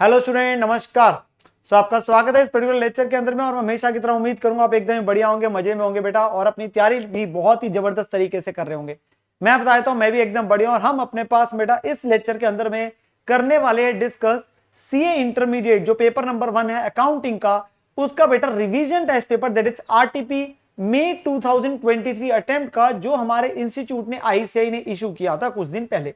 Hello student, नमस्कार। आपका स्वागत है इस पर्टिकुलर लेक्चर के अंदर में और मैं हमेशा की तरह उम्मीद करूंगा आप एकदम बढ़िया होंगे, मजे में होंगे बेटा, और अपनी तैयारी भी बहुत ही जबरदस्त तरीके से कर रहे होंगे। मैं बताता हूं मैं भी एकदम बढ़िया, और हम अपने पास बेटा इस लेक्चर के अंदर में करने वाले हैं डिस्कस सीए इंटरमीडिएट जो पेपर नंबर 1 है अकाउंटिंग का, उसका बेटा revision test paper that is RTP May 2023 attempt का, जो हमारे इंस्टीट्यूट ने आईसीआई ने इशू किया था कुछ दिन पहले।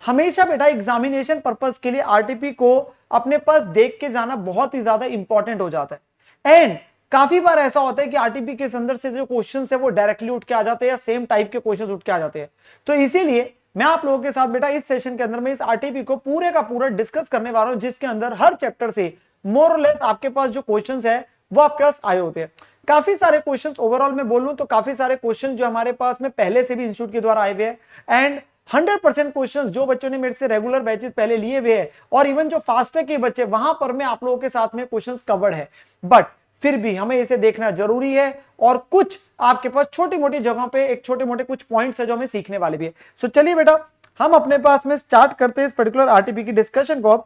हमेशा बेटा एग्जामिनेशन पर्पस के लिए आरटीपी को अपने पास देख के जाना बहुत ही ज्यादा इंपॉर्टेंट हो जाता है। एंड काफी बार ऐसा होता है कि आरटीपी के अंदर से जो क्वेश्चन है वो डायरेक्टली उठ के आ जाते हैं या सेम टाइप के क्वेश्चन उठ के आ जाते हैं। तो इसीलिए मैं आप लोगों के साथ बेटा इस सेशन के अंदर में इस आरटीपी को पूरे का पूरा डिस्कस करने वाला हूं, जिसके अंदर हर चैप्टर से मोर और लेस आपके पास जो क्वेश्चन है वो आपके पास आए होते हैं। काफी सारे क्वेश्चंस ओवरऑल में बोलूं तो काफी सारे क्वेश्चन जो हमारे पास में पहले से भी इंस्टीट्यूट के द्वारा आए हुए हैं, एंड 100% क्वेश्चंस जो बच्चों ने मेरे से रेगुलर बैचेस पहले लिए हुए हैं, और इवन जो फास्टर के बच्चे वहां पर मैं आप लोगों के साथ में क्वेश्चंस कवर्ड है। बट फिर भी हमें इसे देखना जरूरी है, और कुछ आपके पास छोटी मोटी जगहों पे एक छोटे मोटे कुछ पॉइंट्स है जो हमें सीखने वाले भी है। सो चलिए बेटा हम अपने पास में स्टार्ट करते हैं इस पर्टिकुलर आरटीपी की डिस्कशन को।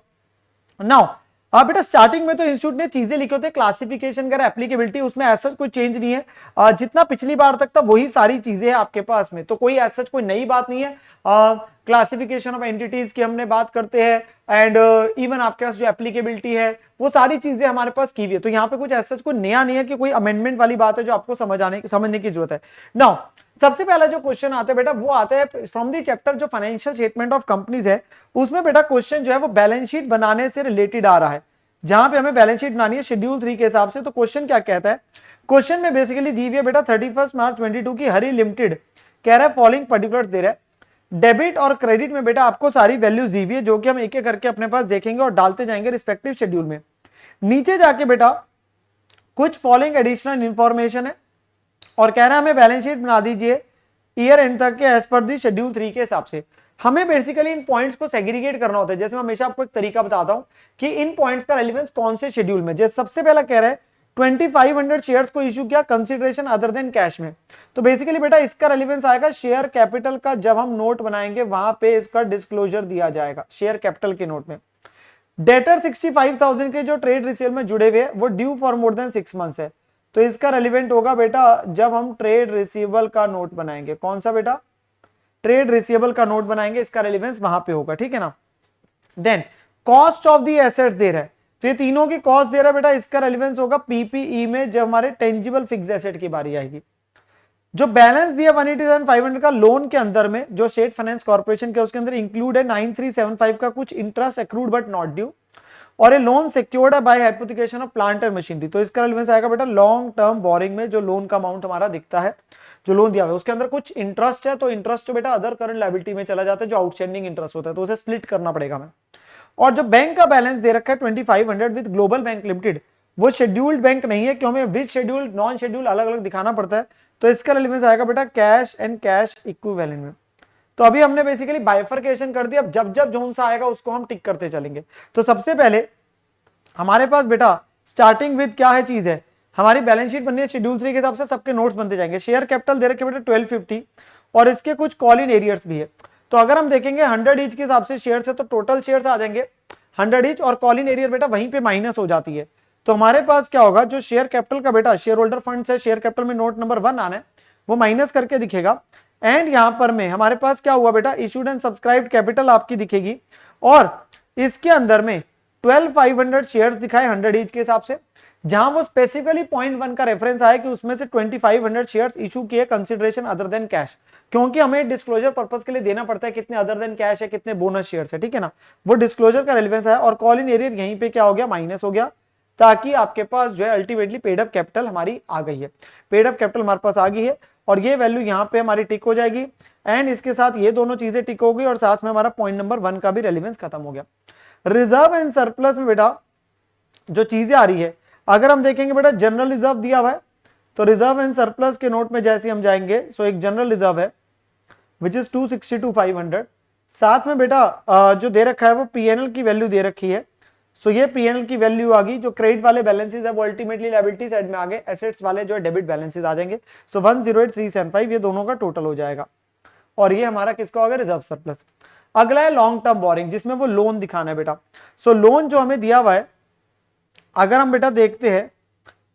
नाउ बेटा स्टार्टिंग में तो इंस्टीट्यूट ने चीजें लिखी होती है क्लासिफिकेशन कर एप्लीकेबिलिटी, उसमें ऐसा कोई चेंज नहीं है। जितना पिछली बार तक था वही सारी चीजें हैं आपके पास में, तो कोई ऐसा कोई नई बात नहीं है। क्लासिफिकेशन ऑफ एंटिटीज की हमने बात करते हैं, एंड इवन आपके पास जो एप्लीकेबिलिटी है वो सारी चीजें हमारे पास की हुई है। तो यहाँ पे कुछ ऐसा कोई नया नहीं है कि कोई अमेंडमेंट वाली बात है जो आपको समझने की जरूरत है। नाउ सबसे पहला जो क्वेश्चन आता है बेटा वो आता है फ्रॉम दी चैप्टर जो फाइनेंशियल स्टेटमेंट ऑफ कंपनीज है, उसमें बेटा क्वेश्चन जो है वो बैलेंस शीट बनाने से रिलेटेड आ रहा है, जहां पे हमें बैलेंस शीट बनानी है शेड्यूल 3 के हिसाब से। तो क्वेश्चन क्या कहता है, क्वेश्चन में बेसिकली दी हुई है बेटा 31 मार्च 22 की हरी लिमिटेड कह रहा है फॉलोइंग पर्टिकुलर दे रहा है। डेबिट और क्रेडिट में बेटा आपको सारी वैल्यूज दी हुई है जो कि हम एक एक करके अपने पास देखेंगे और डालते जाएंगे रिस्पेक्टिव शेड्यूल में। नीचे जाके बेटा कुछ फॉलोइंग एडिशनल इंफॉर्मेशन है और कह रहा है हमें बैलेंस शीट बना दीजिए ईयर एंड तक के एज पर दी शेड्यूल 3 के हिसाब से। हमें बेसिकली इन पॉइंट्स को सेग्रीगेट करना होता है। जैसे मैं हमेशा आपको एक तरीका बताता हूं कि इन पॉइंट्स का रेलेवेंस कौन से शेड्यूल में। जैसे सबसे पहला कह रहा है 2500 शेयर्स को इशू किया कंसिडरेशन अदर देन कैश में, तो बेसिकली बेटा इसका रेलेवेंस आएगा शेयर कैपिटल का। जब हम नोट बनाएंगे वहां पे इसका डिस्क्लोजर दिया जाएगा शेयर कैपिटल के नोट में। डेटर 65,000 के जो ट्रेड रिसीव में जुड़े हुए वो due for more than 6 months है, तो इसका रेलिवेंट होगा बेटा जब हम ट्रेड रिसीवेबल का नोट बनाएंगे। कौन सा बेटा, ट्रेड रिसीवेबल का नोट बनाएंगे, इसका रेलिवेंस वहां पे होगा, ठीक है ना। Then cost of the assets दे रहा है, तो ये तीनों की कॉस्ट दे रहा है बेटा, इसका रेलिवेंस होगा पीपीई में जब हमारे टेंजिबल फिक्स एसेट की बारी आएगी। जो बैलेंस दिया 187,500 का लोन के अंदर में जो स्टेट फाइनेंस कॉर्पोरेशन के उसके अंदर इंक्लूड है 9375 का कुछ interest accrued but not due, और ये लोन सिक्योर्ड है by hypothecation of plant and machinery. तो इसका रेलेवेंस आएगा बेटा लॉन्ग टर्म बोरिंग में जो लोन का अमाउंट हमारा दिखता है, जो लोन दिया हुआ है उसके अंदर कुछ इंटरेस्ट है, तो इंटरेस्ट जो बेटा अदर करंट लायबिलिटी में चला जाता है, जो आउटस्टैंडिंग इंटरेस्ट होता है, तो उसे स्प्लिट करना पड़ेगा हमें। और जो बैंक का बैलेंस दे रखा है 2500 विद ग्लोबल बैंक लिमिटेड, वो शेड्यूल्ड बैंक नहीं है, क्यों हमें विद शेड्यूल नॉन शेड्यूल अलग अलग दिखाना पड़ता है, तो इसका रेलेवेंस आएगा बेटा कैश एंड कैश इक्विवेलेंट में। तो अभी हमने बेसिकली बाइफरकेशन कर दिया, अब जब जब जोन सा आएगा उसको हम टिक करते चलेंगे। तो सबसे पहले हमारे पास बेटा स्टार्टिंग विद क्या है चीज है, हमारी बैलेंस शीट बननी है शेड्यूल 3 के हिसाब से, सबके नोट्स बनते जाएंगे। शेयर कैपिटल दे रखे बेटा 1250 और इसके कुछ कॉल इन एरियर्स भी है। तो अगर हम देखेंगे 100 ईच के हिसाब से शेयर्स है तो टोटल शेयर्स आ जाएंगे 100 ईच, और कॉल इन एरियर बेटा वहीं पे माइनस हो जाती है। तो हमारे पास क्या होगा, जो शेयर कैपिटल का बेटा शेयर होल्डर फंड है, शेयर कैपिटल में नोट नंबर 1 आना है, वो माइनस करके दिखेगा। एंड यहां पर में हमारे पास क्या हुआ बेटा, इशूड एंड सब्सक्राइब्ड कैपिटल आपकी दिखेगी, और इसके अंदर में 12,500 शेयर्स दिखाए 100 ईच के हिसाब से, जहां वो स्पेसिफिकली पॉइंट 1 का रेफरेंस आया कि उसमें से 2500 शेयर्स इशू किए कंसिडरेशन अदर देन कैश, क्योंकि हमें डिस्क्लोजर पर्पस के लिए देना पड़ता है कितने अदर देन कैश है, कितने बोनस शेयर्स है, ठीक है ना। वो डिस्क्लोजर का रेलेवेंस है, और कॉल इन एरियर यहीं पे क्या हो गया, माइनस हो गया, ताकि आपके पास जो है अल्टीमेटली पेड अप कैपिटल हमारी आ गई है। पेड अप कैपिटल हमारे पास आ गई है, और ये वैल्यू यहाँ पे हमारी टिक हो जाएगी, एंड इसके साथ ये दोनों चीजें टिक हो गई, और साथ में हमारा पॉइंट नंबर 1 का भी रेलेवेंस खत्म हो गया। रिजर्व एंड सरप्लस में बेटा जो चीजें आ रही है, अगर हम देखेंगे बेटा जनरल रिजर्व दिया हुआ है, तो रिजर्व एंड सरप्लस के नोट में जैसे हम जाएंगे, सो एक जनरल रिजर्व है विच इज 262,500, साथ में बेटा जो दे रखा है वो पीएनएल की वैल्यू दे रखी है, सो ये पीएनएल की वैल्यू आ गई। जो क्रेडिट वाले बैलेंसेस है वो अल्टीमेटली लायबिलिटी साइड में आ गए, एसेट्स वाले जो है डेबिट बैलेंसेस आ जाएंगे, सो 108,375 ये दोनों का टोटल हो जाएगा, और ये हमारा किसका होगा, रिजर्व सरप्लस। अगला है लॉन्ग टर्म बोरिंग, जिसमें वो लोन दिखाना है बेटा। सो लोन जो हमें दिया हुआ है, अगर हम बेटा देखते हैं,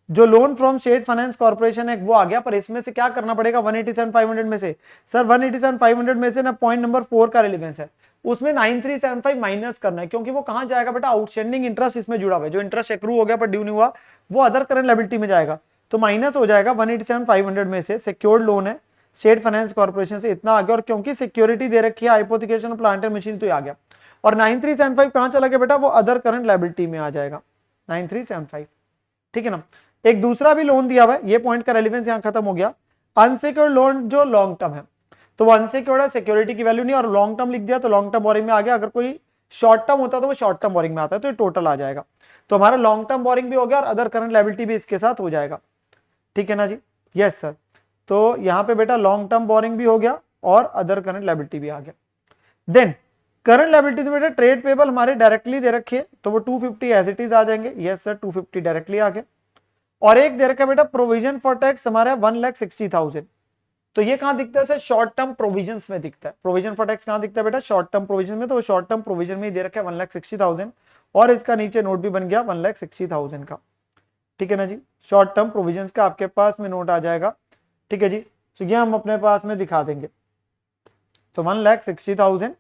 जो loan from state finance corporation है वो आ गया, पर इसमें से क्या करना पड़ेगा 187,500 में से, सर 187,500 में से ना पॉइंट नंबर 4 का रिलेवेंस है, उसमें 9375 माइनस करना है, क्योंकि वो कहां जाएगा बेटा, आउटस्टैंडिंग इंटरेस्ट इसमें जुड़ा हुआ है, जो इंटरेस्ट एक्रू हो गया पर ड्यू नहीं हुआ वो अदर करंट लायबिलिटी में जाएगा, तो माइनस हो जाएगा 187,500 में से। सिक्योर्ड लोन है स्टेट फाइनेंस कॉर्पोरेशन से, इतना आ गया, और क्योंकि सिक्योरिटी दे रखी है हाइपोथिकेशन प्लांट एंड मशीन, तो ये आ गया। और 9375 कहां चला गया बेटा, वो अदर करंट लायबिलिटी में आ जाएगा 9375, ठीक है ना। एक दूसरा भी लोन दिया हुआ है, ये पॉइंट का रेलेवेंस यहां खत्म हो गया। अनसिक्योर्ड लोन जो लॉन्ग टर्म है, तो वो अनसिक्योर्ड है, सिक्योरिटी की वैल्यू नहीं, और लॉन्ग टर्म लिख दिया तो लॉन्ग टर्म बोरिंग में आ गया। अगर कोई शॉर्ट टर्म होता तो वो शॉर्ट टर्म बोरिंग में आता है, तो ये टोटल आ जाएगा। तो हमारा लॉन्ग टर्म बोरिंग भी हो गया और अदर करंट लायबिलिटी भी इसके साथ हो जाएगा, ठीक है ना जी। यस सर, तो यहां पे बेटा लॉन्ग टर्म बोरिंग भी हो गया और अदर करंट लायबिलिटी भी आ गया। देन करंट लायबिलिटी में बेटा ट्रेड पेबल हमारे डायरेक्टली दे रखे है, तो वो 250 एज इट इज आ जाएंगे। यस सर, 250 डायरेक्टली आ गए। और एक दे रखा है बेटा प्रोविजन फॉर टैक्स हमारा 1,60,000, तो ये कहां दिखता है सर, शॉर्ट टर्म प्रोविजंस में दिखता है। प्रोविजन फॉर टैक्स कहां दिखता है बेटा, शॉर्ट टर्म प्रोविजन में, तो वो शॉर्ट टर्म प्रोविजन में ही दे रखा है 1,60,000, और इसका नीचे नोट भी बन गया 1,60,000 का, ठीक है ना जी। शॉर्ट टर्म प्रोविजन का आपके पास में नोट आ जाएगा, ठीक है जी। तो ये हम अपने पास में दिखा देंगे, तो 1,60,000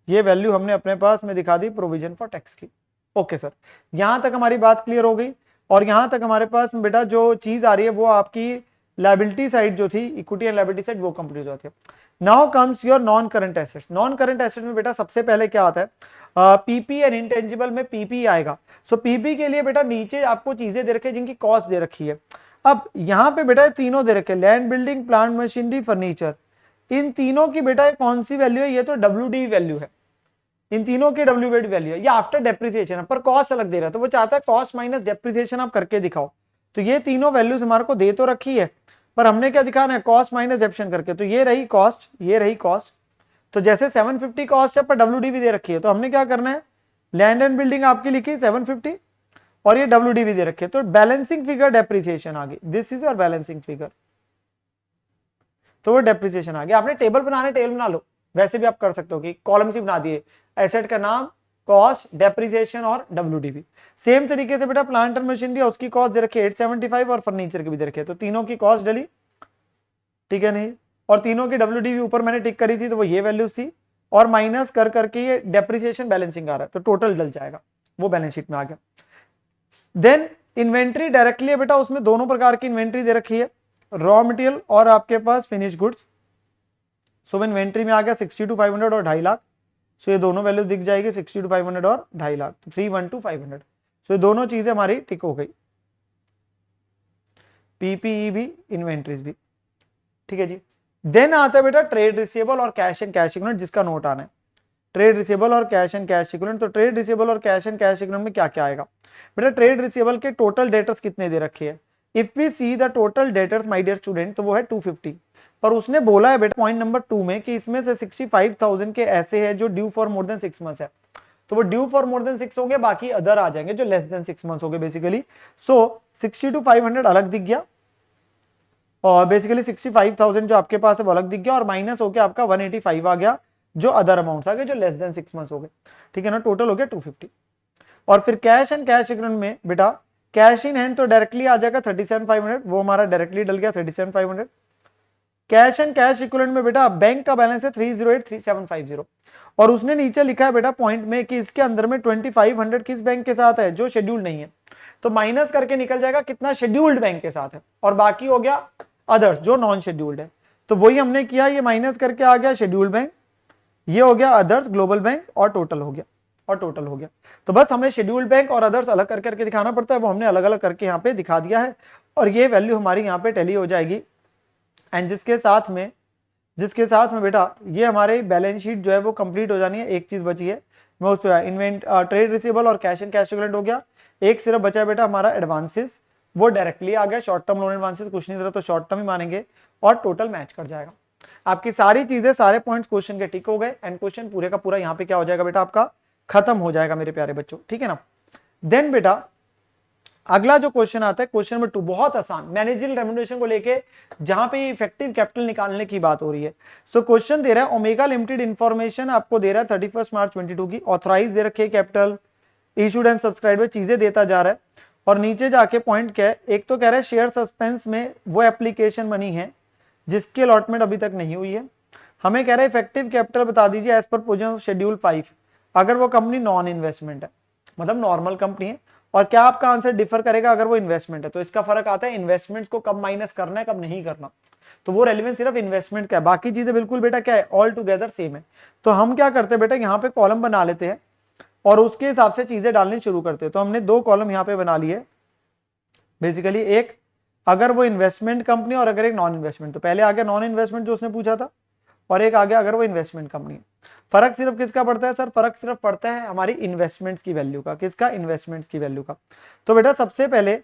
ये वैल्यू हमने अपने पास में दिखा दी प्रोविजन फॉर टैक्स की। ओके सर, यहां तक हमारी बात क्लियर हो गई। और यहां तक हमारे पास में बेटा जो चीज आ रही है वो आपकी लायबिलिटी साइड जो थी, इक्विटी एंड लायबिलिटी साइड, वो कंप्लीट हो जाती है। Now comes your non current assets. Non current asset में बेटा सबसे पहले क्या आता है, पीपी एंड इंटेंजिबल में पीपी आएगा। सो पीपी के लिए बेटा नीचे आपको चीजें दे रखी है जिनकी कॉस्ट दे रखी है। अब यहाँ पे बेटा तीनों दे रखे, land, building, plant, machinery, furniture, इन तीनों की बेटा कौन सी वैल्यू है, ये तो डब्ल्यूडी वैल्यू है, इन तीनों की डब्ल्यूडी वैल्यू है, ये आफ्टर डेप्रिसिएशन है, पर कॉस्ट अलग दे रहा है, तो वो चाहता है कॉस्ट माइनस डेप्रिसिएशन आप करके दिखाओ। तो ये तीनों वैल्यूज हमारे को दे तो रखी है, पर हमने क्या दिखाना है, कॉस्ट माइनस डेप्रिसिएशन करके। तो ये रही कॉस्ट, ये रही कॉस्ट, तो जैसे 750 कॉस्ट है पर डब्ल्यूडी भी दे रखी है, तो हमने क्या करना है, लैंड एंड बिल्डिंग आपकी लिखी 750 और ये डब्ल्यूडी भी दे रखी है, तो बैलेंसिंग फिगर डेप्रिसिएशन आ गई, this is your balancing figure, तो वो डेप्रिसिएशन आ गया। आपने टेबल बनाना है, टेबल बना लो, वैसे भी आप कर सकते हो कि कॉलम ही बना दिए, एसेट का नाम, कॉस्ट, डेप्रिसिएशन और डब्ल्यूडीवी। सेम तरीके से बेटा प्लांट एंड मशीनरी, उसकी कॉस्ट दे रखी है 875 और फर्नीचर की भी दे रखी है, तो तीनों की कॉस्ट डली, ठीक है नहीं, और तीनों की डब्ल्यूडीवी ऊपर मैंने टिक करी थी, तो वो ये वैल्यूज थी, और माइनस कर करके ये डेप्रिसिएशन बैलेंसिंग आ रहा है, तो टोटल डल जाएगा, वो बैलेंस शीट में आ गया। देन इन्वेंट्री डायरेक्टली है बेटा, उसमें दोनों प्रकार की इन्वेंट्री दे रखी है, रॉ मटेरियल और आपके पास फिनिश गुड्स। सो इन्वेंट्री में आ गया 60,500 और 2.5 लाख, सो ये दोनों वैल्यू दिख जाएगी 60,500 और 2.5 लाख, तो 312,500। सो ये दोनों चीजें हमारी टिक हो गई, पीपीई भी, इन्वेंट्रीज भी, ठीक है जी। देन आता है बेटा ट्रेड रिसीवेबल और कैश एंड कैश इक्विवेलेंट, जिसका नोट आना है, ट्रेड रिसीवेबल और कैश एंड कैश इक्विवेलेंट। तो ट्रेड रिसीवेबल और कैश एंड कैश इक्विवेलेंट में क्या क्या आएगा बेटा, ट्रेड रिसीवेबल के टोटल डेटर्स कितने दे रखे हैं, if we see the total debtors my dear student, तो वो है 250, पर उसने बोला है बेटा पॉइंट नंबर 2 में कि इसमें से 65,000 के ऐसे हैं जो due for more than 6 months है, तो वो ड्यू फॉर मोर देन 6 हो गए, बाकी अदर आ जाएंगे जो लेस देन 6 मंथ्स हो गए बेसिकली। सो 60,500 अलग दिख गया, और बेसिकली 65,000 जो आपके पास है वो अलग दिख गया, और माइनस होकर आपका 185 आ गया जो अदर अमाउंट्स आ गए जो लेस देन 6 मंथ्स हो गए, ठीक है ना, टोटल हो गया 250। और फिर कैश एंड कैश इक्विवेलेंट में बेटा कैश इन हैंड तो डायरेक्टली आ जाएगा 37,500, वो हमारा डायरेक्टली डल गया 37,500। कैश एंड कैश इक्विवेलेंट में बेटा बैंक का बैलेंस है 308,3750, और उसने नीचे लिखा है बेटा पॉइंट में कि इसके अंदर में 2500 किस बैंक के साथ है, जो शेड्यूल्ड नहीं है, तो माइनस करके निकल जाएगा कितना शेड्यूल्ड बैंक के साथ है, और बाकी हो गया अदर्स जो नॉन शेड्यूल्ड है, तो वही हमने किया, ये माइनस करके आ गया शेड्यूल्ड बैंक, ये हो गया अदर्स ग्लोबल बैंक, और टोटल हो गया, और टोटल हो गया। तो बस हमें शेड्यूल्ड बैंक और अदर्स अलग करके दिखाना पड़ता है, वो हमने अलग अलग करके यहाँ पे दिखा दिया है, और ये वैल्यू हमारी यहाँ पे टैली हो जाएगी। एंड जिसके साथ में बेटा ये हमारे बैलेंस शीट जो है वो कंप्लीट हो जानी है। एक चीज बची है, मैं उस पर ट्रेड रिसीवेबल और कैश एंड कैश इक्विवेलेंट हो गया, एक सिर्फ बचा है बेटा हमारा एडवांसेस, वो डायरेक्टली आ गया, शॉर्ट टर्म लोन एडवांसेस कुछ नहीं दे रहा तो शॉर्ट टर्म ही मानेंगे, और टोटल मैच कर जाएगा। आपकी सारी चीजें, सारे पॉइंट्स क्वेश्चन के ठीक हो गए, एंड क्वेश्चन पूरे का पूरा यहाँ पे क्या हो जाएगा बेटा, आपका खत्म हो जाएगा मेरे प्यारे बच्चों, ठीक है ना। देन बेटा अगला जो क्वेश्चन आता है क्वेश्चन नंबर 2, बहुत आसान, मैनेजरियल रेम्युनरेशन को लेके जहां पे इफेक्टिव कैपिटल निकालने की बात हो रही है। सो क्वेश्चन दे रहा है ओमेगा लिमिटेड इंफॉर्मेशन आपको दे रहा है 31 मार्च 22 की, ऑथराइज दे रखी है कैपिटल, इशूड एंड सब्सक्राइब चीजें देता जा रहा है, और नीचे जाके पॉइंट क्या है, एक तो कह रहा है शेयर सस्पेंस में वो एप्लीकेशन बनी है जिसकी अलॉटमेंट अभी तक नहीं हुई है। हमें कह रहा है इफेक्टिव कैपिटल बता दीजिए एज पर पोजीशन शेड्यूल 5, अगर वो कंपनी नॉन इन्वेस्टमेंट है, मतलब नॉर्मल कंपनी है, और क्या आपका आंसर डिफर करेगा अगर वो इन्वेस्टमेंट है। तो इसका फर्क आता है इन्वेस्टमेंट्स को कब माइनस करना है कब नहीं करना, तो वो रेलिवेंस सिर्फ इन्वेस्टमेंट का है, बाकी चीजें बिल्कुल बेटा क्या है, ऑल टुगेदर सेम है। तो हम क्या करते हैं बेटा, यहाँ पे कॉलम बना लेते हैं और उसके हिसाब से चीजें डालनी शुरू करते हैं। तो हमने 2 कॉलम यहाँ पे बना लिए बेसिकली, एक अगर वो इन्वेस्टमेंट कंपनी और अगर एक नॉन इन्वेस्टमेंट, तो पहले आ गया नॉन इन्वेस्टमेंट जो उसने पूछा था, और एक आ गया अगर वो इन्वेस्टमेंट कंपनी है। फर्क सिर्फ किसका पड़ता है सर, फर्क सिर्फ पड़ता है हमारी इन्वेस्टमेंट्स की वैल्यू का, किसका, इन्वेस्टमेंट्स की वैल्यू का। तो बेटा सबसे पहले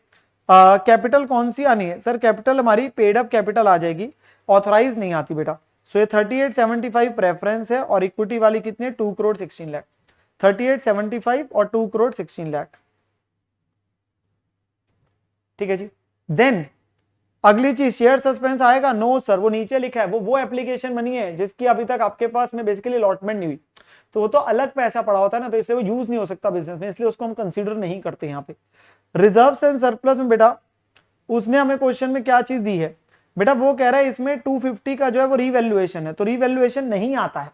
कैपिटल कौन सी आनी है सर, कैपिटल हमारी पेड अप कैपिटल आ जाएगी, ऑथराइज नहीं आती बेटा। सो ये 3875 प्रेफरेंस है और इक्विटी वाली कितनी है, 2 करोड़ 16 लाख, 3875 और 2 करोड़ 16 लाख, ठीक है जी। देन अगली चीज शेयर सस्पेंस आएगा, नो सर, वो नीचे लिखा है, वो एप्लीकेशन बनी है जिसकी अभी तक आपके पास में बेसिकली अलॉटमेंट नहीं हुई, तो वो तो अलग पैसा पड़ा होता है ना, तो इसलिए वो यूज नहीं हो सकता बिजनेस में, इसलिए उसको हम कंसीडर नहीं करते यहाँ पे। रिजर्व्स एंड सरप्लस में बेटा उसने हमें क्वेश्चन में क्या चीज दी है बेटा, वो कह रहा है इसमें 250 का जो है वो रीवैल्यूएशन है, तो रीवैल्यूएशन नहीं आता है,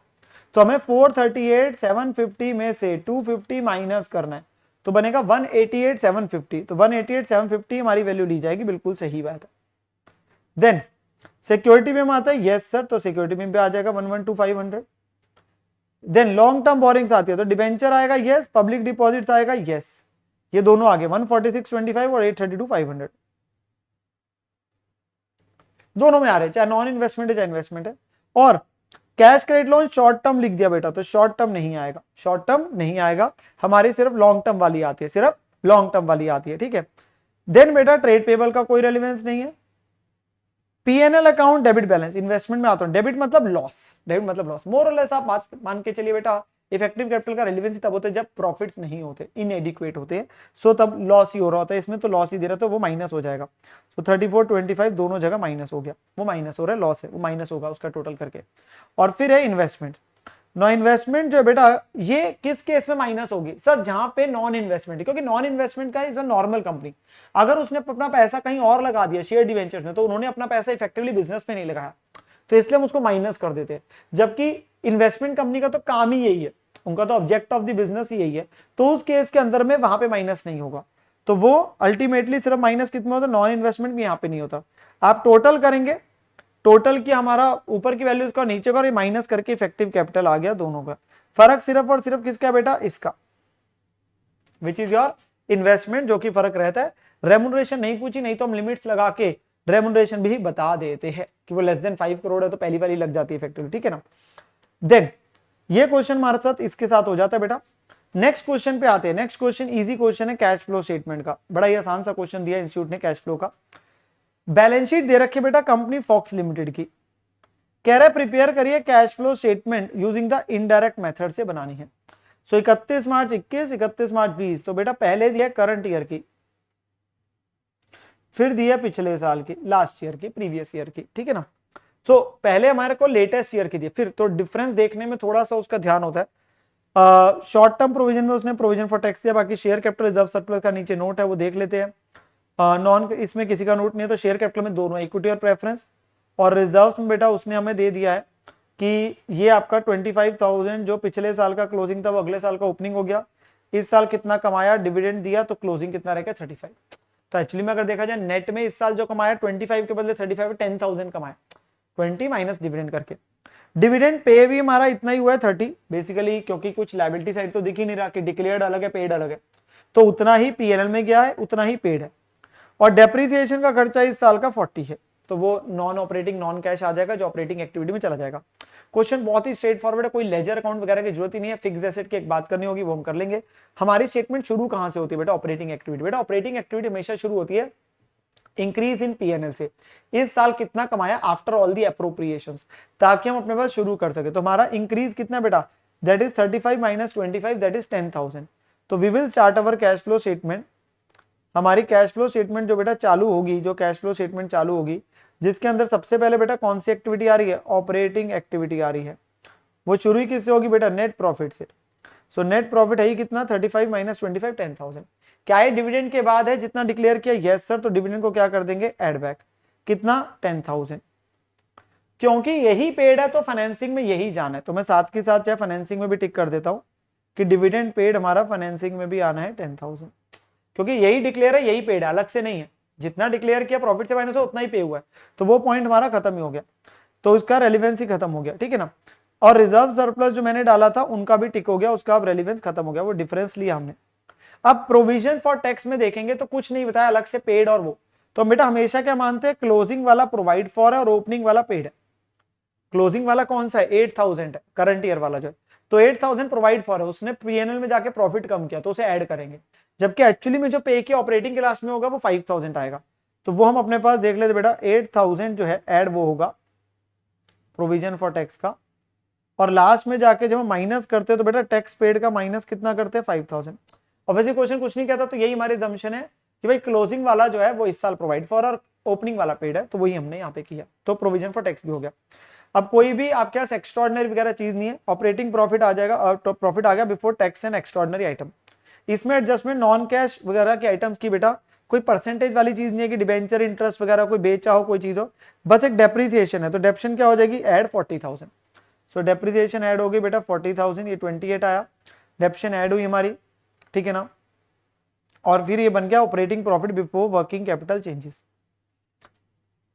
तो हमें 438,750 में से 250 माइनस करना है, तो बनेगा 188,750, तो 188,750 हमारी वैल्यू ली जाएगी, बिल्कुल सही बात है। देन सिक्योरिटी में आता है, यस सर, तो सिक्योरिटी में भी आ जाएगा 112,500। देन लॉन्ग टर्म बोरिंग्स आती है, तो डिबेंचर आएगा यस, पब्लिक डिपॉजिट्स आएगा यस, ये दोनों आगे 14625 और 832,500 दोनों में आ रहे हैं, चाहे नॉन इन्वेस्टमेंट है चाहे इन्वेस्टमेंट है। और cash credit loan short term लिख दिया बेटा, तो शॉर्ट टर्म नहीं आएगा, शॉर्ट टर्म नहीं आएगा, हमारी सिर्फ लॉन्ग टर्म वाली आती है, सिर्फ लॉन्ग टर्म वाली आती है, ठीक है। देन बेटा ट्रेड पेबल का कोई रेलिवेंस नहीं है। PNL account debit balance, investment में आता हूं, डेबिट मतलब लॉस, डेबिट मतलब लॉस, मोर और लेस आप बात मान के चलिए बेटा, इफेक्टिव कैपिटल का रेलिवेंस तब होता है जब प्रॉफिट्स नहीं होते, इनएडिक्वेट होते हैं, सो तब लॉस ही हो रहा होता है, इसमें तो लॉस ही दे रहा, तो वो माइनस हो जाएगा। सो 3425 दोनों जगह माइनस हो गया, वो माइनस हो रहा है, लॉस है, वो माइनस होगा उसका टोटल करके। और फिर है इन्वेस्टमेंट, नॉन इन्वेस्टमेंट जो है बेटा ये किस केस में माइनस होगी सर, जहां पे नॉन इन्वेस्टमेंट, क्योंकि नॉन इन्वेस्टमेंट का इज अ नॉर्मल कंपनी, अगर उसने अपना पैसा कहीं और लगा दिया शेयर डिवेंचर्स में, तो उन्होंने अपना पैसा इफेक्टिवली बिजनेस में नहीं लगाया, तो इसलिए हम उसको माइनस कर देते हैं। जबकि इन्वेस्टमेंट कंपनी का तो काम ही यही है, उनका तो ऑब्जेक्ट ऑफ द बिजनेस ही यही है, तो उस केस के अंदर में वहां पे माइनस नहीं होगा, तो वो अल्टीमेटली सिर्फ माइनस कितना होता है, नॉन इन्वेस्टमेंट भी यहाँ पे नहीं होता। आप टोटल करेंगे, टोटल की हमारा ऊपर की वैल्यू इसका नीचे का, और माइनस करके इफेक्टिव कैपिटल आ गया, दोनों का फर्क सिर्फ और सिर्फ किसका बेटा, इसका, विच इज योर इन्वेस्टमेंट, जो कि फर्क रहता है। रेमुनरेशन नहीं पूछी, नहीं तो हम लिमिट्स लगा के रेमुनरेशन भी बता देते हैं कि वो लेस देन 5 करोड़ है, तो पहली वाली लग जाती है इफेक्टिवली, ठीक है ना। देन ये क्वेश्चन हमारे साथ इसके साथ हो जाता है बेटा। नेक्स्ट क्वेश्चन पे आते हैं, नेक्स्ट क्वेश्चन इजी क्वेश्चन है कैश फ्लो स्टेटमेंट का, बड़ा ही आसान सा क्वेश्चन दिया इंस्टीट्यूट ने कैश फ्लो का। बैलेंस शीट दे रखी है बेटा कंपनी फॉक्स लिमिटेड की, कह रहा है प्रिपेयर करिए cash flow statement using the indirect method से बनानी है। सो 31 मार्च 21, 31 मार्च 20, तो बेटा पहले दिया करंट ईयर की, फिर दिया पिछले साल की, लास्ट ईयर की, प्रीवियस ईयर की, ठीक है ना। तो पहले हमारे को लेटेस्ट ईयर की दी, फिर तो डिफरेंस देखने में थोड़ा सा उसका ध्यान होता है। शॉर्ट टर्म प्रोविजन में उसने प्रोविजन फॉर टैक्स दिया, बाकी शेयर कैपिटल रिजर्व सरप्लस का नीचे नोट है वो देख लेते हैं। नॉन इसमें किसी का नोट नहीं है, तो शेयर कैपिटल में दोनों इक्विटी और प्रेफरेंस, और रिजर्व में बेटा उसने हमें दे दिया है कि ये आपका 25,000 जो पिछले साल का क्लोजिंग था वो अगले साल का ओपनिंग हो गया, इस साल कितना कमाया, डिविडेंड दिया, तो क्लोजिंग कितना रहेगा 35। तो एक्चुअली में अगर देखा जाए नेट में इस साल जो कमाया 25 के बदले 35, 10,000 कमाया, 20 माइनस डिविडेंड करके। डिविडेंड पे भी हमारा इतना ही हुआ है 30 बेसिकली, क्योंकि कुछ लायबिलिटी साइड तो दिख ही नहीं रहा कि डिक्लेयर्ड अलग है पेड अलग है, तो उतना ही पीएनएल में गया है, उतना ही पेड है। और डेप्रिसिएशन का खर्चा इस साल का 40 है, तो वो नॉन ऑपरेटिंग नॉन कैश आ जाएगा, जो ऑपरेटिंग एक्टिविटी में चला जाएगा। क्वेश्चन बहुत ही स्ट्रेट फॉरवर्ड है, कोई लेजर अकाउंट वगैरह की जरूरत ही नहीं है, फिक्स एसेट की एक बात करनी होगी वो हम कर लेंगे। हमारी स्टेटमेंट शुरू कहां से होती है बेटा, ऑपरेटिंग एक्टिविटी। बेटा ऑपरेटिंग एक्टिविटी हमेशा शुरू होती है इंक्रीज इन पीएनएल से, इस साल कितना कमाया आफ्टर ऑल दी अप्रोप्रिएशंस, ताकि हम अपने पास शुरू कर सके। तो हमारा इंक्रीज कितना बेटा, that is 35 minus 25, that is 10,000। तो we will start our cash flow statement हमारी कैश फ्लो स्टेटमेंट जो बेटा चालू होगी, जो कैश फ्लो स्टेटमेंट चालू होगी, जिसके अंदर सबसे पहले बेटा कौन सी एक्टिविटी आ रही है, ऑपरेटिंग एक्टिविटी आ रही है, वो शुरू ही किससे होगी बेटा, नेट प्रॉफिट से। सो नेट प्रॉफिट है ही कितना, 35 माइनस 25, 10,000। क्या है डिविडेंड के बाद है जितना डिक्लेयर किया, यस सर, तो डिविडेंड को क्या कर देंगे, एड बैक, कितना, 10,000, क्योंकि यही पेड है तो फाइनेंसिंग में यही जाना है, तो मैं साथ के साथ चाहे फाइनेंसिंग में भी टिक कर देता हूं कि डिविडेंड पेड हमारा फाइनेंसिंग में भी आना है 10,000, क्योंकि यही डिक्लेयर है, यही पेड है, अलग से नहीं है, जितना डिक्लेयर किया प्रॉफिट से माइनस उतना ही पे हुआ है, तो वो पॉइंट हमारा खत्म ही हो गया, तो उसका रेलिवेंस ही खत्म हो गया, ठीक है ना। और रिजर्व सरप्लस जो मैंने डाला था उनका भी टिक हो गया, उसका अब रेलिवेंस खत्म हो गया, वो डिफरेंस लिया हमने। अब प्रोविजन फॉर टैक्स में देखेंगे तो कुछ नहीं बताया अलग से पेड और वो, तो बेटा हमेशा क्या मानते हैं, क्लोजिंग वाला प्रोवाइड फॉर है और ओपनिंग वाला पेड है। क्लोजिंग वाला कौन सा है, 8,000 है, करंट ईयर वाला जो है, तो 8,000 प्रोवाइड फॉर है, उसने पीएनएल में जाके प्रॉफिट कम किया तो उसे ऐड करेंगे, जबकि एक्चुअली में जो पे किया ऑपरेटिंग क्लास में होगा वो 5,000 आएगा, तो वो हम अपने पास देख लेते बेटा, 8,000 जो है ऐड वो होगा प्रोविजन फॉर टैक्स का, और लास्ट में जाके जब हम माइनस करते हैं तो बेटा टैक्स पेड का माइनस कितना करते हैं, 5,000। ऑब्वियसली क्वेश्चन कुछ नहीं कहता, तो यही हमारी जम्पशन है कि भाई क्लोजिंग वाला जो है वो इस साल प्रोवाइड फॉर और ओपनिंग वाला पेड है, तो वही हमने यहाँ पे किया, तो प्रोविजन फॉर टैक्स भी हो गया। अब कोई भी आपके पास एक्स्ट्रॉर्डिनरी वगैरह चीज नहीं है, ऑपरेटिंग प्रॉफिट आ जाएगा, प्रॉफिट आ गया before tax and extraordinary item, इसमें एडजस्टमेंट नॉन कैश वगैरह के आइटम्स की बेटा कोई परसेंटेज वाली चीज नहीं है कि डिबेंचर इंटरेस्ट वगैरह कोई बेचा हो कोई चीज हो, बस एक डेप्रिसिएशन है, तो डेप्शन क्या हो जाएगी, ऐड 40,000, सो डेप्रिसिएशन ऐड होगी बेटा 40,000, ये 28 आया, डेप्शन ऐड हुई हमारी, ठीक है ना, और फिर ये बन गया operating profit before working capital changes.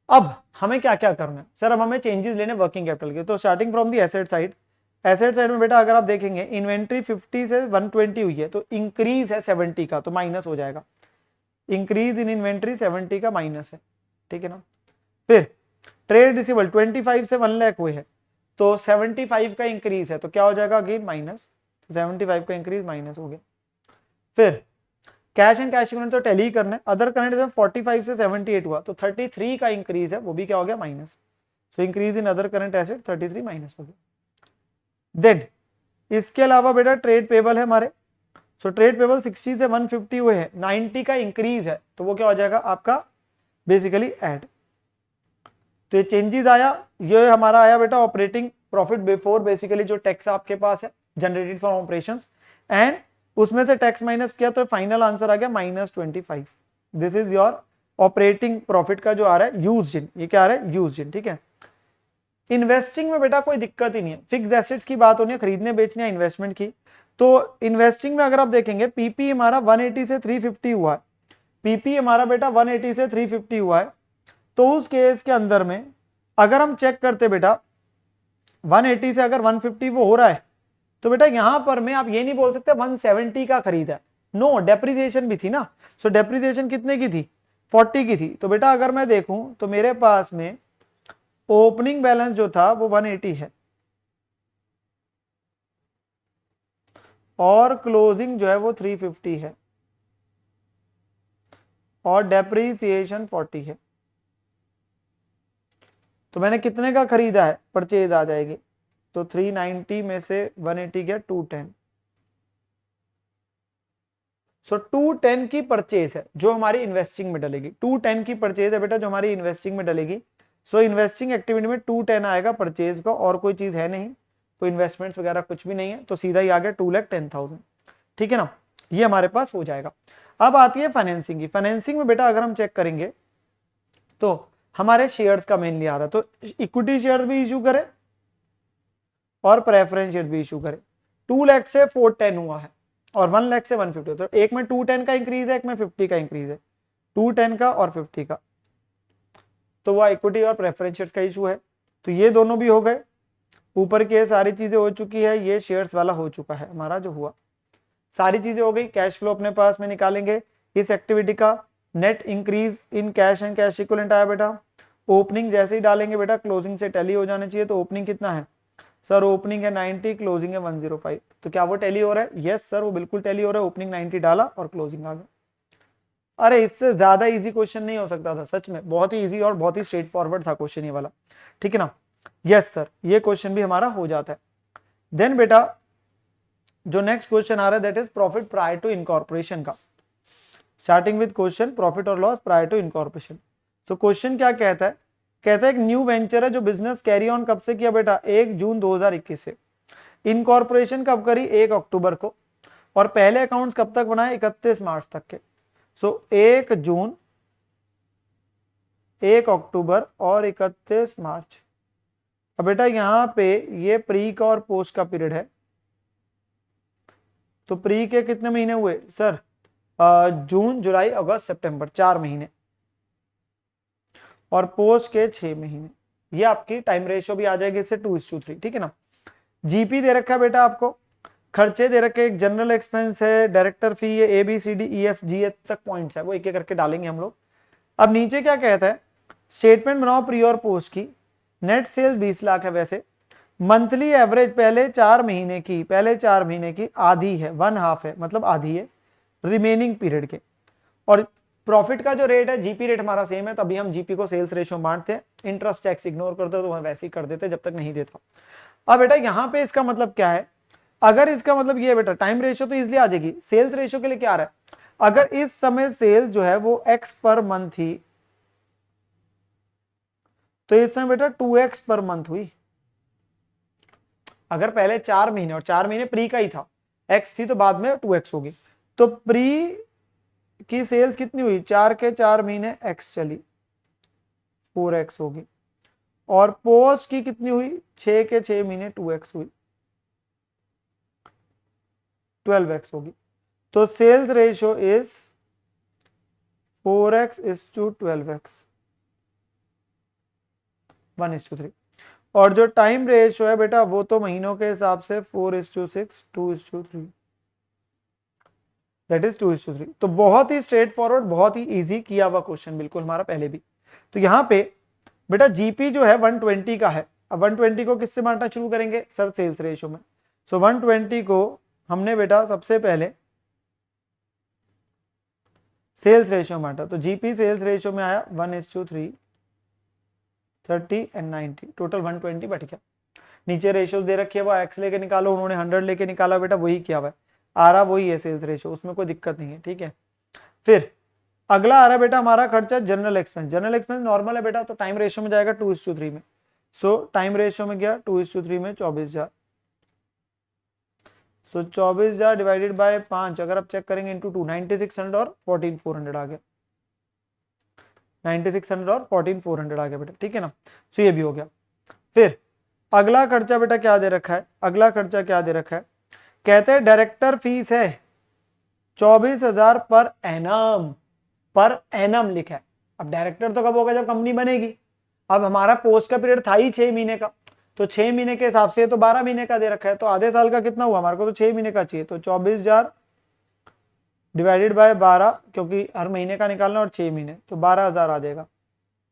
अब हमें क्या क्या करना है सर, अब हमें चेंजेस लेने वर्किंग कैपिटल के, तो starting from the asset side, asset side में बेटा अगर आप देखेंगे इन्वेंट्री 50 से 120 हुई है, तो इंक्रीज है 70 का, तो माइनस हो जाएगा, इंक्रीज इन इन्वेंट्री 70 का माइनस है, ठीक है ना। फिर ट्रेड रिसीवेबल 25 से 1 लाख हुए है, तो 75 का इंक्रीज है, तो क्या हो जाएगा अगेन माइनस, तो 75 का इंक्रीज माइनस हो गया। फिर कैश एंड कैश इक्विवेलेंट तो टैली ही करना है, अदर करंट जब 45 से 78 हुआ तो 33 का इंक्रीज है, वो भी क्या हो गया minus, so increase in other current asset 33 minus हो गया। देन इसके अलावा बेटा ट्रेड पेबल है हमारे, सो ट्रेड पेबल 60 से 150 हुए हैं, 90 का इंक्रीज है, तो वो क्या हो जाएगा आपका बेसिकली ऐड, तो ये चेंजेस आया, ये हमारा आया बेटा ऑपरेटिंग प्रॉफिट बिफोर बेसिकली जो टैक्स आपके पास है जनरेटेड फ्रॉम ऑपरेशंस, एंड उसमें से टैक्स माइनस किया तो फाइनल आंसर आ गया -25। This is your operating profit का जो आ रहा है यूज्ड इन, ये क्या आ रहा है यूज्ड इन, ठीक है। इन्वेस्टिंग में बेटा कोई दिक्कत ही नहीं है, फिक्स एसेट्स की बात होनी है, खरीदने बेचने या इन्वेस्टमेंट की, तो इन्वेस्टिंग में अगर आप देखेंगे पीपी हमारा 180 से 350 हुआ है, पीपी हमारा बेटा 180 से 350 हुआ है, तो उस केस के अंदर में अगर हम चेक करते बेटा 180 से अगर 150 वो हो रहा है, तो बेटा यहां पर मैं आप ये नहीं बोल सकते 170 का खरीदा है, नो, डेप्रिसिएशन भी थी ना, सो डेप्रिसिएशन कितने की थी, 40 की थी, तो बेटा अगर मैं देखूं तो मेरे पास में ओपनिंग बैलेंस जो था वो 180 है और क्लोजिंग जो है वो 350 है और डेप्रिसिएशन 40 है, तो मैंने कितने का खरीदा है, परचेज आ जाएगी, तो 390 में से 180 गया 210, सो 210 की परचेज है जो हमारी इन्वेस्टिंग में डलेगी, 210 की परचेज है बेटा जो हमारी इन्वेस्टिंग में डलेगी, सो इन्वेस्टिंग एक्टिविटी में 210 आएगा परचेज का, और कोई चीज है नहीं, कोई इन्वेस्टमेंट्स वगैरह कुछ भी नहीं है, तो सीधा ही आ गया 2,10,000, ठीक है ना, ये हमारे पास हो जाएगा। अब आती है फाइनेंसिंग की, फाइनेंसिंग में बेटा अगर हम चेक करेंगे तो हमारे शेयर्स का मेनली आ रहा है, तो इक्विटी शेयर्स भी इशू करे और प्रेफरेंस शेयर भी इशू करे, 2 लाख से 410 हुआ है और 1 लाख से 150, तो एक में 210 का इंक्रीज है, एक में 50 का इंक्रीज है, 210 का और 50 का, तो वह इक्विटी और प्रेफरेंस शेयर्स का इशू है, तो ये दोनों भी हो गए, ऊपर की सारी चीजें हो चुकी है, ये शेयर्स वाला हो चुका है हमारा जो हुआ, सारी चीजें हो गई। कैश फ्लो अपने पास में निकालेंगे, इस एक्टिविटी का net increase in cash and cash equivalent आया बेटा, ओपनिंग जैसे ही डालेंगे बेटा क्लोजिंग से टैली हो जाना चाहिए, तो ओपनिंग कितना है सर, ओपनिंग है 90, क्लोजिंग है 105, तो क्या वो टैली हो रहा है, यस सर वो बिल्कुल टैली हो रहा है, ओपनिंग 90 डाला और क्लोजिंग आ गया। अरे इससे ज्यादा इजी क्वेश्चन नहीं हो सकता था, सच में बहुत ही इजी और बहुत ही स्ट्रेट फॉरवर्ड था क्वेश्चन ये वाला, ठीक है ना, यस सर ये क्वेश्चन भी हमारा हो जाता है। देन बेटा जो नेक्स्ट क्वेश्चन आ रहा है that is profit prior to incorporation का, स्टार्टिंग विद क्वेश्चन प्रॉफिट और लॉस प्रायर टू इनकॉर्पोरेशन। तो क्वेश्चन क्या कहता है, कहता है एक न्यू वेंचर है जो बिजनेस कैरी ऑन कब से किया बेटा, 1 जून 2021 से। इनकॉर्पोरेशन कब करी, 1 अक्टूबर को। और पहले अकाउंट्स कब तक बनाए, 31 मार्च तक के। सो 1 जून, 1 अक्टूबर और 31 मार्च। अब बेटा यहां पे ये प्री का और पोस्ट का पीरियड है, तो प्री के कितने महीने हुए सर, जून जुलाई अगस्त सितंबर, 4 महीने, और पोस्ट के 6 महीने। ये आपकी टाइम रेशियो भी आ जाएगी इससे 2:3, ठीक है ना। जीपी दे रखा है बेटा आपको, खर्चे दे रखे, एक जनरल एक्सपेंस है, डायरेक्टर फी है, ABCDEFG तक पॉइंट्स है, वो एक एक करके डालेंगे हम लोग। अब नीचे क्या कहता है, स्टेटमेंट बनाओ प्री और पोस्ट की। नेट सेल्स 20 लाख है वैसे, मंथली एवरेज पहले 4 महीने की आधी है, 1/2 है, मतलब आधी है रिमेनिंग पीरियड के। और प्रॉफिट का जो रेट है, जीपी रेट हमारा सेम है, तभी हम जीपी को सेल्स रेशियो बांटते हैं। इंटरेस्ट टैक्स इग्नोर करते हो तो वह वैसे ही कर देते जब तक नहीं देता। अब बेटा यहां पे इसका मतलब क्या है, अगर इसका मतलब ये बेटा टाइम रेशियो तो इजिली आ जाएगी, सेल्स रेशियो के लिए क्या आ रहा है, अगर इस समय सेल्स जो है वो x पर मंथ थी, तो इस समय बेटा 2x पर मंथ हुई। अगर पहले 4 महीने, और 4 महीने प्री का ही था, x थी तो बाद में 2x होगी, तो प्री की सेल्स कितनी हुई, 4 के 4 महीने x चली, 4x होगी। और पोस्ट की कितनी हुई, 6 के 6 महीने 2x हुई, 12x होगी। तो सेल्स रेशियो इज 4x:12x, 1:3। और जो टाइम रेशियो है बेटा वो तो महीनों के हिसाब से 4:6, 2:3, दैट इज 2:3। तो बहुत ही स्ट्रेट फॉरवर्ड, बहुत ही इजी किया हुआ क्वेश्चन, बिल्कुल हमारा पहले भी। तो यहाँ पे बेटा जीपी जो है 120 का है। अब 120 को किससे बांटना शुरू करेंगे सर, सेल्स रेशियो में। सो 120 को हमने बेटा सबसे पहले सेल्स रेशियो बांटा, तो जीपी सेल्स रेशियो में आया 1:3, 30 एंड 90, टोटल 120 बैठ गया। नीचे रेशियो दे रखी है, वो एक्स लेके निकालो, उन्होंने 100 लेके निकाला बेटा, वही किया हुआ है, आ रहा वही है सेल्स रेशियो, उसमें कोई दिक्कत नहीं है, ठीक है। फिर अगला आ रहा है बेटा हमारा खर्चा general expense. General expense normal है बेटा, तो टाइम रेशियो में जाएगा 2:3 में। सो टाइम रेशियो में गया 2:3 में 24,000। सो 24,000 डिवाइडेड बाय 5, अगर आप चेक करेंगे इंटू 2, 9600 और 14,400 आ गया, 9600 और 14,400 आ गया बेटा, ठीक है ना। सो ये भी हो गया। फिर अगला खर्चा बेटा क्या दे रखा है, अगला खर्चा क्या दे रखा है, कहते हैं डायरेक्टर फीस है 24,000 पर एनम लिखा है। अब डायरेक्टर तो कब होगा, जब कंपनी बनेगी। अब हमारा पोस्ट का पीरियड था ही 6 महीने का, तो 6 महीने के हिसाब से तो 12 महीने का दे रखा है, तो आधे साल का कितना हुआ, हमारे को तो 6 महीने का चाहिए, तो 24,000 डिवाइडेड बाय 12, क्योंकि हर महीने का निकालना और 6 महीने, तो 12,000 आ जाएगा।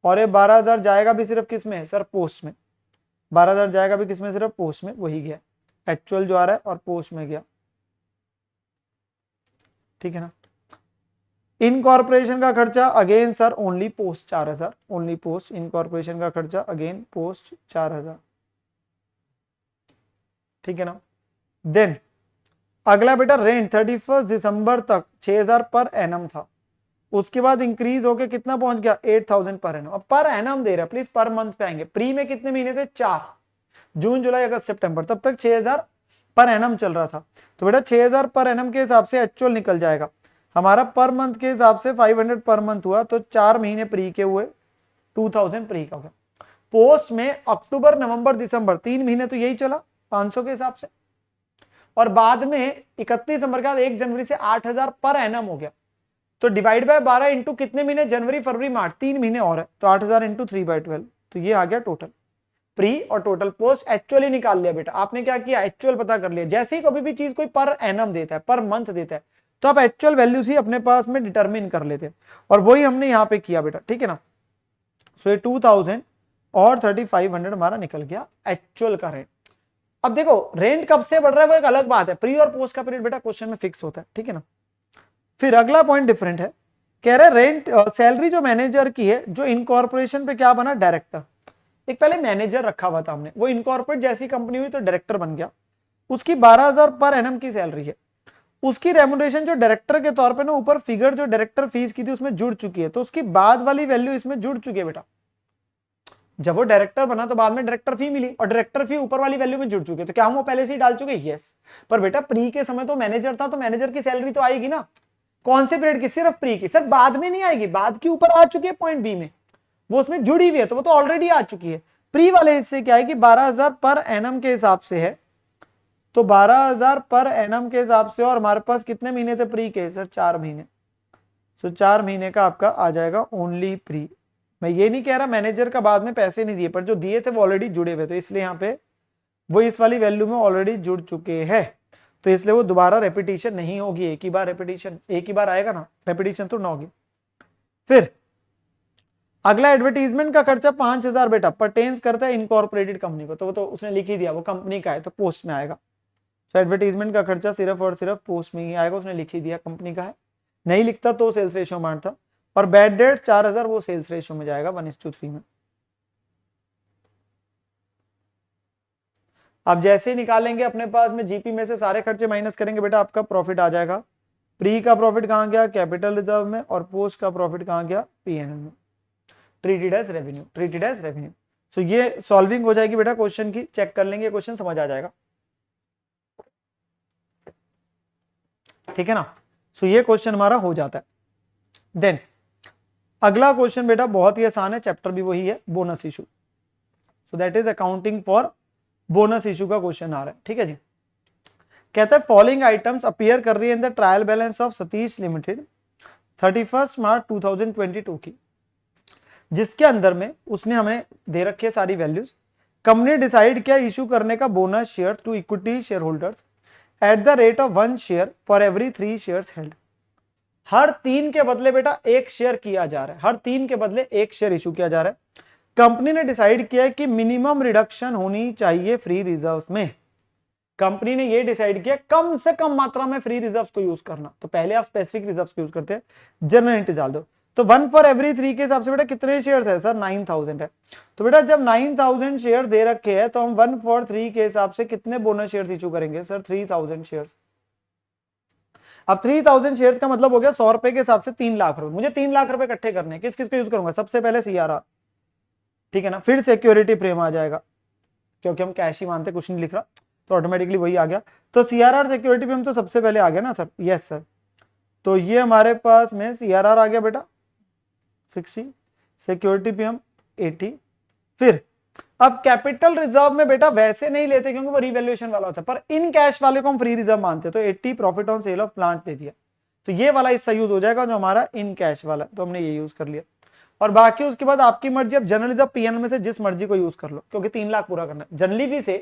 और ये 12,000 जाएगा भी सिर्फ किस में सर, पोस्ट में। 12,000 जाएगा भी किस में, सिर्फ पोस्ट में, वही गया एक्चुअल जो आ रहा है, और पोस्ट में गया, ठीक है ना। इनकॉर्पोरेशन का खर्चा again sir only post 4,000, only post. Incorporation का खर्चा अगेन पोस्ट 4,000, ठीक है ना। देन अगला बेटा रेंट 31 दिसंबर तक 6,000 पर एनम था, उसके बाद इंक्रीज होके कितना पहुंच गया 8,000 पर एनम। अब पर एनम दे रहा है, प्लीज पर मंथ पे आएंगे। प्री में कितने महीने थे, 4, जून जुलाई अगस्त सितंबर, तब तक 6,000 पर एनम चल रहा था। तो बेटा 6,000 पर एनम के हिसाब से एक्चुअल निकल जाएगा हमारा, पर मंथ के हिसाब से 500 पर मंथ हुआ, तो 4 महीने प्री के हुए 2,000 प्री का हो गया। पोस्ट में अक्टूबर नवंबर दिसंबर 3 महीने तो यही चला 500 के हिसाब से, और बाद में 31 दिसंबर के बाद 1 जनवरी से 8,000 पर एनम हो गया। तो डिवाइड बाय 12 इंटू कितने महीने, जनवरी फरवरी मार्च, 3 महीने और है, तो 8,000 इंटू 3/12, तो ये आ गया टोटल। प्री और टोटल पोस्ट एक्चुअली निकाल लिया बेटा। आपने क्या किया, एक्चुअल पता कर लिया। जैसे ही कभी भी चीज कोई पर एनम देता है, पर मंथ देता है, तो आप एक्चुअल वैल्यूज ही अपने पास में डिटरमिन कर लेते हैं, और वही हमने यहाँ पे किया बेटा, ठीक है ना। सो ये 2,000 और 3,500 हमारा निकल गया एक्चुअल का रेंट। अब देखो रेंट कब से बढ़ रहा है वो एक अलग बात है, प्री और पोस्ट का पीरियड बेटा क्वेश्चन में फिक्स होता है, ठीक है ना। फिर अगला पॉइंट डिफरेंट है, कह रहे रेंट सैलरी जो मैनेजर की है, जो इनकॉर्पोरेशन पे क्या बना, डायरेक्टर। एक पहले मैनेजर रखा हुआ था हमने, वो इनकॉर्पोरेट जैसी कंपनी हुई तो डायरेक्टर बन गया, उसकी 12,000 पर एनम की सैलरी है। उसकी रेम्युनरेशन जो डायरेक्टर के तौर पे ना ऊपर फिगर जो डायरेक्टर फीस की थी उसमें जुड़ चुकी है, तो उसकी बाद वाली वैल्यू इसमें जुड़ चुकी है बेटा। जब वो डायरेक्टर बना तो बाद में डायरेक्टर फी मिली और डायरेक्टर फी ऊपर वाली वैल्यू में जुड़ चुकी है, तो क्या हम वो पहले से ही डाल चुके? यस। पर बेटा प्री के समय तो मैनेजर था, तो मैनेजर की सैलरी तो आएगी ना। कौन से पीरियड की? सिर्फ प्री की। सर बाद में नहीं आएगी, बाद की ऊपर आ चुकी है पॉइंट बी में, वो उसमें जुड़ी हुई है, तो वो तो ऑलरेडी आ चुकी है। प्री वाले हिस्से क्या है कि 12,000 पर एनम के हिसाब से है, तो 12,000 पर एनम के हिसाब से, और हमारे पास कितने महीने थे प्री के? सर 4 महीने। सो 4 महीने का आपका आ जाएगा ओनली प्री। मैं ये नहीं कह रहा मैनेजर का बाद में पैसे नहीं दिए, पर जो दिए थे वो ऑलरेडी जुड़े हुए, तो इसलिए यहाँ पे वो इस वाली वैल्यू में ऑलरेडी जुड़ चुके हैं, तो इसलिए वो दोबारा रेपिटेशन नहीं होगी। एक ही बार रेपिटेशन, एक ही बार आएगा ना, रेपिटेशन तो ना होगी। फिर अगला एडवर्टीजमेंट का खर्चा 5,000 बेटा परटेन्स करता है इनकॉर्पोरेटेड कंपनी को, तो वो तो उसने लिख ही दिया, वो कंपनी का है तो पोस्ट में आएगा। तो एडवर्टीजमेंट का खर्चा सिर्फ और सिर्फ पोस्ट में ही आएगा, उसने लिख ही दिया कंपनी का है, नहीं लिखता तो सेल्स रेशियो मानता। और बैड डेट 4,000 वो सेल्स रेशियो में जाएगा 1:3 में। अब जैसे ही निकालेंगे अपने पास में जीपी में से सारे खर्चे माइनस करेंगे बेटा, आपका प्रॉफिट आ जाएगा। प्री का प्रॉफिट कहां गया? कैपिटल रिजर्व में। और पोस्ट का प्रॉफिट कहां गया? पीएनएल में। Treated as revenue, treated as revenue. So ये सॉल्विंग हो जाएगी बेटा क्वेश्चन की, चेक कर लेंगे क्वेश्चन, समझ आ जाएगा, ठीक है ना। सो ये क्वेश्चन हमारा हो जाता है। देन अगला क्वेश्चन बेटा बहुत ही आसान है, चैप्टर भी वही है, bonus issue. So that is accounting for bonus issue का क्वेश्चन आ रहा है, ठीक है जी। कहता है फॉलोइंग आइटम्स अपीयर कर रही है in the trial balance of Satish limited 31 मार्च 2022 की, जिसके अंदर में उसने हमें दे रखी है सारी वैल्यूज। कंपनी डिसाइड किया इशू करने का bonus share to equity share holders at the rate of 1 share for every 3 shares held. हर 3 के बदले बेटा 1 शेयर किया जा रहा है, हर 3 के बदले 1 शेयर इशू किया जा रहा है। कंपनी ने डिसाइड किया है कि मिनिमम रिडक्शन होनी चाहिए फ्री रिजर्व में। कंपनी ने ये डिसाइड किया कम से कम मात्रा में फ्री रिजर्व्स को यूज करना, तो पहले आप स्पेसिफिक रिजर्व्स को यूज करते हैं, जनरल एंट्री डाल दो। तो 1 फॉर एवरी 3 के हिसाब से बेटा कितने शेयर्स है? सर 9,000 है। तो बेटा जब 9,000 शेयर दे रखे हैं, तो हम 1 फॉर 3 के हिसाब से कितने बोनस शेयर्स इशू करेंगे? Sir 3,000 shares. अब 3,000 शेयर्स का मतलब हो गया 100 रुपए के हिसाब से 3 लाख रुपए। मुझे 3 लाख रुपए इकट्ठे करने हैं, किस किस को यूज करूंगा? सबसे पहले सीआरआर, ठीक है ना। फिर सिक्योरिटी प्रीमियम आ जाएगा, क्योंकि हम कैश ही मानते, कुछ नहीं लिख रहा, तो ऑटोमेटिकली वही आ गया। तो सीआरआर सिक्योरिटी प्रीमियम तो सबसे पहले आ गया ना सर? Yes sir. तो ये हमारे पास में सीआरआर आ गया बेटा 60, सिक्योरिटी प्रीमियम 80। फिर अब कैपिटल रिजर्व में बेटा वैसे नहीं लेते क्योंकि वो रिवैल्यूएशन वाला होता है, पर इन कैश वाले को हम फ्री रिजर्व मानते हैं, तो 80 profit on sale of plant दे दिया, तो ये वाला हिस्सा यूज हो जाएगा जो हमारा इन कैश वाला, तो हमने ये यूज कर लिया। और बाकी उसके बाद आपकी मर्जी, अब जनरल रिजर्व पीएनएल में से जिस मर्जी को यूज कर लो, क्योंकि 3 लाख पूरा करना है। जनरली भी से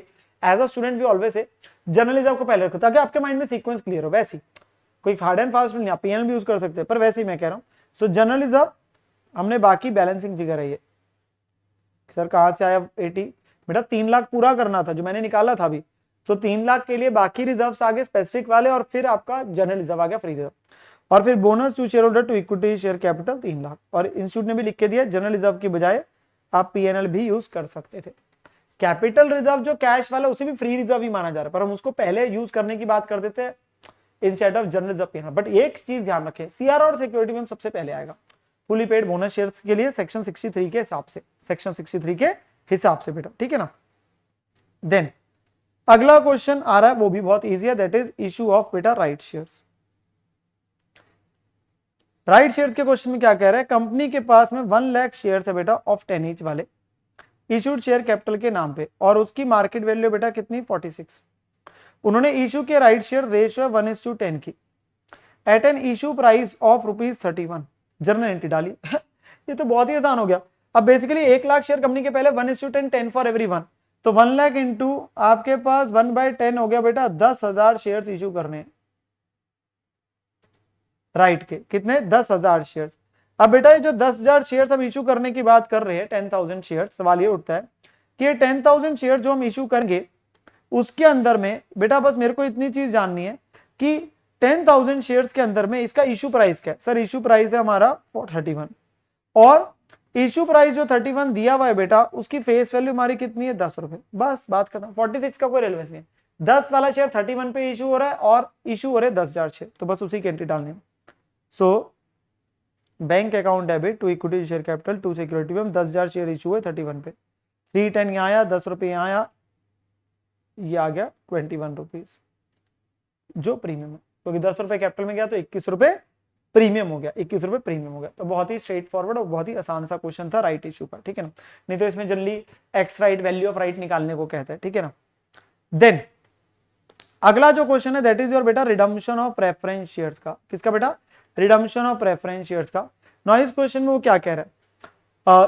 एज अ स्टूडेंट भी ऑलवेज से जनरल रिजर्व को पहले रखो, ताकि आपके माइंड में सीक्वेंस क्लियर हो। वैसी कोई हार्ड एंड फास्ट नहीं, आप पीएनएल भी यूज कर सकते हैं, पर वैसे ही मैं कह रहा हूँ। सो जनरल रिजर्व हमने, बाकी बैलेंसिंग फिगर है ये। सर कहां से आया 80? बेटा 3 लाख पूरा करना था जो मैंने निकाला था अभी, तो 3 लाख के लिए बाकी रिजर्व्स आ गए स्पेसिफिक वाले, और फिर आपका जनरल रिजर्व आ गया फ्री रिजर्व, और फिर bonus to share holder to equity share capital 3 lakh. और इंस्टीट्यूट ने भी लिख के दिया जनरल रिजर्व की बजाय आप पीएनएल भी यूज कर सकते थे। कैपिटल रिजर्व जो कैश वाला उसे भी फ्री रिजर्व ही माना जा रहा है, पर हम उसको पहले यूज करने की बात कर देते हैं instead of general reserve PNL. But एक चीज ध्यान रखें, सीआरआर और सिक्योरिटी में सबसे पहले आएगा फुली पेड बोनस शेयर्स के लिए सेक्शन 63 के हिसाब से, सेक्शन 63 के हिसाब से बेटा, ठीक है ना। देन अगला क्वेश्चन आ रहा है, वो भी बहुत इजी है, दैट इज इशू ऑफ बेटा राइट शेयर्स। राइट शेयर्स के क्वेश्चन में क्या कह रहा है? कंपनी के पास में 1 लाख शेयर्स है बेटा ऑफ 10 ईच वाले, इशूड शेयर कैपिटल के नाम पे, और उसकी मार्केट वैल्यू बेटा कितनी? 46। उन्होंने इशू के राइट शेयर रेशियो 1:10 की at an issue price of ₹31। Journal entry डाली ये तो बहुत ही आसान हो गया। अब बेसिकली 1 लाख शेयर कंपनी के पहले 1:10, 10 फॉर एवरी 1, तो 1 लाख इंटू आपके पास 1/10 हो गया बेटा 10,000 शेयर इशू करने, राइट के कितने? 10,000 शेयर। अब बेटा ये जो 10,000 शेयर हम इशू करने की बात कर रहे हैं, 10,000 शेयर, सवाल ये उठता है कि ये 10,000 शेयर जो हम इशू करेंगे उसके अंदर में बेटा बस मेरे को इतनी चीज जाननी है कि 10,000 शेयर्स के अंदर में इसका इशू प्राइस क्या है? सर इशू प्राइस है हमारा 31, और इशू प्राइस जो 31 दिया हुआ है बेटा उसकी फेस वैल्यू हमारी कितनी है? 10 रुपए, बस बात खत्म। 46 का कोई रेलेवेंस नहीं है, 10 वाला शेयर 31 पे इशू हो रहा है और इशू हो रहे 10,000 शेयर, तो बस उसी की एंट्री डालनी है। So bank account debit to equity share capital to security में 10,000 शेयर इशू हुए 31 पे, 310 यहाँ आया, 10 रुपये यहाँ आया, ये आ गया 21 रुपीज जो प्रीमियम है, क्योंकि 10 रुपये कैपिटल में गया तो 21 रुपये प्रीमियम हो गया, 21 रुपये प्रीमियम हो गया। तो बहुत ही स्ट्रेट फॉरवर्ड और बहुत ही आसान सा क्वेश्चन था राइट इशू का, ठीक है ना। नहीं तो इसमें generally x right value of right निकालने को कहते हैं, ठीक है ना। देन अगला जो क्वेश्चन है दैट इज योर बेटा रिडम्पशन ऑफ प्रेफरेंस शेयर्स का। किसका बेटा? रिडम्पशन ऑफ प्रेफरेंस शेयर्स का। नाउ इस क्वेश्चन में वो क्या कह रहा है,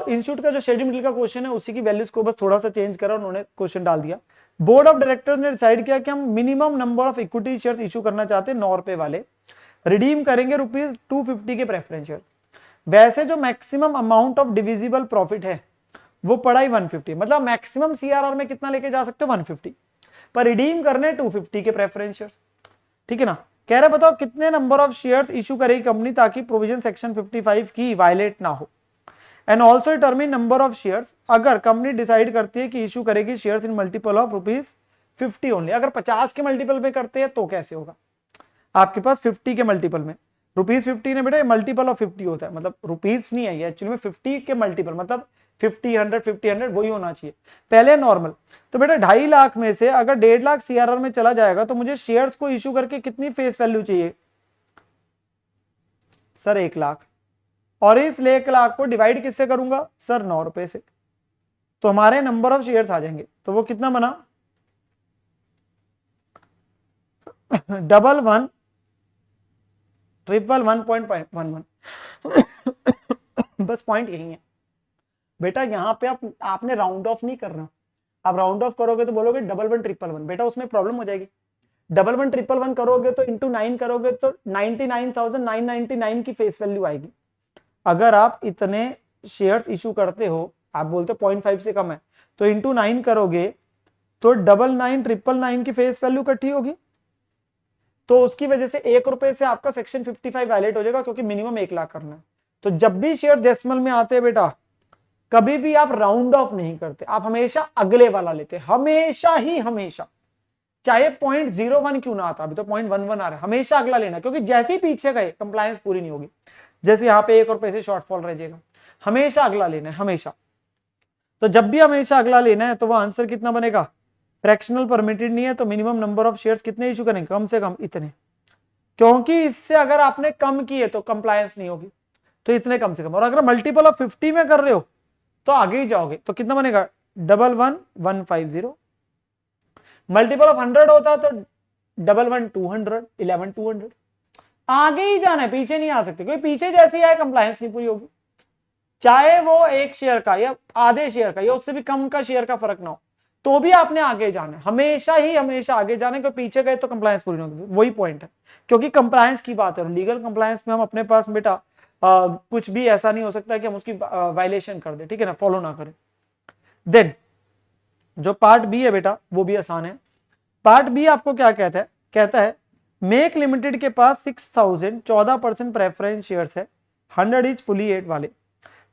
इंस्टीट्यूट का जो शेड्यूल मिडिल का क्वेश्चन है उसी की वैल्यूज को बस थोड़ा सा चेंज करा, उन्होंने क्वेश्चन डाल दिया। बोर्ड ऑफ डायरेक्टर्स ने डिसाइड किया कि हम minimum number of equity shares issue करना चाहते हैं 9 रुपए वाले, रिडीम करेंगे ₹250 के प्रेफरेंस शेयर। वैसे जो maximum amount of divisible profit है वो पड़ा ही 150, मतलब मैक्सिमम सीआरआर में कितना लेके जा सकते हो 150, पर रिडीम करने 250 के प्रेफरेंस शेयर, ठीक है ना। कह रहे बताओ कितने नंबर ऑफ शेयर्स इशू करेगी कंपनी ताकि प्रोविजन सेक्शन 55 की वायलेट ना हो। And also determine number of shares, अगर कंपनी डिसाइड करती है कि इशू करेगी shares in multiple of ₹50 only, अगर 50 के मल्टीपल में करते हैं तो कैसे होगा, आपके पास 50 के मल्टीपल में ₹50 ने बेटा मल्टीपल ऑफ 50 होता है, मतलब रुपीज नहीं है ये एक्चुअली में 50 के मल्टीपल, मतलब 50 100 50 100 वही होना चाहिए। पहले नॉर्मल, तो बेटा 2.5 लाख में से अगर 1.5 लाख सीआरआर में चला जाएगा तो मुझे शेयर्स को इशू करके कितनी फेस वैल्यू चाहिए सर? 1 लाख। और इस 1 लाख को डिवाइड किससे करूंगा सर? 9 रुपए से। तो हमारे नंबर ऑफ शेयर्स आ जाएंगे, तो वो कितना बना 11,111.11 बस पॉइंट यही है बेटा। यहां पे आपने राउंड ऑफ नहीं करना, आप राउंड ऑफ करोगे तो बोलोगे 11,111, बेटा उसमें प्रॉब्लम हो जाएगी। 11,111 करोगे तो इंटू 9 करोगे तो 99,999 की फेस वैल्यू आएगी। अगर आप इतने शेयर्स इशू करते हो, आप बोलते 0.5 से कम है, तो इंटू 9 करोगे तो 99,999 की फेस वैल्यू इकट्ठी होगी। तो उसकी वजह से 1 रुपए से आपका सेक्शन 55 वैलिड हो जाएगा, क्योंकि मिनिमम 1 लाख करना है। तो जब भी शेयर डेसिमल में आते हैं बेटा, कभी भी आप राउंड ऑफ नहीं करते, आप हमेशा अगले वाला लेते, हमेशा ही हमेशा, चाहे 0.01 क्यों ना आता, अभी तो 0.11 आ रहा है, हमेशा अगला लेना, क्योंकि जैसे ही पीछे गए कंप्लायंस पूरी नहीं होगी। जैसे यहाँ पे 1 रुपए से शॉर्टफॉल रह जाएगा, हमेशा अगला लेना है हमेशा। तो जब भी हमेशा अगला लेना है तो वो आंसर कितना बनेगा? फ्रैक्शनल परमिटेड नहीं है तो मिनिमम नंबर ऑफ शेयर्स कितने इशू करेंगे? कम से कम इतने, क्योंकि इससे अगर आपने कम किए तो कंप्लायंस नहीं होगी, तो इतने कम से कम। और अगर मल्टीपल ऑफ 50 में कर रहे हो तो आगे ही जाओगे, तो कितना बनेगा? 11,150। मल्टीपल ऑफ 100 होता तो 11,200, 11,200, आगे ही जाना है, पीछे नहीं आ सकते, क्योंकि पीछे जैसे ही आए कंप्लायंस नहीं पूरी होगी, चाहे वो 1 शेयर का या आधे शेयर का या उससे भी कम का शेयर का फर्क ना हो, तो भी आपने आगे जाना है, हमेशा ही हमेशा आगे जाना है, क्योंकि पीछे गए तो कंप्लायंस पूरी नहीं होगी। वही पॉइंट है, क्योंकि कंप्लायंस की बात है, लीगल कंप्लायंस में हम अपने पास बेटा कुछ भी ऐसा नहीं हो सकता कि हम उसकी वायलेशन कर दे, ठीक है ना, फॉलो ना करें। देन जो पार्ट बी है बेटा वो भी आसान है। पार्ट बी आपको क्या कहता है? कहता है मेक लिमिटेड के पास 6,000 14% प्रेफरेंस शेयर्स है, 100 ईच फुली 8 वाले।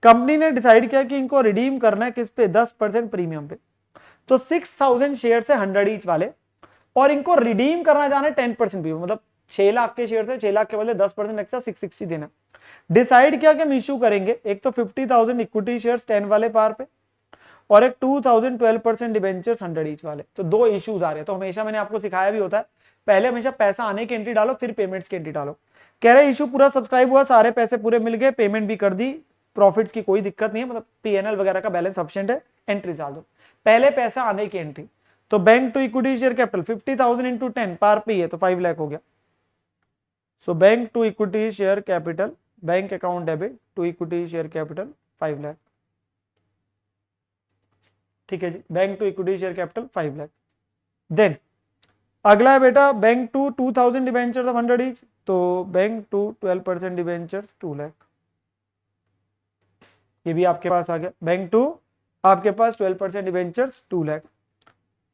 कंपनी ने डिसाइड किया कि इनको रिडीम करना है किस पे? 10% प्रीमियम पे। तो 6,000 शेयर्स है 100 ईच वाले, और इनको रिडीम करना जाना है 10% प्रीमियम, मतलब 6 लाख के शेयर थे, 6 लाख के बदले 10% एक्स्ट्रा 660 देना। डिसाइड किया कि हम इशू करेंगे एक तो 50,000 इक्विटी शेयर्स 10 वाले पार पे, और एक 2,000 12% डिबेंचर्स 100 ईच वाले। तो 2 इश्यूज आ रहे हैं। तो हमेशा मैंने आपको सिखाया भी होता है, पहले हमेशा पैसा आने की एंट्री डालो, फिर पेमेंट्स की एंट्री डालो। कह रहे इशू पूरा सब्सक्राइब हुआ, सारे पैसे पूरे मिल गए, पेमेंट भी कर दी, प्रॉफिट्स की कोई दिक्कत नहीं है, मतलब पीएनएल वगैरह का बैलेंस सफिशिएंट है, एंट्री डाल दो। पहले पैसा आने की एंट्री, तो bank to equity share capital 50,000 into 10 par पे है तो 5 लाख हो गया। So bank to equity share capital, bank account debit to equity share capital 5 lakh, ठीक है जी, bank to equity share capital 5 lakh. Then अगला है बेटा bank to 2,000 debentures of 100 each, तो बैंक टू 12% डिबेंचर्स 2 लाख, ये भी आपके पास आ गया। बैंक टू आपके पास 12% डिबेंचर्स 2 लाख।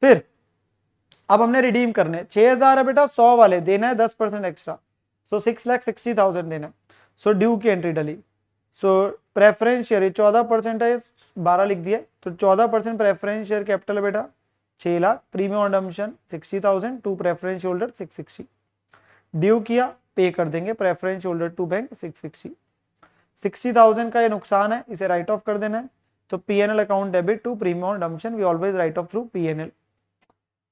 फिर अब हमने रिडीम करने 6,000 है बेटा, 100 वाले देना है 10% एक्स्ट्रा, सो 6,60,000 देना है। सो ड्यू की एंट्री डली। सो प्रेफरेंस शेयर 14% है, 12 लिख दिया, तो 14% प्रेफरेंस शेयर कैपिटल है बेटा 6 lakh, premium on redemption 60,000 to preference holder 660, due किया पे कर देंगे प्रेफरेंस होल्डर टू बैंक 660, 60,000 का ये नुकसान है, इसे राइट ऑफ कर देना है। तो PNL account debit to premium on redemption, we always write off through PNL,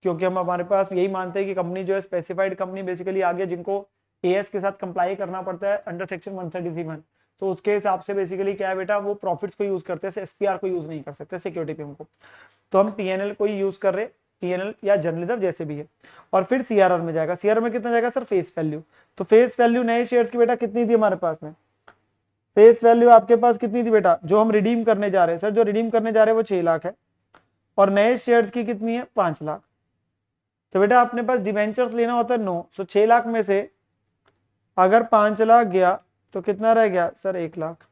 क्योंकि हम हमारे पास यही मानते हैं कि कंपनी जो है स्पेसिफाइड कंपनी बेसिकली आ गया जिनको एएस के साथ कंप्लाई करना पड़ता है अंडर सेक्शन 133 में, तो उसके हिसाब से बेसिकली क्या है बेटा, वो प्रॉफिट्स को यूज करते हैं, एसपीआर को यूज नहीं कर सकते सिक्योरिटी पे उनको, तो हम पीएनएल को ही यूज कर रहे, पीएनएल या जर्नलिज्म जैसे भी है। और फिर सीआरआर में जाएगा, सीआरआर में कितना जाएगा सर, फेस वैल्यू, तो फेस वैल्यू नए शेयर्स की बेटा कितनी थी हमारे पास में, फेस वैल्यू आपके पास कितनी थी बेटा, जो हम रिडीम करने जा रहे हैं सर, जो रिडीम करने जा रहे हैं वो 6 लाख है, और नए शेयर्स की कितनी है 5 लाख। तो बेटा अपने पास डिवेंचर्स लेना होता है 9, सो 6 लाख में से अगर 5 लाख गया तो कितना रह गया सर 1 लाख,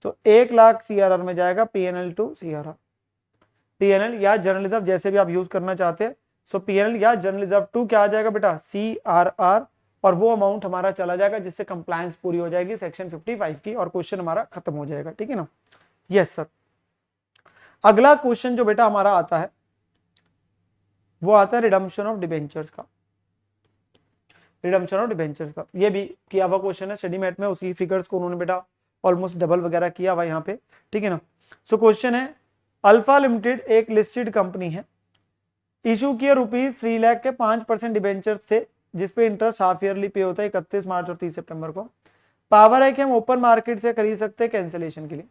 तो 1 लाख सीआरआर में जाएगा, पीएनएल टू सीआरआर, पीएनएल या जर्नलिज्म जैसे भी आप यूज करना चाहते हैं। सो पीएनएल या जर्नलिज्म टू क्या आ जाएगा बेटा, सीआरआर, और वो अमाउंट हमारा चला जाएगा जिससे कंप्लायंस पूरी हो जाएगी सेक्शन 55 की, और क्वेश्चन हमारा खत्म हो जाएगा, ठीक है ना। यस सर, अगला क्वेश्चन जो बेटा हमारा आता है वो आता है रिडम्पशन ऑफ डिबेंचर्स का, रिडम्पशन ऑफ डिबेंचर्स का, ये भी किया हुआ क्वेश्चन है स्टडी मैट में, उसी फिगर्स को उन्होंने बेटा ऑलमोस्ट डबल वगैरह किया हुआ यहाँ पे, ठीक है ना। सो क्वेश्चन है, अल्फा लिमिटेड एक लिस्टेड कंपनी है, इशू किए ₹3 लाख के 5% डिबेंचर्स थे, जिसपे इंटरेस्ट हाफ ईयरली पे होता है 31 मार्च और 30 सितंबर को, पावर है कि हम ओपन मार्केट से खरीद सकते हैं कैंसिलेशन के लिए,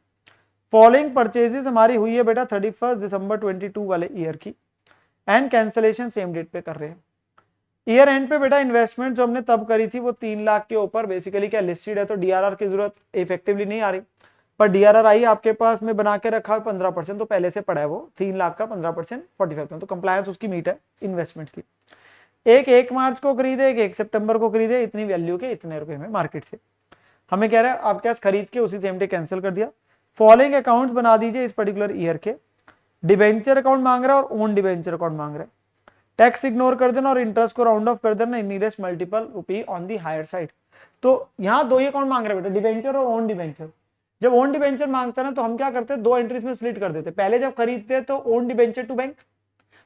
फॉलोइंग परचेजेस हमारी हुई है बेटा 31 दिसंबर 22 वाले ईयर की, एंड कैंसिलेशन सेम डेट पे कर रहे हैं। ईयर एंड पे बेटा इन्वेस्टमेंट जो हमने तब करी थी वो 3 लाख के ऊपर, बेसिकली क्या लिस्टेड है तो डीआरआर की जरूरत इफेक्टिवली नहीं आ रही, पर डीआरआर आई आपके पास में बना के रखा है 15%, तो पहले से पड़ा है वो 3 लाख का 15% 45%, तो कंप्लायंस उसकी मीट है इन्वेस्टमेंट्स की। एक 1 मार्च को खरीदे, एक 1 सितंबर को खरीदे, इतनी वैल्यू के इतने रुपए में मार्केट से, हमें कह रहा है आपके पास खरीद के उसी सेम डे कैंसिल कर दिया। फॉलोइंग अकाउंट्स बना दीजिए इस पर्टिकुलर ईयर के, डिबेंचर अकाउंट मांग रहा है और ओन डिबेंचर अकाउंट मांग रहा है, टैक्स इग्नोर कर देना और इंटरेस्ट को राउंड ऑफ कर देना in nearest multiple rupee on the higher side. तो यहाँ 2 ही अकाउंट मांग रहे बेटा, डिबेंचर और ओन डिबेंचर। जब ओन डिबेंचर मांगता है ना तो हम क्या करते हैं, 2 एंट्रीज में स्प्लिट कर देते हैं, पहले जब खरीदते हैं तो ओन डिबेंचर टू बैंक,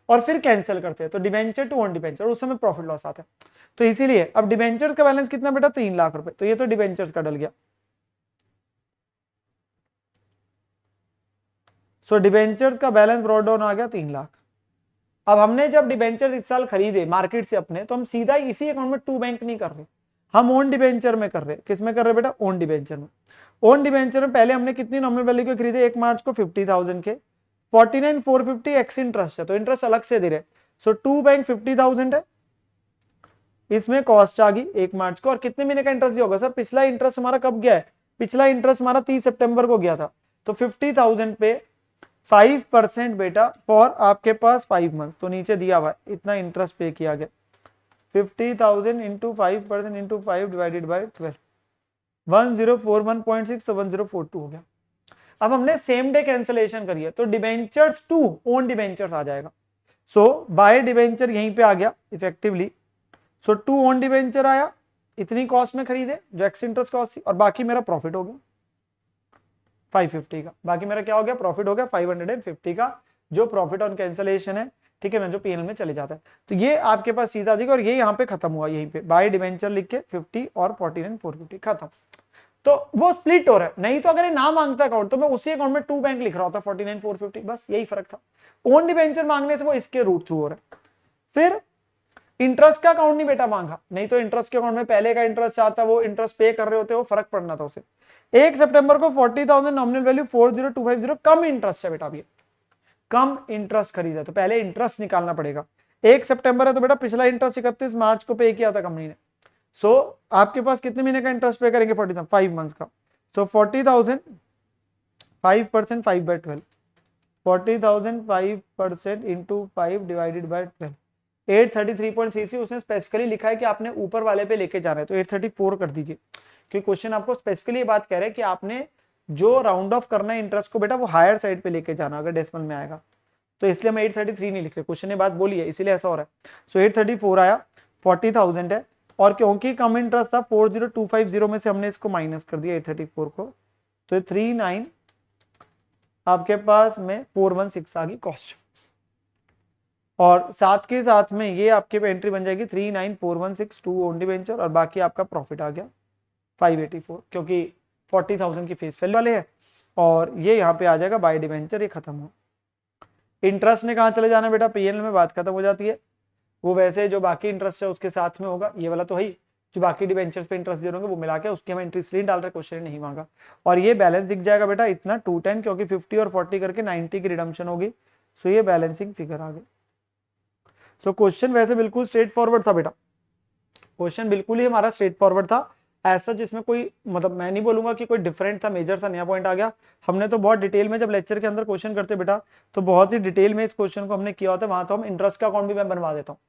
और फिर कैंसिल करते हैं तो डिबेंचर टू ओन डिबेंचर, उस समय प्रॉफिट लॉस आता है। तो इसीलिए अब डिबेंचर्स का बैलेंस कितना बेटा 3 लाख रुपए, तो ये तो डिबेंचर्स का डल गया। सो डिबेंचर्स का बैलेंस ब्रॉट डाउन आ गया 3 लाख। अब हमने जब डिबेंचर्स इस साल खरीदे मार्केट से अपने, तो हम सीधा इसी अकाउंट में टू बैंक नहीं कर रहे, हम ओन डिबेंचर में कर रहे। किस में कर रहे बेटा, ओन डिबेंचर में। ओन डिबेंचर में पहले हमने कितनी नॉमिनल वैल्यू के खरीदे, 1 मार्च को 50,000 के, 49,450 एक्स इंटरेस्ट है, तो इंटरेस्ट अलग से दे रहे। सो टू बैंक 50,000 है, इसमें कॉस्ट आ गई 1 मार्च को, और कितने महीने का इंटरेस्ट होगा सर, पिछला इंटरेस्ट हमारा कब गया है, पिछला इंटरेस्ट हमारा 30 सितंबर को गया था, तो 50,000 पे 5% बेटा फॉर आपके पास 5 मंथ, तो नीचे दिया हुआ इतना इंटरेस्ट पे किया गया, 50,000 इंटू 5% इंटू 5 डिवाइडेड बाई 12, 1041.6, तो 1042 हो गया। अब हमने सेम डे कैंसिलेशन करी है, तो डिबेंचर्स टू ओन डिबेंचर्स आ जाएगा। सो बाय डिबेंचर यहीं पे आ गया effectively, so to own debenture आया, इतनी कॉस्ट में खरीदे जो एक्स इंटरेस्ट कॉस्ट थी, और बाकी मेरा प्रॉफिट हो गया 550 का, बाकी मेरा क्या हो गया, प्रॉफिट हो गया 550 का, जो प्रॉफिट ऑन कैंसिलेशन है, ठीक है ना, जो पीएनएल में चले जाता है। तो ये आपके पास चीज आ जाएगी, और ये यहाँ पे खत्म हुआ, यहीं पे बाय डिबेंचर लिख के 50 और 49,450 खत्म। तो वो स्प्लिट हो रहा है, नहीं तो अगर ये ना मांगता अकाउंट तो मैं उसी अकाउंट में टू बैंक लिख रहा होता 49,450, बस यही फर्क था। ओन डिबेंचर मांगने से वो इसके रूट थ्रू हो रहा है। फिर इंटरेस्ट का अकाउंट नहीं बेटा मांगा, नहीं तो इंटरेस्ट के अकाउंट में पहले का इंटरेस्ट आता, वो इंटरेस्ट पे कर रहे होते, वो फर्क पड़ना था उसे। 1 सितंबर को 40,000 नॉमिनल वैल्यू 40,250 कम इंटरेस्ट है बेटा, अभी कम इंटरेस्ट खरीदा, तो पहले इंटरेस्ट निकालना पड़ेगा। 1 सितंबर है तो बेटा पिछला इंटरेस्ट 31 मार्च को पे किया था कंपनी ने। सो आपके पास कितने महीने का इंटरेस्ट पे करेंगे, 40,000 5 मंथ का। सो 40,000 5% 5/12, 40,000 5% इंटू 5 डिवाइडेड बाई 12, 833.33 उसने स्पेसिफिकली लिखा है कि आपने ऊपर वाले पे लेके जाना है, तो 834 कर दीजिए, क्योंकि क्वेश्चन आपको स्पेसिफिकली ये बात कह रहे हैं कि आपने जो राउंड ऑफ करना है इंटरेस्ट को बेटा वो हायर साइड पे लेके जाना अगर डेसिमल में आएगा, तो इसलिए हम 833 नहीं लिख रहे, क्वेश्चन ने बात बोली है इसीलिए ऐसा हो रहा है। सो 834 आया, 40,000 है, और क्योंकि कम इंटरेस्ट था 40,250 में से हमने इसको माइनस कर दिया 834 को, तो 39 आपके पास में 416 आ गई कॉस्ट। और साथ के साथ में ये आपके पे एंट्री बन जाएगी 394162 ओन डिवेंचर, और बाकी आपका प्रॉफिट आ गया 584, क्योंकि 40,000 की फेस वैल्यू वाले है, और ये यहाँ पे आ जाएगा बाय डिवेंचर, ये खत्म हो। इंटरेस्ट ने कहाँ चले जाना बेटा, पीएनएल में बात खत्म हो जाती है। वो वैसे जो बाकी इंटरेस्ट है उसके साथ में होगा, ये वाला तो है, जो बाकी डिवेंचर्स पे इंटरेस्ट दे रहे होंगे वो मिला के उसके हम एंट्री नहीं डाल रहे, क्वेश्चन नहीं मांगा। और ये बैलेंस दिख जाएगा बेटा इतना 210, क्योंकि 50 और 40 करके 90 की रिडम्पशन होगी। सो ये बैलेंसिंग फिगर आ गई। सो क्वेश्चन वैसे बिल्कुल स्ट्रेट फॉरवर्ड था बेटा, क्वेश्चन बिल्कुल ही हमारा स्ट्रेट फॉरवर्ड था, ऐसा जिसमें कोई मतलब मैं नहीं बोलूंगा कि कोई डिफरेंट था, मेजर सा नया पॉइंट आ गया। हमने तो बहुत डिटेल में जब लेक्चर के अंदर क्वेश्चन करते बेटा, तो बहुत ही डिटेल में इस क्वेश्चन को हमने किया होता है। वहां तो हम इंटरेस्ट का अकाउंट भी मैं बनवा देता हूँ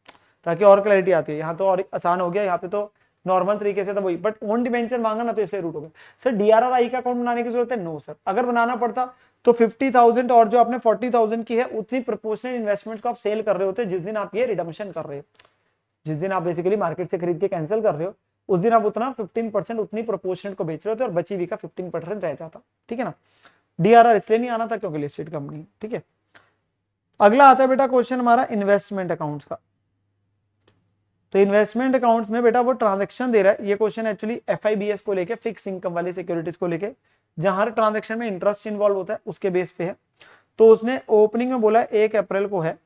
ताकि और क्लैरिटी आती है। यहाँ तो और आसान हो गया, यहाँ पे तो नॉर्मल तरीके से था वही, बट ओन डिवेंचर मांगा ना तो इसलिए रूट हो गया। सर डीआरआरआई का अकाउंट बनाने की जरूरत है? नो सर, अगर बनाना पड़ता तो 50,000 और जो आपने 40,000 की है उतनी प्रोपोर्शनल इन्वेस्टमेंट्स को आप सेल कर रहे होते जिस दिन आप ये रिडम्पशन कर रहे हो, जिस दिन आप बेसिकली मार्केट से खरीद के कैंसिल कर रहे हो, उस दिन आप उतना 15% उतनी प्रोपोर्शनेट को बेच रहे थे और बची हुई का 15% रह जाता। ठीक है ना, डीआरआर इसलिए नहीं आना था क्योंकि लिस्टेड कंपनी है। ठीक है, अगला आता है बेटा क्वेश्चन हमारा इन्वेस्टमेंट अकाउंट्स का। तो इन्वेस्टमेंट अकाउंट्स में बेटा वो ट्रांजेक्शन दे रहा है, ये क्वेश्चन एक्चुअली एफआईबीएस को लेके, फिक्स इनकम वाली सिक्योरिटीज को लेके, जहां हर ट्रांजेक्शन में इंटरेस्ट इन्वॉल्व होता है उसके बेस पे है। तो उसने ओपनिंग में बोला 1 अप्रैल को है,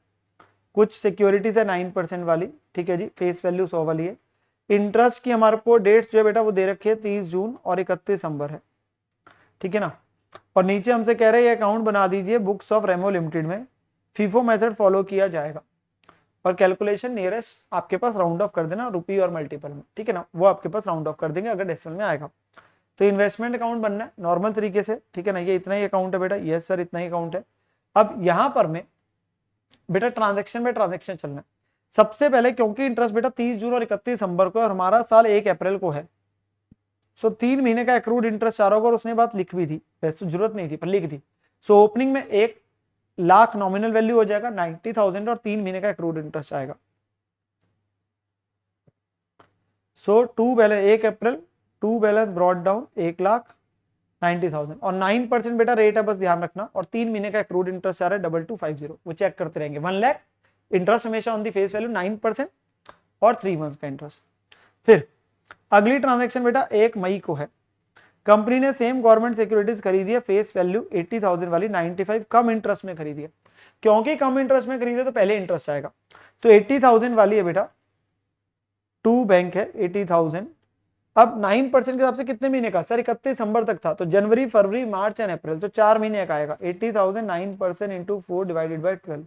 कुछ सिक्योरिटीज है 9% वाली, ठीक है जी, फेस वैल्यू 100 वाली है। इंटरेस्ट की हमारे को डेट्स जो है बेटा वो दे रखी है 30 जून और 31 दिसंबर है। ठीक है ना, और नीचे हमसे कह रहे हैं ये अकाउंट बना दीजिए बुक्स ऑफ रेमो लिमिटेड में, फीफो मेथड फॉलो किया जाएगा, और कैलकुलेशन नियरेस्ट आपके पास राउंड ऑफ कर देना रुपी और मल्टीपल में। ठीक है ना, वो आपके पास राउंड ऑफ कर देंगे अगर डेसिमल में आएगा। तो इन्वेस्टमेंट अकाउंट बनना है नॉर्मल तरीके से। ठीक है ना, ये इतना ही अकाउंट है बेटा, यस सर इतना ही अकाउंट है। अब यहां पर में बेटा ट्रांजेक्शन में ट्रांजेक्शन चलना है। सबसे पहले क्योंकि इंटरेस्ट बेटा 30 जून और 31 दिसंबर को और हमारा साल 1 अप्रैल को है, सो 3 महीने का एक्रूड इंटरेस्ट आ रहा होगा, और उसने बात लिख भी थी, वैसे तो जरूरत नहीं थी पर लिख दी। सो ओपनिंग में 1 लाख नॉमिनल वैल्यू हो जाएगा 90,000 और 3 महीने का एक्रूड इंटरेस्ट आएगा। सो 1 अप्रैल 2 बैलेंस ब्रॉट डाउन 1,90,000 और 9% बेटा रेट है, बस ध्यान रखना, और 3 महीने का एक्रूड इंटरेस्ट आ रहा है 2250, वो चेक करते रहेंगे। 1 लाख इंटरेस्ट हमेशा ऑन दी फेस वैल्यू 9% और 3 मंथ्स का इंटरेस्ट। फिर अगली ट्रांजेक्शन बेटा 1 मई को है, कंपनी ने सेम गवर्नमेंट सिक्योरिटीज खरीदी है, फेस वैल्यू 80,000 वाली, 95 कम इंटरेस्ट में खरीदी है। क्योंकि कम इंटरेस्ट में खरीदे तो पहले इंटरेस्ट आएगा, तो 80,000 वाली है बेटा, 2 बैंक है 80,000। अब 9% के हिसाब से कितने महीने का सर, 31 दिसंबर तक था, तो जनवरी फरवरी मार्च एंड अप्रैल, तो 4 महीने का आएगा। 80,000 9% इंटू 4 डिवाइडेड बाई 12,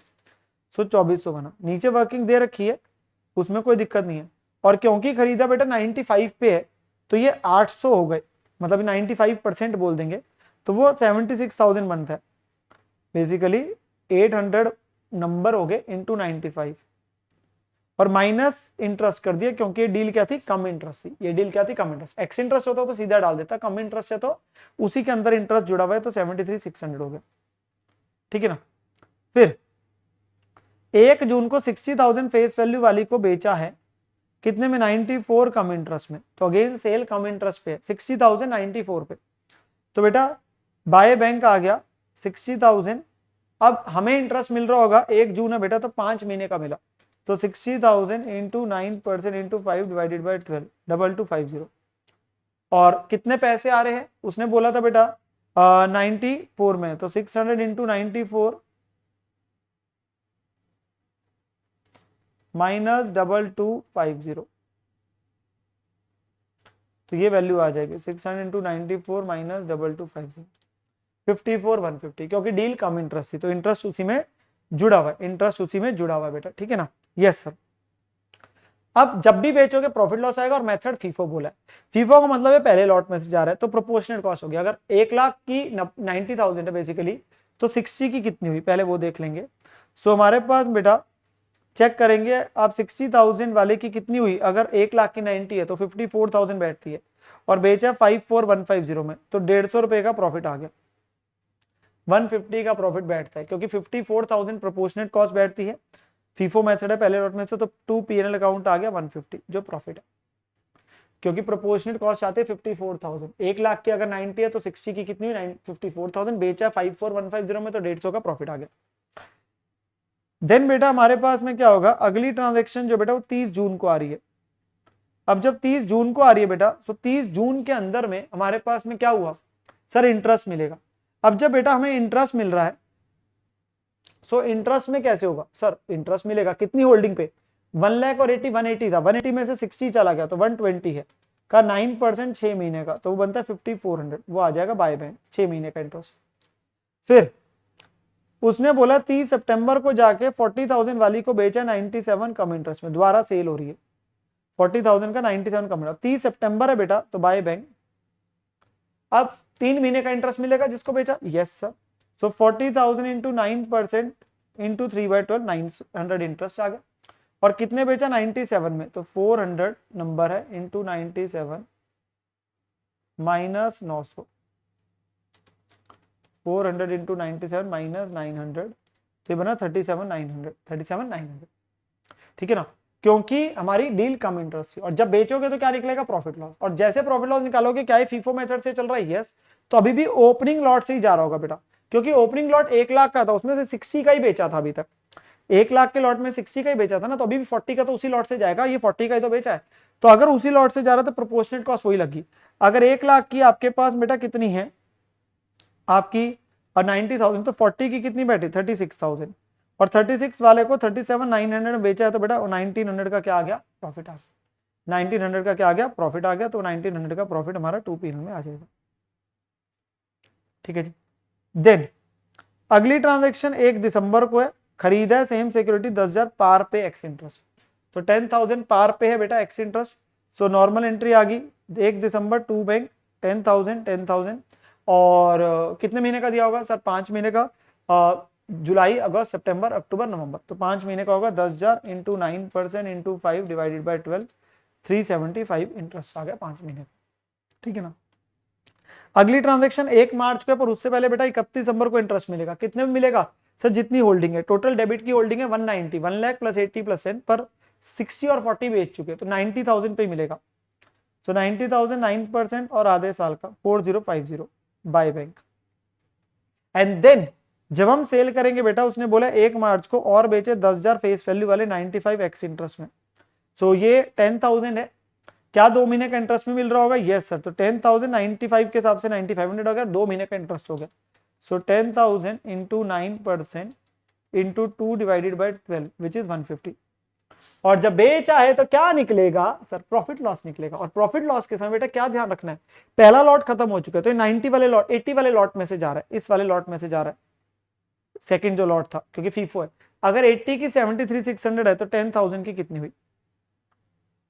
सो 2400 बना। नीचे वर्किंग दे रखी है, उसमें कोई दिक्कत नहीं है, और क्योंकि खरीदा बेटा 95 पे है तो ये 800 हो गए, मतलब 95% बोल देंगे, तो वो 76,000 बनता है बेसिकली। 800 नंबर हो गए इंटू 95 और माइनस इंटरेस्ट कर दिया, क्योंकि ये डील क्या थी, कम इंटरेस्ट थी। ये डील क्या थी, कम इंटरेस्ट। एक्स इंटरेस्ट होता तो सीधा डाल देता, कम इंटरेस्ट है तो उसी के अंदर इंटरेस्ट जुड़ा हुआ है, तो 73,600 हो गया। ठीक है ना, फिर 1 जून को 60,000 फेस वैल्यू वाली को बेचा है, कितने में, 94 कम इंटरेस्ट में, तो अगेन सेल कम इंटरेस्ट पे, 60,000 94 पे, तो बेटा बाय बैंक आ गया 60,000। अब हमें इंटरेस्ट मिल रहा होगा 1 जून है बेटा, तो 5 महीने का मिला, तो 60,000 इंटू 9% इंटू 5 डिवाइडेड बाई 12, 2250। और कितने पैसे आ रहे हैं, उसने बोला था बेटा 94 में, तो 600 इंटू 94 माइनस 2250, तो ये वैल्यू आ जाएगी 600 इंटू 94 माइनस 2250, 54,150, क्योंकि डील कम इंटरेस्ट थी, तो इंटरेस्ट उसी में जुड़ा हुआ है, इंटरेस्ट उसी में जुड़ा हुआ है बेटा। ठीक है ना, यस सर। अब जब भी बेचोगे प्रॉफिट लॉस आएगा, और मेथड फीफो बोला है। फीफो का मतलब है पहले लॉट में से जा रहा है, तो प्रोपोर्शनल कॉस्ट हो गया। अगर 1 लाख की 90,000 है बेसिकली, तो 60 की कितनी हुई पहले वो देख लेंगे। सो हमारे पास बेटा चेक करेंगे आप 60,000 वाले की कितनी हुई, अगर 1 लाख की 90 है तो 54,000 बैठती है, और बेचा 54,150 में, तो 150 रुपए का प्रॉफिट आ गया। 150 का प्रॉफिट बैठता है, क्योंकि 54,000 प्रोपोर्शनेट कॉस्ट बैठती है, फीफो मेथड है पहले लॉट में से, तो 2 पीएनएल अकाउंट आ गया 150 जो प्रॉफिट है, क्योंकि प्रोपोर्शनेट कॉस्ट आते हैं 54,000। 1 लाख की अगर 90 है तो 60 की कितनी हुई, 54,000, बेचा 54,150 में, तो 150 का प्रॉफिट आ गया। देन बेटा हमारे पास में क्या होगा, अगली ट्रांजेक्शन जो बेटा वो 30 जून को आ रही है। अब जब 30 जून को आ रही है बेटा, तो 30 जून के अंदर में हमारे पास में क्या हुआ सर, इंटरेस्ट मिलेगा। अब जब बेटा हमें इंटरेस्ट मिल रहा है, सो इंटरेस्ट में कैसे होगा सर, इंटरेस्ट मिलेगा कितनी होल्डिंग पे, 1 लाख और 80, 180 था, 180 में से 60 चला गया तो 120 है का 9% 6 महीने का, तो वो बनता है 5400, वो आ जाएगा बाय बैंक 6 महीने का इंटरेस्ट। फिर उसने बोला 30 सितंबर को जाके 40,000 वाली को बेचा 97 कम इंटरेस्ट में, दोबारा सेल हो रही है 40,000 का 97 कम इंटरेस्ट, 30 सितंबर है बेटा तो बाय बैंक। अब 3 महीने का इंटरेस्ट मिलेगा जिसको बेचा, यस सर। सो 40,000 इंटू 9% इंटू 3/12 900 इंटरेस्ट आ गया। और कितने बेचा 97 में, तो 400 नंबर है इंटू 97 माइनस 900, 400 इंटू 97 माइनस 900, तो ये बना 37,900। ठीक है ना, क्योंकि हमारी डील कम इंटरेस्ट थी। और जब बेचोगे तो क्या निकलेगा, प्रॉफिट लॉस। और जैसे प्रॉफिट लॉस निकालोगे, क्या है फीफो मेथड से चल रहा है, यस, तो अभी भी ओपनिंग लॉट से ही जा रहा होगा बेटा, क्योंकि ओपनिंग लॉट 1 लाख का था, उसमें से 60 का ही बेचा था अभी तक, 1 लाख के लॉट में 60 का ही बेचा था ना, तो अभी भी 40 का तो उसी लॉट से जाएगा, ये 40 का ही तो बेचा है। तो अगर उसी लॉट से जा रहा है तो प्रोपोर्शनेट कॉस्ट वही लगी। अगर 1 लाख की आपके पास बेटा कितनी है आपकी, और 90,000, तो 40 की कितनी बैठी 36,000, और 36 वाले को 37,900 में बेचा है, तो बेटा 1900 का क्या आ गया, प्रॉफिट आ गया। 1900 का क्या आ गया, प्रॉफिट आ गया। तो 1900 का प्रॉफिट हमारा 2P में आ जाएगा। ठीक है जी। देन अगली ट्रांजेक्शन 1 दिसंबर को है, खरीदा है सेम सिक्योरिटी 10,000 पार पे एक्स इंटरेस्ट, तो 10,000 पार पे है बेटा ex interest. So normal entry आ गई 1 दिसंबर टू बैंक 10,000 और कितने महीने का दिया होगा सर, 5 महीने का, जुलाई अगस्त सितंबर अक्टूबर नवंबर, तो 5 महीने का होगा 10,000 into 9% into 5 divided by 12, 375 interest आ गया 5 महीने का। ठीक है ना। अगली ट्रांजेक्शन 1 मार्च को है, पर उससे पहले बेटा 31 दिसंबर को इंटरेस्ट मिलेगा। कितने में मिलेगा सर, जितनी होल्डिंग है, टोटल डेबिट की होल्डिंग है 190, 1 लाख प्लस 80 प्लस 10, पर 60 और 40 बेच चुके, तो 90,000 पे मिलेगा। सो 90,000 9% और आधे साल का 4050 बाय बैंक। एंड देन जब हम सेल करेंगे बेटा, उसने बोला 1 मार्च को और बेचे 10,000 फेस वैल्यू वाले 95 एक्स इंटरेस्ट में। सो ये 10,000 है, क्या 2 महीने का इंटरेस्ट में मिल रहा होगा, यस सर। तो 10,000 95 के हिसाब से 9500 हो गया, 2 महीने का इंटरेस्ट हो गया। सो 10,000 into 9% into 2 divided by 12 which is 150। और जब बेचा है तो क्या निकलेगा सर, प्रॉफिट लॉस निकलेगा। और प्रॉफिट लॉस के समय बेटा क्या ध्यान रखना है, पहला लॉट खत्म हो चुका है, तो 90 वाले लॉट 80 वाले लॉट में से जा रहा है, इस वाले लॉट में से जा रहा है, सेकंड जो लॉट था, क्योंकि फीफो है। अगर 80 की 73,600 है तो 10,000 की कितनी हुई,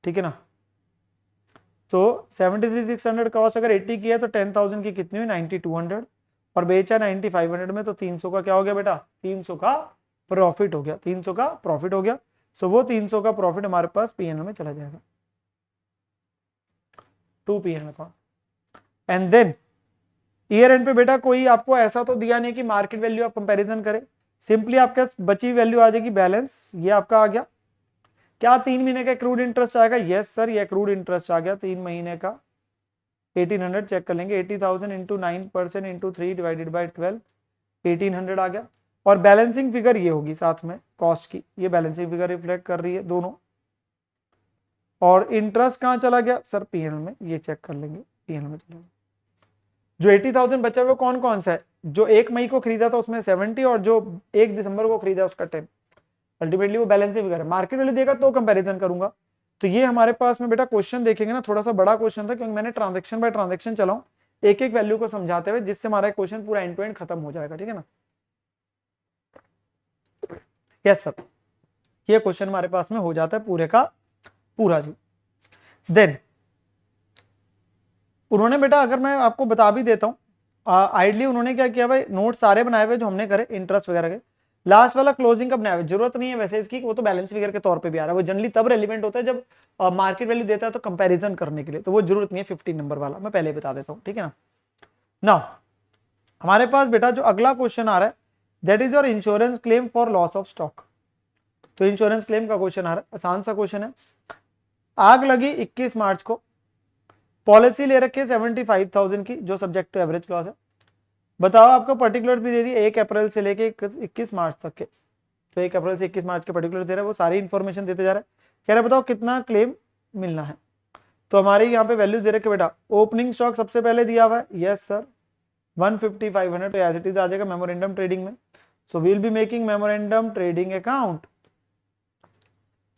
ठीक है ना। तो 73,600 कॉस्ट अगर 80 की है तो 10,000 की कितनी हुई 9200, और बेचा 9500 में, तो 300 का क्या हो गया बेटा, 300 का प्रॉफिट हो गया, 300 का प्रॉफिट हो गया। सो वो 300 का प्रॉफिट हमारे पास पीएनएल में चला जाएगा, 2 में था। एंड देन ईयर एंड पे बेटा कोई आपको ऐसा तो दिया नहीं कि मार्केट वैल्यू आप कंपैरिजन करें, सिंपली आपके बची वैल्यू आ जाएगी बैलेंस, ये आपका आ गया। क्या 3 महीने का एक्रूड इंटरेस्ट आएगा, यस सर, ये एक्रूड इंटरेस्ट आ गया 3 महीने का 1800 चेक कर लेंगे, 80,000 इंटू 9% इंटू 3 डिवाइडेड बाई 12 1800 आ गया। और बैलेंसिंग फिगर ये होगी साथ में कॉस्ट की, ये बैलेंसिंग फिगर रिफ्लेक्ट कर रही है दोनों। और इंटरेस्ट कहाँ चला गया सर, पीएनएल में, ये चेक कर लेंगे, पीएनएल में चला गया। जो 80,000 बचा हुआ कौन कौन सा है, जो 1 मई को खरीदा था उसमें 70, और जो 1 दिसंबर को खरीदा उसका 10। अल्टीमेटली वो बैलेंसिंग फिगर है, मार्केट वैल्यू देगा तो कंपैरिजन करूंगा। तो ये हमारे पास में बेटा क्वेश्चन देखेंगे ना, थोड़ा सा बड़ा क्वेश्चन था, क्योंकि मैंने ट्रांजेक्शन बाय ट्रांजेक्शन चलाऊं एक एक वैल्यू को समझाते हुए, जिससे हमारा क्वेश्चन पूरा एंड टू एंड खत्म हो जाएगा। ठीक है ना, यस सर, ये क्वेश्चन हमारे पास में हो जाता है पूरे का पूरा जी। देन उन्होंने बेटा, अगर मैं आपको बता भी देता हूँ, आइडली उन्होंने क्या किया भाई, नोट सारे बनाए हुए जो हमने करे इंटरेस्ट वगैरह के, लास्ट वाला क्लोजिंग का बनाया हुआ, जरूरत नहीं है वैसे इसकी, वो तो बैलेंस फिगर के तौर पे भी आ रहा है, वो जनरली तब रेलिवेंट होता है जब मार्केट वैल्यू देता है तो कंपैरिजन करने के लिए, तो वो जरूरत नहीं है 15 नंबर वाला, मैं पहले बता देता हूँ। ठीक है ना। नाउ हमारे पास बेटा जो अगला क्वेश्चन आ रहा है, that is your insurance claim for loss of stock. तो इंश्योरेंस क्लेम का क्वेश्चन आ रहा है, आसान सा क्वेश्चन है। आग लगी 21 मार्च को, पॉलिसी ले रखी है 75,000 की, जो सब्जेक्ट टू एवरेज क्लॉज है। बताओ, आपको पर्टिकुलर भी दे दी 1 अप्रैल से लेके 21 मार्च तक के, तो 1 अप्रैल से 21 मार्च के पर्टिकुलर दे रहा है, वो सारी इन्फॉर्मेशन देते जा रहा है। कह रहा है बताओ कितना क्लेम मिलना है। तो हमारी यहाँ पे वैल्यूज दे रखे बेटा, ओपनिंग स्टॉक सबसे पहले दिया हुआ है, यस सर 150 500, तो एज इट इज आ जाएगा मेमोरेंडम ट्रेडिंग में। So we'll be making memorandum trading account,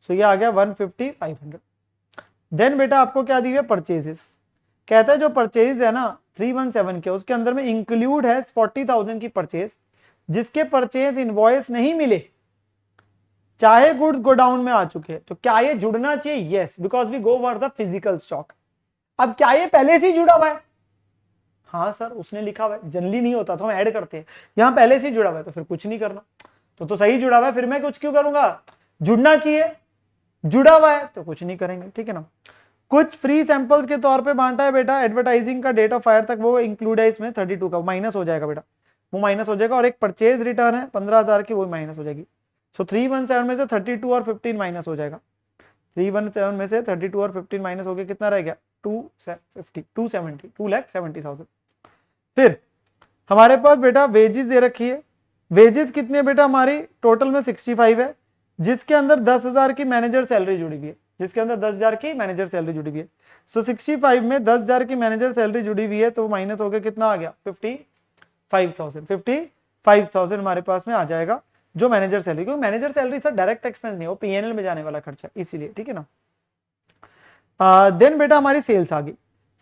so ये आ गया 150 500। देन बेटा आपको क्या दी हुई है, परचेजेस। कहता है जो परचेज है ना 317 के, उसके अंदर में इंक्लूड है 40,000 की परचेज, जिसके परचेज इनवॉइस नहीं मिले, चाहे गुड्स गोडाउन में आ चुके हैं। तो क्या ये जुड़ना चाहिए? Yes, because we go for the physical stock. अब क्या ये पहले से ही जुड़ा हुआ है? हाँ सर उसने लिखा हुआ है, जनरली नहीं होता तो हम ऐड करते हैं, यहां पहले से ही जुड़ा हुआ है तो फिर कुछ नहीं करना। तो सही जुड़ा हुआ है, फिर मैं कुछ क्यों करूंगा? जुड़ना चाहिए, जुड़ा हुआ है तो कुछ नहीं करेंगे, ठीक है ना। कुछ फ्री सैंपल्स के तौर पे बांटा है बेटा, एडवर्टाइजिंग का डेट ऑफ फायर तक वो इंक्लूड है इसमें, 32 का माइनस हो जाएगा बेटा, वो माइनस हो जाएगा। और एक परचेज रिटर्न है 15,000 की, वो माइनस हो जाएगी। सो 317 में से 32 और 15 माइनस हो जाएगा। 317 में से 32 और 15 माइनस हो गया, कितना रह गया? 2,70,000। फिर हमारे पास बेटा वेजेस दे रखी है। वेजेस कितने बेटा हमारी टोटल में 65 है, जिसके अंदर 10,000 की मैनेजर सैलरी जुड़ी हुई है, जिसके अंदर 10,000 की मैनेजर सैलरी जुड़ी हुई है। सो 65 में 10,000 की मैनेजर सैलरी जुड़ी हुई है, तो माइनस हो गया, कितना आ गया? 55,000 हमारे पास में आ जाएगा जो मैनेजर सैलरी, क्योंकि manager salary sir direct expense नहीं, वो पीएनएल में जाने वाला खर्चा, इसीलिए, ठीक है ना। देन बेटा हमारी सेल्स आ गई,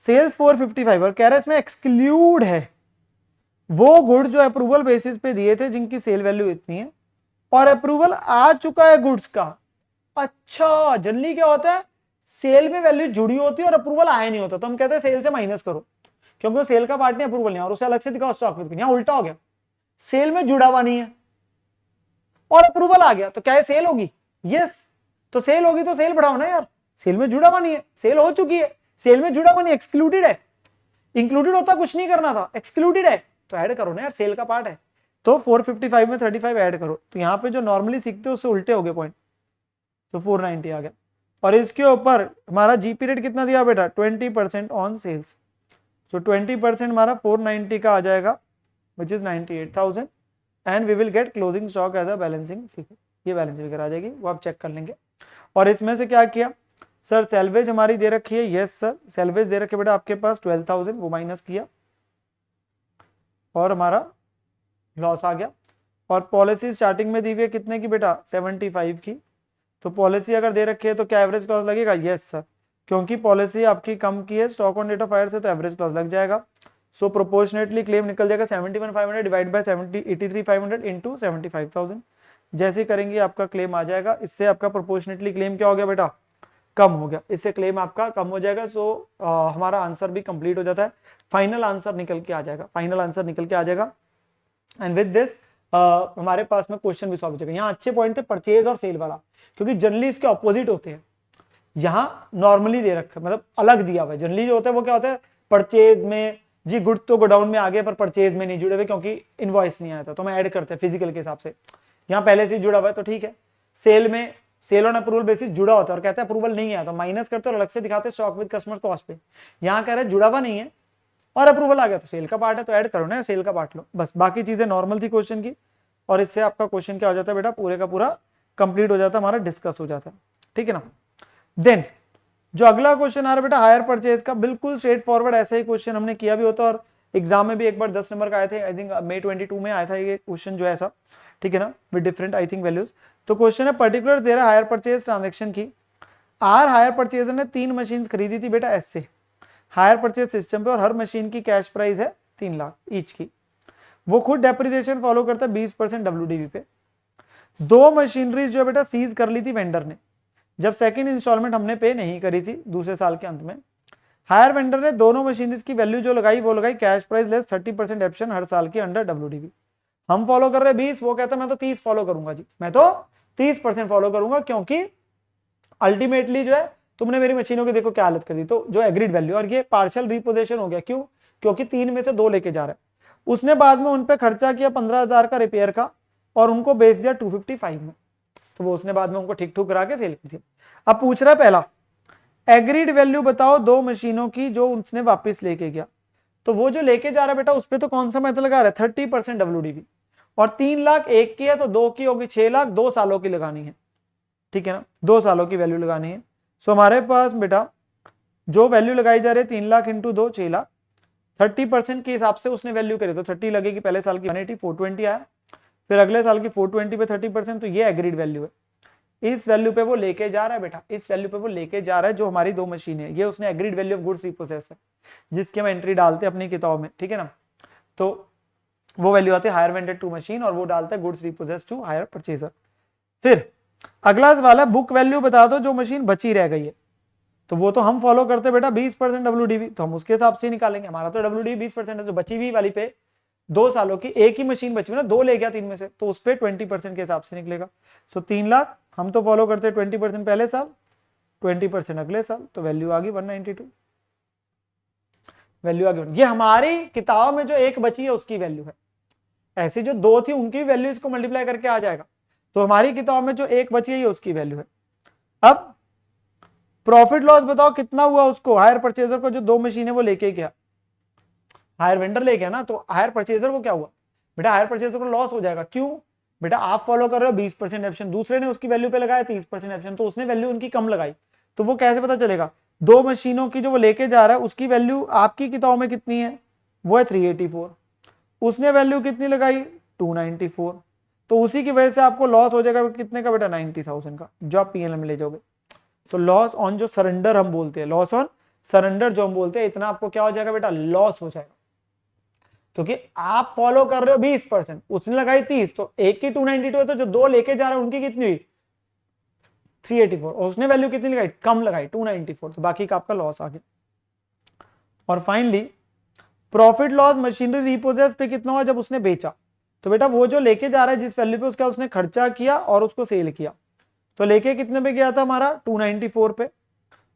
सेल्स 455, और कह रहा है इसमें एक्सक्लूड है वो गुड जो अप्रूवल बेसिस पे दिए थे, जिनकी सेल वैल्यू इतनी है और अप्रूवल आ चुका है गुड्स का। अच्छा, जनरली क्या होता है, सेल में वैल्यू जुड़ी होती है और अप्रूवल आया नहीं होता, तो हम कहते हैं सेल से माइनस करो, क्योंकि वो सेल का पार्ट नहीं, अप्रूवल नहीं, और उसे अलग से दिखाओ स्टॉक विद। यहां उल्टा हो गया, सेल में जुड़ा हुआ नहीं है और अप्रूवल आ गया, तो क्या है सेल होगी? यस, तो सेल होगी तो सेल बढ़ाओ ना यार, सेल में जुड़ा हुआ नहीं है, सेल हो चुकी है, सेल में जुड़ा हुआ नहीं, एक्सक्लूडेड है। इंक्लूडेड होता कुछ नहीं करना था, एक्सक्लूडेड है तो ऐड करो ना यार, सेल का पार्ट है। तो 455 में 35 ऐड करो, तो यहाँ पे जो नॉर्मली सीखते हो उससे उल्टे हो गए पॉइंट, तो 490 आ गया। और इसके ऊपर हमारा जीपी रेट कितना दिया बेटा? 20% ऑन सेल्स। सो 20% हमारा 490 का आ जाएगा, which is 98,000, and we will get closing stock as a balancing figure. ये बैलेंसिंग फिगर आ जाएगी, वो आप चेक कर लेंगे। और इसमें से क्या किया सर, सेल्वेज हमारी दे रखी है, यस सर सेल्वेज दे रखी है बेटा आपके पास 12,000, वो माइनस किया और हमारा लॉस आ गया। और पॉलिसी स्टार्टिंग में दी हुई है कितने की बेटा? 75 की। तो पॉलिसी अगर दे रखी है तो क्या एवरेज लॉस लगेगा? यस सर, क्योंकि पॉलिसी आपकी कम की है stock on date of fire से, तो एवरेज लॉस लग जाएगा। सो प्रोपोर्शनेटली क्लेम निकल जाएगा 71,500 डिवाइड बाय 83,500 इंटू 75,000। जैसे करेंगे आपका क्लेम आ जाएगा, इससे आपका प्रोपोर्शनेटली क्लेम क्या हो गया बेटा? कम हो गया, इससे क्लेम आपका कम हो जाएगा। सो हमारा आंसर भी कंप्लीट हो जाता है, फाइनल आंसर निकल के आ जाएगा, फाइनल आंसर निकल के आ जाएगा। एंड विद दिस हमारे पास में क्वेश्चन भी सॉल्व हो जाएगा। यहाँ अच्छे पॉइंट थे परचेज और सेल वाला, क्योंकि जनरली इसके ऑपोजिट होते हैं। यहाँ नॉर्मली दे रखा मतलब अलग दिया हुआ है, जनरली जो होता है वो क्या होता है, परचेज में जी गुड तो गोडाउन में आ गए पर परचेज में नहीं जुड़े हुए क्योंकि इनवॉइस नहीं आया था, तो हम ऐड करते हैं फिजिकल के हिसाब से। यहाँ पहले से जुड़ा हुआ है तो ठीक है। सेल में सेल ऑन अप्रूवल बेसिस जुड़ा होता है और कहते हैं अप्रूवल नहीं आया तो माइनस करते और अलग से दिखाते स्टॉक विद कस्टमर कॉस्ट पे। यहाँ कह रहे जुड़ा हुआ नहीं है और अप्रूवल आ गया तो सेल का पार्ट है, तो ऐड करो ना, सेल का पार्ट लो बस। बाकी चीजें नॉर्मल थी क्वेश्चन की, और इससे आपका क्वेश्चन क्या हो जाता है बेटा, पूरे का पूरा कंप्लीट हो जाता है, हमारा डिस्कस हो जाता है, ठीक है ना। देन जो अगला क्वेश्चन आ रहा है बेटा हायर परचेज का, बिल्कुल स्ट्रेट फॉरवर्ड ऐसा ही क्वेश्चन हमने किया भी होता और एग्जाम में भी एक बार 10 नंबर का आए थे, आई थिंक May 22 में आया था ये क्वेश्चन जो है ऐसा, ठीक है ना, with different I think values. तो क्वेश्चन है पर्टिकुलर दे रहा है हायर परचेज ट्रांजेक्शन की। आर हायर परचेजर ने 3 मशीन खरीदी थी बेटा एस से हायर परचेज सिस्टम पे, और हर मशीन की कैश प्राइस है 3 लाख ईच की। वो खुद डेप्रिसिएशन फॉलो करता है 20% WDV पे। 2 मशीनरीज जो बेटा सीज कर ली थी वेंडर ने, जब सेकंड इंस्टॉलमेंट हमने पे नहीं करी थी दूसरे साल के अंत में। हायर वेंडर ने दोनों मशीनरीज की वैल्यू जो लगाई वो लगाई कैश प्राइस लेस 30% एप्शन हर साल की अंडर WDV। हम फॉलो कर रहे 20, वो कहता है मैं तो 30 फॉलो करूंगा जी, मैं तो 30% फॉलो करूंगा, क्योंकि अल्टीमेटली जो है तुमने मेरी मशीनों की देखो क्या हालत कर दी। तो जो एग्रीड वैल्यू, और ये पार्शियल रिपोजिशन हो गया, क्यों? क्योंकि 3 में से 2 लेके जा रहा है। उसने बाद में उन पे खर्चा किया 15,000 का रिपेयर का और उनको बेच दिया 255 में, तो वो उसने बाद में उनको ठीक ठुक करा के सेल की थी। अब पूछ रहा है पहला एग्रीड वैल्यू बताओ 2 मशीनों की जो उसने वापस लेके गया। तो वो जो लेके जा रहा है बेटा उस पर तो कौन सा मेथड लगा रहा है? 30% WDV। और 3 लाख एक की है तो 2 की होगी 6 लाख, 2 सालों की लगानी है, ठीक है ना, 2 सालों की वैल्यू लगानी है। सो हमारे पास बेटा जो वैल्यू लगाई जा रही है 3 लाख इंटू 2 6 लाख, 30% के हिसाब से उसने वैल्यू करी तो 30 लगेगी, पहले साल की 180 420 आया, फिर अगले साल की 420 पे 30%, तो ये एग्रीड वैल्यू है। इस वैल्यू पे वो लेके जा रहा है बेटा, इस वैल्यू पे वो लेके जा रहा है जो हमारी 2 मशीन है, ये उसने एग्रीड वैल्यू ऑफ गुड्स रिपोसेस है जिसकी हम एंट्री डालते हैं अपनी किताब में, ठीक है ना। तो वो वैल्यू आती है हायर वेंडेड टू मशीन और वो डालता है गुड्स रिपोसेस टू हायर परचेजर। फिर अगला सवाल है बुक वैल्यू बता दो जो मशीन बची रह गई है, तो वो तो हम फॉलो करते बेटा 20% WDV, तो हम उसके हिसाब से ही निकालेंगे। हमारा तो WDV 20% है, जो बची हुई वाली पे 2 सालों की एक ही मशीन बची हुई ना, 2 ले गया 3 में से, तो उस पे 20% के हिसाब से निकलेगा। सो 3 लाख हम तो फॉलो करते हैं 20% पहले साल, 20% अगले साल, तो वैल्यू आ गई 192, वैल्यू आ गई। ये हमारी किताब में जो एक बची है उसकी वैल्यू है, ऐसी जो 2 थी उनकी वैल्यू इसको मल्टीप्लाई करके आ जाएगा, तो हमारी किताब में जो एक बची है ये उसकी वैल्यू है। अब प्रॉफिट लॉस बताओ कितना हुआ उसको, हायर परचेजर को जो 2 मशीन है वो लेके गया, हायर वेंडर ले गया ना, तो हायर परचेजर को क्या हुआ बेटा, हायर परचेजर को लॉस हो जाएगा। क्यों बेटा, आप फॉलो कर रहे हो 20% ऑप्शन, दूसरे ने उसकी वैल्यू पे लगाया 30% ऑप्शन, तो उसने वैल्यू उनकी कम लगाई, तो वो कैसे पता चलेगा, 2 मशीनों की जो वो लेके जा रहा है उसकी वैल्यू आपकी किताब में कितनी है, वो है 384, उसने वैल्यू कितनी लगाई 294, तो उसी की वजह से आपको लॉस हो जाएगा कितने का बेटा 90,000 का, जो आप पीएनएल में ले जाओगे। तो लॉस ऑन जो सरेंडर हम बोलते हैं, लॉस ऑन सरेंडर जो हम बोलते हैं, इतना आपको क्या हो जाएगा बेटा, लॉस हो जाएगा, क्योंकि आप फॉलो कर रहे हो 20%, उसने लगाई 30, तो एक की 292 है, तो जो 2 लेके जा रहे हैं उनकी कितनी हुई 384, और उसने वैल्यू कितनी लगाई, कम लगाई 294, तो बाकी का आपका लॉस आ गया। और finally profit loss machinery repossess पे कितना हुआ जब उसने बेचा, तो बेटा वो जो लेके जा रहा है जिस वैल्यू पे उसका उसने खर्चा किया और उसको सेल किया, तो लेके कितने पे गया था हमारा 294 पे,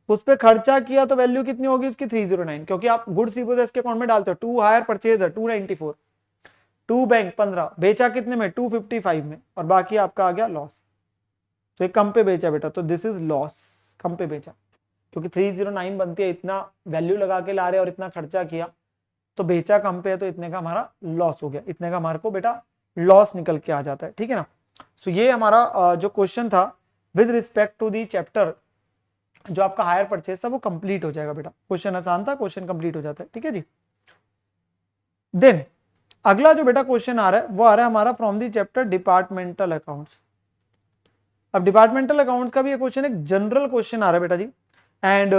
उस पे खर्चा किया तो वैल्यू कितनी होगी उसकी 309, क्योंकि आप गुड्स रिपोजेस के अकाउंट में डालते हो, 2 हायर परचेजर 294, 2 बैंक 15, बेचा कितने में 255 में, और बाकी आपका आ गया लॉस, तो ये कम पे बेचा बेटा, तो दिस इज लॉस, कम पे बेचा, क्योंकि 309 बनती है, इतना वैल्यू लगा के ला रहे और इतना खर्चा किया, तो बेचा कम पे है, तो इतने का हमारा लॉस हो गया, इतने का हमारे को बेटा लॉस निकल के आ जाता है, ठीक है ना। सो ये हमारा जो क्वेश्चन था with respect to the chapter जो आपका हायर परचेज था वो कंप्लीट हो जाएगा बेटा, क्वेश्चन आसान था, क्वेश्चन कंप्लीट हो जाता है, ठीक है जी। देन अगला जो बेटा क्वेश्चन आ रहा है वो आ रहा है हमारा from the chapter departmental accounts. अब डिपार्टमेंटल अकाउंट्स का भी ये क्वेश्चन एक जनरल क्वेश्चन आ रहा है बेटा जी, एंड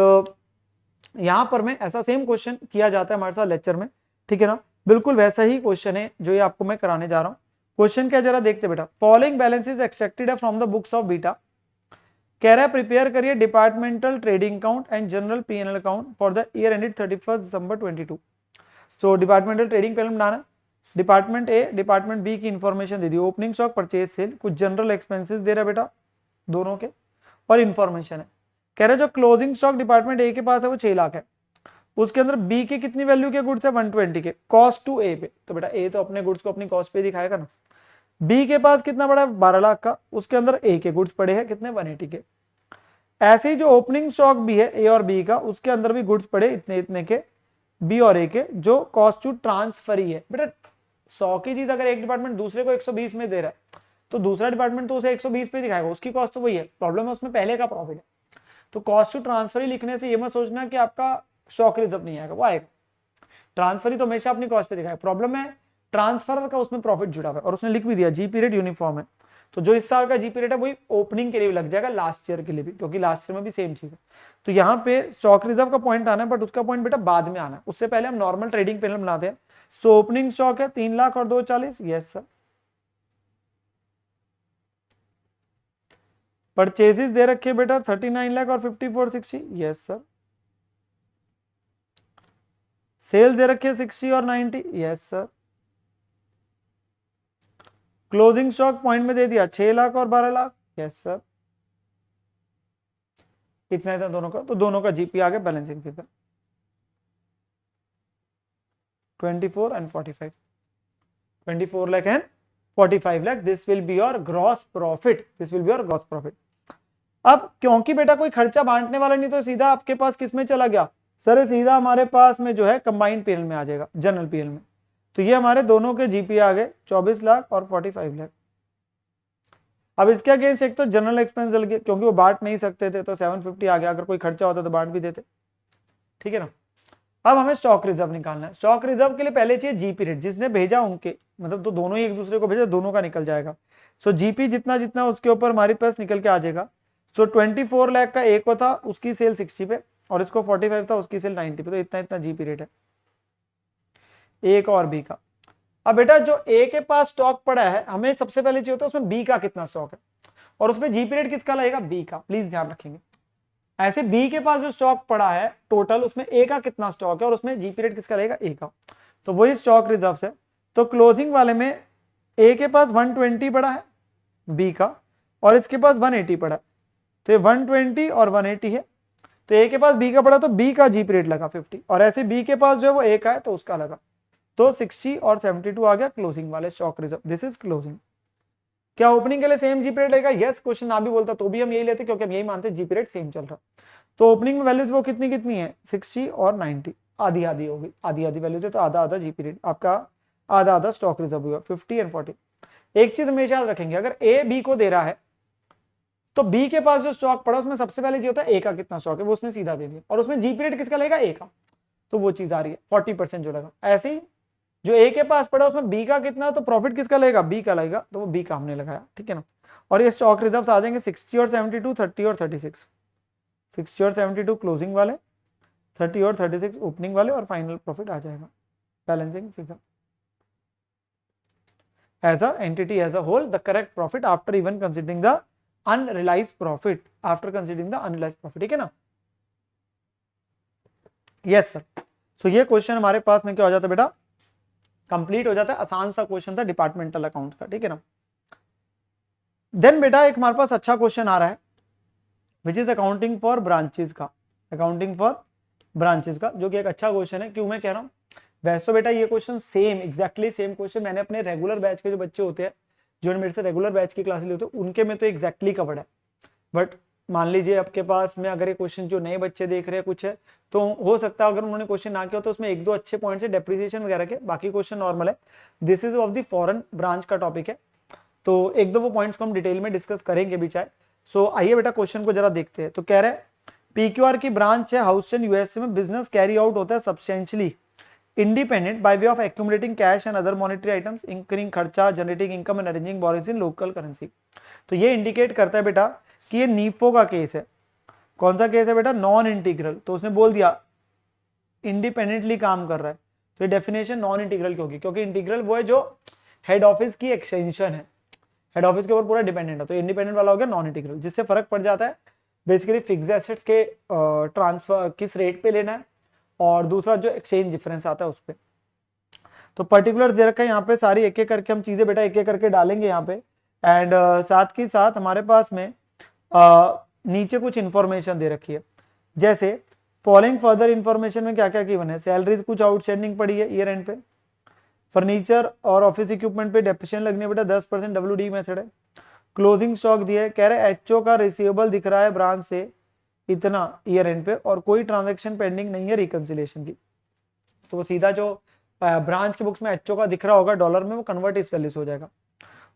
यहां पर में ऐसा सेम क्वेश्चन किया जाता है हमारे साथ लेक्चर में, ठीक है ना, बिल्कुल वैसा ही क्वेश्चन है जो ये आपको मैं कराने जा रहा हूं। क्वेश्चन क्या जरा देखते बेटा, फॉलोइंग बैलेंसेस एक्सट्रैक्टेड है from the books of beta, कह रहा है प्रिपेयर करिए departmental trading account and general PNL account for the year ended 31 December 22। So departmental trading पहले बनाना, डिपार्टमेंट ए डिपार्टमेंट बी की इंफॉर्मेशन दे दी, ओपनिंग स्टॉक परचेज सेल, कुछ general expenses दे रहा है बेटा दोनों के, और इंफॉर्मेशन है, कह रहा है जो क्लोजिंग स्टॉक डिपार्टमेंट ए के पास है वो 6 लाख है, उसके अंदर बी के कितनी वैल्यू के गुड्स है 120 के, कॉस्ट टू ए पे, तो बेटा ए तो अपने गुड्स को अपनी कॉस्ट पे दिखाएगा ना, बी के पास कितना पड़ा है 12 लाख का, उसके अंदर ए के गुड्स पड़े हैं कितने 180 के, ऐसे ही जो ओपनिंग स्टॉक भी है ए और बी का उसके अंदर भी गुड्स पड़े इतने इतने के बी और ए के, जो कॉस्ट टू ट्रांसफर ही है बेटा, 100 की चीज अगर एक डिपार्टमेंट दूसरे को 120 में दे रहा है तो दूसरा डिपार्टमेंट तो उसे 120 पे दिखाएगा, उसकी कॉस्ट तो वही है, प्रॉब्लम है उसमें पहले का प्रॉफिट है, तो कॉस्ट टू ट्रांसफर ही लिखने से ये मत सोचना कि आपका स्टॉक रिजर्व नहीं आएगा, वो आएगा, ट्रांसफर ही तो हमेशा अपनी कॉस्ट पे दिखाएगा, प्रॉब्लम है ट्रांसफर का उसमें प्रॉफिट जुड़ा हुआ है, और उसने लिख भी दिया जीपी रेट यूनिफॉर्म है, तो जो इस साल का जीपी रेट है वही ओपनिंग के लिए भी लग जाएगा, लास्ट ईयर के लिए भी, क्योंकि लास्ट ईयर में भी सेम चीज है, तो यहाँ पे स्टॉक रिजर्व का पॉइंट आना है, बट उसका पॉइंट बेटा बाद में आना है, उससे पहले हम नॉर्मल ट्रेडिंग पैनल बनाते हैं। सो ओपनिंग स्टॉक है 3 लाख और 240, यस सर, परचेजेस दे रखे बेटा 39 लाख और 5460, यस सर, सेल्स दे रखे 60 और 90, yes sir, closing stock point में दे दिया 6 लाख और 12 लाख, यस सर, इतना था दोनों का, तो दोनों का जीपी आ गया, balancing figure 24 and 45, 24 lakh and 45 lakh, this will be your gross profit, this will be your gross profit। अब क्योंकि बेटा कोई खर्चा बांटने वाला नहीं, तो सीधा आपके पास किस में चला गया सर, सीधा हमारे पास में जो है कंबाइंड पीएनएल में आ जाएगा, जनरल पीएनएल में, तो ये हमारे दोनों के जीपी आ गए 24 लाख और 45 लाख। अब इसके अगेंस्ट एक तो जनरल एक्सपेंस चल गया, क्योंकि वो बांट नहीं सकते थे तो 750 आ गया, अगर कोई खर्चा होता तो बांट भी देते, ठीक है ना। अब हमें स्टॉक रिजर्व निकालना है। स्टॉक रिजर्व के लिए पहले चाहिए जीपी रेट, जिसने भेजा उनके मतलब तो दोनों ही एक दूसरे को भेजा, दोनों का निकल जाएगा। सो जीपी जितना जितना उसके ऊपर हमारे पास निकल के आ जाएगा। सो 24 लाख का एक को था, उसकी सेल 60 पे, और इसको 45 था, उसकी सेल 90 पे, तो इतना इतना जीपी रेट है ए का और बी का। अब बेटा जो ए के पास स्टॉक पड़ा है, हमें सबसे पहले चाहिए होता है उसमें बी का कितना स्टॉक है, और उसमें जीपी रेट किसका लगेगा, बी का, प्लीज ध्यान रखेंगे। ऐसे बी के पास जो स्टॉक पड़ा है टोटल, उसमें ए का कितना स्टॉक है और उसमें जीपी रेट किसका लगेगा, ए का, तो वही स्टॉक रिजर्व है। तो क्लोजिंग वाले में ए के पास 120 पड़ा है बी का, और इसके पास 180 पड़ा है, तो ये 120 और 180 है, तो ए के पास बी का पड़ा तो बी का जीपी रेट लगा 50, और ऐसे बी के पास जो है वो ए का है तो उसका लगा, तो 60 और 72 आ गया क्लोजिंग वाले stock reserve. This is closing. क्या ओपनिंग के लिए सेम जीपी रेट लेगा, यस, क्वेश्चन ना भी बोलता तो भी हम यही लेते, क्योंकि हम यही मानते जीपी रेट सेम चल रहा। तो ओपनिंग में वैल्यूज वो कितनी कितनी है, 60 और 90, आधी आधी होगी, आधी आधी वैल्यूज है, तो आधा आधा जीपी रेट आपका, आधा आधा स्टॉक रिजर्व हुआ 50 एंड 40। एक चीज हमेशा याद रखेंगे, अगर ए बी को दे रहा है तो बी के पास जो स्टॉक पड़ा उसमें सबसे पहले जो होता है ए का कितना स्टॉक है वो उसने सीधा दे दिया, और उसमें जीपी रेट किसका लेगा, ए का, तो वो चीज आ रही है 40% जो लगा। ऐसे ही जो ए के पास पड़ा उसमें बी का कितना, तो प्रॉफिट किसका लगेगा, बी का लगेगा, तो वो बी का हमने लगाया, ठीक है ना। और ये स्टॉक रिजर्व्स आ जाएंगे 60 और 72, 30 और 36, 60 और 72 क्लोजिंग वाले, 30 और 36 ओपनिंग वाले, और फाइनल प्रॉफिट आ जाएगा balancing figure as a entity as a whole, the correct profit after even considering the unrealized profit, after considering the unrealized profit, ठीक है ना। Yes sir. सो ये क्वेश्चन हमारे पास में क्या हो जाता है बेटा, कंप्लीट हो जाता है, आसान सा क्वेश्चन था डिपार्टमेंटल अकाउंट का, ठीक है ना। देन बेटा एक हमारे पास अच्छा क्वेश्चन आ रहा है which is accounting for branches का, अकाउंटिंग फॉर ब्रांचेस का, जो कि एक अच्छा क्वेश्चन है। क्यों मैं कह रहा हूँ, वैसे तो बेटा ये question same exactly same question मैंने अपने रेगुलर बैच के जो बच्चे होते हैं, जो मेरे से रेगुलर बैच की क्लासेस लेते हैं, उनके में तो एग्जैक्टली कवर्ड है। बट मान लीजिए आपके पास में अगर ये क्वेश्चन जो नए बच्चे देख रहे हैं कुछ है, तो हो सकता है अगर उन्होंने क्वेश्चन ना किया तो उसमें एक दो अच्छे पॉइंट्स है डेप्रिसिएशन वगैरह के, बाकी क्वेश्चन नॉर्मल है। This is of the foreign branch का टॉपिक है, तो एक दो वो पॉइंट्स को हम डिटेल में डिस्कस करेंगे भी चाहे। सो आइए बेटा क्वेश्चन को जरा देखते हैं। तो कह रहे हैं पीक्यूआर की ब्रांच है हाउस्टन यूएसए में, बिजनेस कैरी आउट होता है substantially independent by way of accumulating cash and other monetary items, incurring खर्चा, generating income and arranging borrowings in local currency। तो ये इंडिकेट करता है बेटा कि ये नीफो का केस है। कौन सा केस है बेटा, नॉन इंटीग्रल, तो उसने बोल दिया इंडिपेंडेंटली काम कर रहा है, तो ये डेफिनेशन नॉन इंटीग्रल की होगी, क्योंकि इंटीग्रल वो है जो हेड ऑफिस की एक्सटेंशन है, हेड ऑफिस के ऊपर पूरा डिपेंडेंट है, तो इंडिपेंडेंट वाला हो गया नॉन इंटीग्रल, जिससे फर्क पड़ जाता है बेसिकली फिक्स एसेट्स के ट्रांसफर किस रेट पे लेना है, और दूसरा जो एक्सचेंज डिफरेंस आता है उस पर। तो पर्टिकुलर दे रखा है यहाँ पे, सारी एक एक करके हम चीजें बेटा एक एक करके डालेंगे यहाँ पे, एंड साथ के साथ हमारे पास में नीचे कुछ इंफॉर्मेशन दे रखी है, जैसे फॉलोइंग फर्दर इंफॉर्मेशन में क्या क्या गिवन है, सैलरीज कुछ आउटस्टैंडिंग पड़ी है ईयर एंड पे, फर्नीचर और ऑफिस इक्विपमेंट पे डेप्रिसिएशन लगने है बेटा 10% WD मेथड है, क्लोजिंग स्टॉक दिया है, कह रहे एचओ का रिसीवेबल दिख रहा है ब्रांच से इतना ईयर एंड पे, और कोई ट्रांजैक्शन पेंडिंग नहीं है रिकंसिलिएशन की, तो वो सीधा जो ब्रांच के बुक्स में एचओ का दिख रहा होगा डॉलर में वो कन्वर्ट इस वैल्यू से हो जाएगा।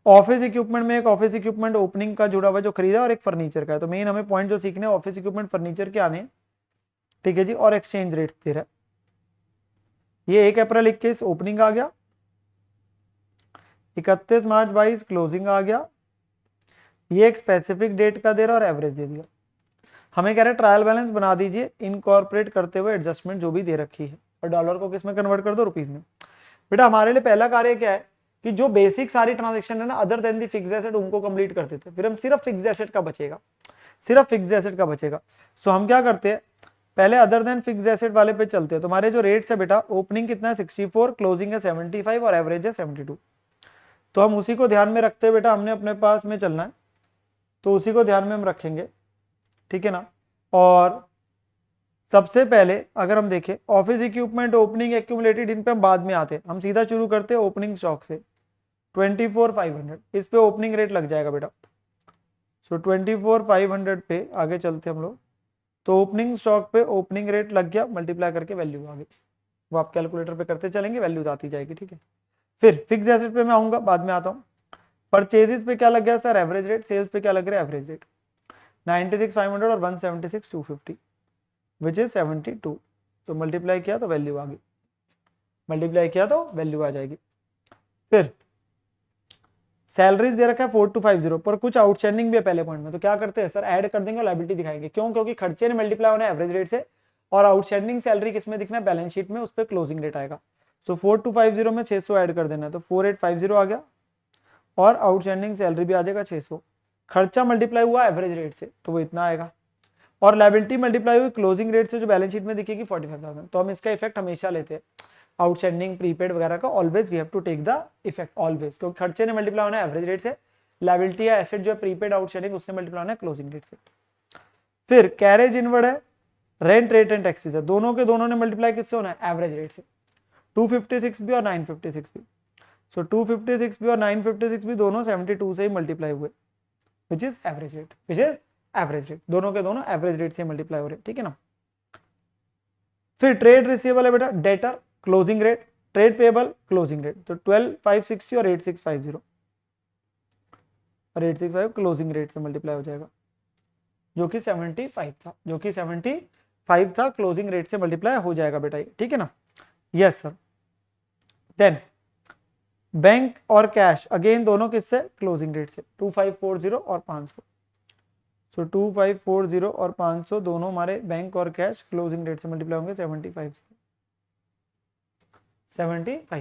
ऑफिस इक्विपमेंट में एक ऑफिस इक्विपमेंट ओपनिंग का जुड़ा हुआ जो खरीदा और एक फर्नीचर का है, तो मेन हमें पॉइंट जो सीखने ऑफिस इक्विपमेंट फर्नीचर के आने, ठीक है जी, और एक्सचेंज रेट दे रहा है। ये 1 अप्रैल 21 ओपनिंग आ गया, 31 मार्च 22 क्लोजिंग आ गया, ये एक स्पेसिफिक डेट का दे रहा और एवरेज दे दिया। हमें कह रहे हैं ट्रायल बैलेंस बना दीजिए इनकॉर्पोरेट करते हुए एडजस्टमेंट जो भी दे रखी है, और डॉलर को किस में कन्वर्ट कर दो, रुपीज में। बेटा हमारे लिए पहला कार्य क्या है कि जो बेसिक सारी ट्रांजैक्शन है ना अदर देन दी फिक्स्ड एसेट उनको कंप्लीट करते थे, फिर हम सिर्फ फिक्स्ड एसेट का बचेगा, सिर्फ फिक्स्ड एसेट का बचेगा। सो हम क्या करते हैं, पहले अदर देन फिक्स्ड एसेट वाले पे चलते हैं। तुम्हारे जो रेट्स है बेटा, ओपनिंग कितना है 64, क्लोजिंग है 75 और एवरेज है 72, तो हम उसी को ध्यान में रखते हैं बेटा, हमने अपने पास में चलना है, तो उसी को ध्यान में हम रखेंगे, ठीक है ना। और सबसे पहले अगर हम देखें ऑफिस इक्विपमेंट ओपनिंग एक्यूमुलेटेड, इन पे हम बाद में आते हैं, हम सीधा शुरू करते हैं ओपनिंग स्टॉक से 24,500, इस पे ओपनिंग रेट लग जाएगा बेटा। सो 24,500 पे आगे चलते हम लोग, तो ओपनिंग स्टॉक पे ओपनिंग रेट लग गया, मल्टीप्लाई करके वैल्यू आ गई। वो आप कैलकुलेटर पे करते चलेंगे, वैल्यूज आती जाएगी, ठीक है। फिर फिक्स एसेट पे मैं आऊंगा, बाद में आता हूँ। परचेजेस पे क्या लग गया सर, एवरेज रेट। सेल्स पे क्या लग रहा है, एवरेज रेट। 96,500 और 176,250 विच इज 72। तो मल्टीप्लाई किया तो वैल्यू आ गई, मल्टीप्लाई किया तो वैल्यू आ जाएगी। फिर सैलरीज दे रखा है 4250 पर कुछ आउटस्टैंडिंग भी है पहले पॉइंट में, तो क्या करते हैं सर, ऐड कर देंगे और लायबिलिटी दिखाएंगे। क्यों? क्योंकि खर्चे ने मल्टीप्लाई होना है एवरेज रेट से, और आउटस्टैंडिंग सैलरी किसमें दिखना है, बैलेंस शीट में, उस पर क्लोजिंग रेट आएगा। सो 4250 में 600 ऐड कर देना है, तो 4850 आ गया, और आउटस्टैंडिंग सैलरी भी आ जाएगा 600। खर्चा मल्टीप्लाई हुआ एवरेज रेट से तो वो इतना आएगा, और लायबिलिटी मल्टीप्लाई हुई क्लोजिंग रेट से जो बैलेंस शीट में दिखेगी 45,000। तो हम इसका इफेक्ट हमेशा लेते हैं, आउटस्टैंडिंग प्रीपेड वगैरह का always we have to take the effect always, क्योंकि खर्चे ने मल्टीप्लाई होना है एवरेज रेट से, लायबिलिटी या एसेट जो है प्रीपेड आउटस्टैंडिंग उसने मल्टीप्लाई होना है क्लोजिंग रेट से। फिर कैरेज इनवर्ड है, रेंट रेट एंड टैक्सेस है, दोनों के दोनों ने मल्टीप्लाई किससे होना है, एवरेज रेट से। 256 भी और 956 भी, सो 256 भी और 956 भी दोनों 72 से ही मल्टीप्लाई हुए, which is average rate, which is average rate, दोनों के दोनों एवरेज रेट से मल्टीप्लाई हो रहे, ठीक है ना। फिर ट्रेड रिसीवेबल है बेटा, debtor closing rate, trade payable closing rate, तो 12,560 और 8650 और 865 क्लोजिंग रेट से मल्टीप्लाई हो जाएगा, जो कि 75 था, जो कि 75 था, क्लोजिंग रेट से मल्टीप्लाई हो जाएगा बेटा ये, ठीक है ना। Yes sir. देन बैंक और कैश अगेन दोनों किससे, क्लोजिंग रेट से, 2540 और 500। सो 2540 और 500 दोनों हमारे बैंक और कैश क्लोजिंग रेट से मल्टीप्लाई होंगे 75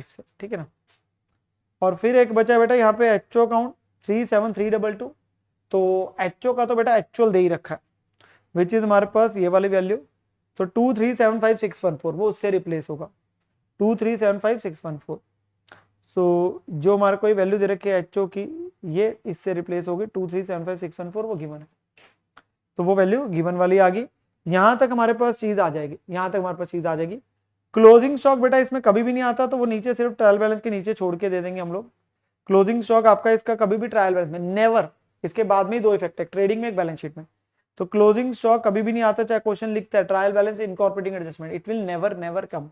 से, ठीक है ना। और फिर एक बचा बेटा यहाँ पे एचओ अकाउंट 37322, तो एचओ का तो बेटा एक्चुअल दे ही रखा है, विच इज हमारे पास ये वाली वैल्यू, तो 2375614 वो उससे रिप्लेस होगा, 2375614। सो जो हमारे को वैल्यू दे रखी है एचओ की, ये इससे रिप्लेस होगी 2375614, वो गिवन है, तो वो वैल्यू गिवन वाली आ गई। यहां तक हमारे पास चीज आ जाएगी, यहां तक हमारे पास चीज आ जाएगी। क्लोजिंग स्टॉक बेटा इसमें कभी भी नहीं आता, तो वो नीचे सिर्फ ट्रायल बैलेंस के नीचे छोड़ के दे देंगे हम लोग। क्लोजिंग स्टॉक आपका इसका कभी भी ट्रायल बैलेंस में नेवर, इसके बाद में ही दो इफेक्ट है, ट्रेडिंग में एक बैलेंस शीट में, तो क्लोजिंग स्टॉक कभी भी नहीं आता, चाहे क्वेश्चन लिखता है trial balance incorporating adjustment, it will never never come,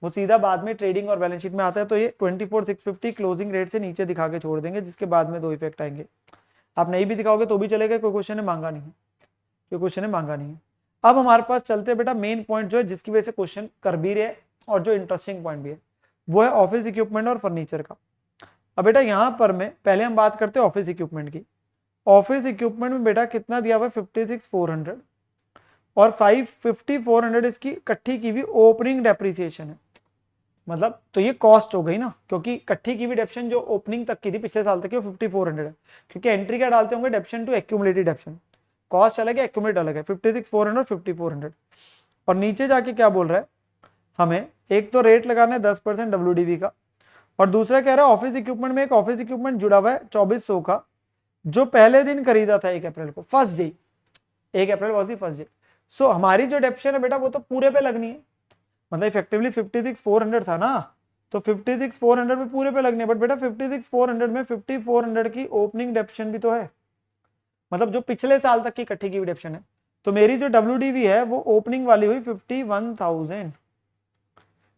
वो सीधा बाद में ट्रेडिंग और बैलेंस शीट में आता है। तो ये 24,650 क्लोजिंग रेट से नीचे दिखा के छोड़ देंगे, जिसके बाद में दो इफेक्ट आएंगे। आप नहीं भी दिखाओगे तो भी चलेगा, कोई क्वेश्चन है मांगा नहीं है, कोई क्वेश्चन है मांगा नहीं है। अब हमारे पास चलते हैं बेटा मेन पॉइंट जो है, जिसकी वजह से क्वेश्चन कर भी रहे और जो इंटरेस्टिंग पॉइंट भी है, वो है ऑफिस इक्विपमेंट और फर्नीचर का। अब बेटा यहां पर मैं पहले हम बात करते हैं ऑफिस इक्विपमेंट की। ऑफिस इक्विपमेंट में बेटा कितना दिया हुआ है, 56,400 और 550,400 इसकी इकट्ठी की हुई ओपनिंग डेप्रिसिएशन है, मतलब तो ये कॉस्ट हो गई ना, क्योंकि इकट्ठी की हुई डेप्शन जो ओपनिंग तक की थी पिछले साल तक की, वो 5400 है, क्योंकि एंट्री क्या डालते होंगे, depreciation to accumulated depreciation, cost अलग है एक्यूमुलेट अलग है, 56,400 5400। और नीचे जाके क्या बोल रहा है, हमें एक तो रेट लगाना है 10% WDV का, और दूसरा कह रहा है ऑफिस इक्विपमेंट में एक ऑफिस इक्विपमेंट जुड़ा हुआ है 2400 का, जो पहले दिन खरीदा था 1 अप्रैल को, first day, 1 April was the first day. So हमारी जो डेप्शन है बेटा वो तो पूरे पे लगनी है, मतलब इफेक्टिवली 56,400 था ना, तो 56,400 पे पूरे पे लगने, बट बेटा 56,400 में 5400 की ओपनिंग डेप्शन भी तो है, मतलब जो पिछले साल तक की इकट्ठी की डेप्शन है। तो मेरी जो WDV है वो ओपनिंग वाली हुई 51,000,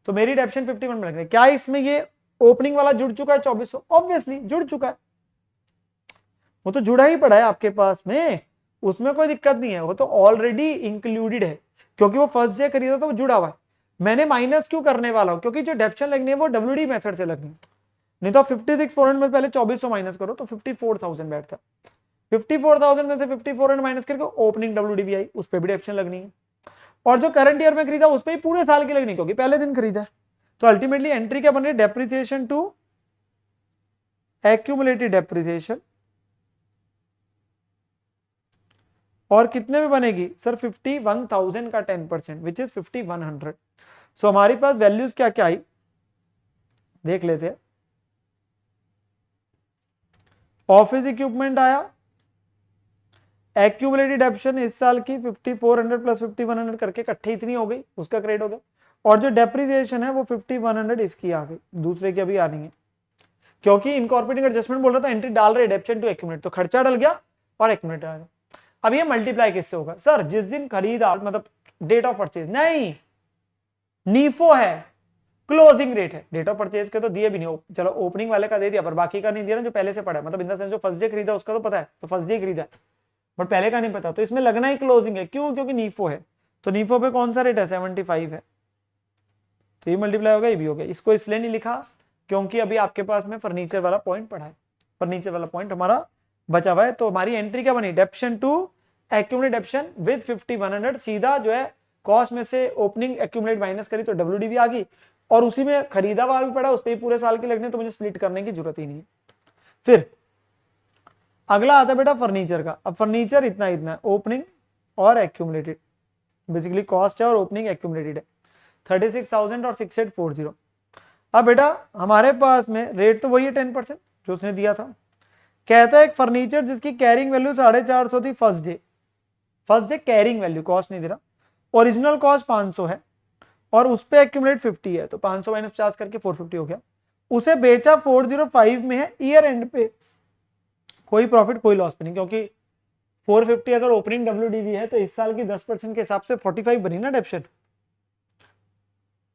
तो मेरी डेप्शन 51 में लग रही है। क्या इसमें ये ओपनिंग वाला जुड़ चुका है 2400? ऑब्वियसली जुड़ चुका है, वो तो जुड़ा ही पड़ा है आपके पास में, उसमें कोई दिक्कत नहीं है, वो तो ऑलरेडी इंक्लूडेड है, क्योंकि वो फर्स्ट डे खरीदा था, वो जुड़ा हुआ है। मैंने माइनस क्यों करने वाला हूं, क्योंकि जो डेप्शन लगनी है वो WD मेथड से लगनी है, नहीं तो 56,400 में पहले 2400 माइनस करो तो 54,000 बैठता, 54,000 में से 5400 माइनस करके ओपनिंग WDV आई, उस पर भी डेप्शन लगनी है, और जो करंट ईयर में खरीदा उस पर ही पूरे साल की लगनी, क्योंकि पहले दिन खरीदा है। तो अल्टीमेटली एंट्री क्या बन रही है, डेप्रिसिएशन टू एक्यूमुलेटेड डेप्रिसिएशन, और कितने में बनेगी सर, 51,000 का 10% विच इज 5100। सो हमारे पास वैल्यूज क्या क्या आई देख लेते हैं। ऑफिस इक्विपमेंट आया, एक्यूमुलेटेड डेप्शन इस साल की 5400 प्लस 5100 करके इकट्ठी इतनी हो गई, उसका क्रेडिट हो गया, और जो डेप्रिसिएशन है वो 5100 इसकी आ गई, दूसरे की अभी आनी है, क्योंकि इनकॉर्पोरेटिंग एडजस्टमेंट बोल रहा था, एंट्री डाल रहे डेप्शन टू एक्यूमुलेट, तो खर्चा डल गया और एक्यूमुलेट आ गया। अब ये मल्टीप्लाई किससे होगा सर, जिस दिन खरीदा, मतलब डेट ऑफ परचेज नहीं, नीफो है, क्लोजिंग रेट है। डेट ऑफ परचेज के तो दिए भी नहीं, चलो ओपनिंग वाले का दे दिया पर बाकी का नहीं दिया ना, जो पहले से पड़ा है, मतलब इन द सेंस जो फर्स्ट डे खरीदा उसका तो पता है, तो फर्स्ट डे खरीदा है, बट पहले का नहीं पता, तो इसमें लगना ही क्लोजिंग है। क्यों? क्योंकि नीफो है, तो नीफो पे कौन सा रेट है? 75 है, तो ये मल्टीप्लाई होगा, ये भी हो गया। इसको इसलिए नहीं लिखा क्योंकि अभी आपके पास में फर्नीचर वाला पॉइंट पड़ा है, फर्नीचर वाला पॉइंट हमारा बचा हुआ है। तो हमारी एंट्री क्या बनी? Depreciation to accumulate depreciation with 50-100, सीधा जो है कॉस्ट में से ओपनिंग एक्यूमुलेट माइनस करी तो WDV आ गई, और उसी में खरीदा हुआ भी पड़ा, उस पर पूरे साल के लगने, तो मुझे स्प्लिट करने की जरूरत ही नहीं है। फिर अगला आता है बेटा फर्नीचर का। अब फर्नीचर इतना इतना है, ओपनिंग और एक्यूमुलेटेड, बेसिकली कॉस्ट है और ओपनिंग एक्यूमुलेटेड है 36,000 और 6840। अब बेटा हमारे पास में रेट तो वही है 10% जो उसने दिया था। कहता है एक फर्नीचर जिसकी कैरिंग वैल्यू 450 थी first day carrying value, cost नहीं दे रहा, ओरिजिनल कॉस्ट 500 है और उस पे एक्यूमुलेट 50 है, तो 500 माइनस 50 करके 450 हो गया। उसे बेचा 405 में है, ईयर एंड पे कोई प्रॉफिट कोई लॉस पे नहीं, क्योंकि 450 अगर ओपनिंग WDV है तो इस साल की 10% के हिसाब से 45 बनी ना डेप्शन,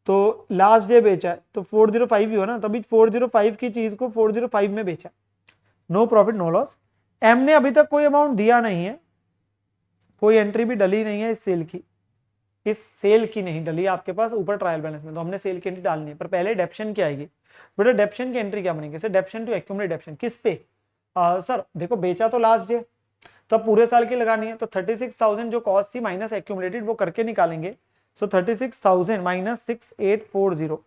तो लास्ट डे बेचा है तो 405 ही हो ना, तभी 405 की चीज को 405 में बेचा, no profit no loss. M ने अभी तक कोई अमाउंट दिया नहीं है, कोई एंट्री भी डली नहीं है इस सेल की नहीं डली आपके पास ऊपर ट्रायल बैलेंस में, तो हमने सेल की एंट्री डालनी है। पर पहले डेप्शन की आएगी बेटा, डेप्शन की एंट्री क्या बनेगी? Sir depreciation to accumulate depreciation किस पे? सर देखो बेचा तो लास्ट डे, तो अब पूरे साल की लगानी है, तो 36,000 जो कॉस्ट थी माइनस एक्यूमुलेटेड वो करके निकालेंगे। सो 36,000 माइनस 6840,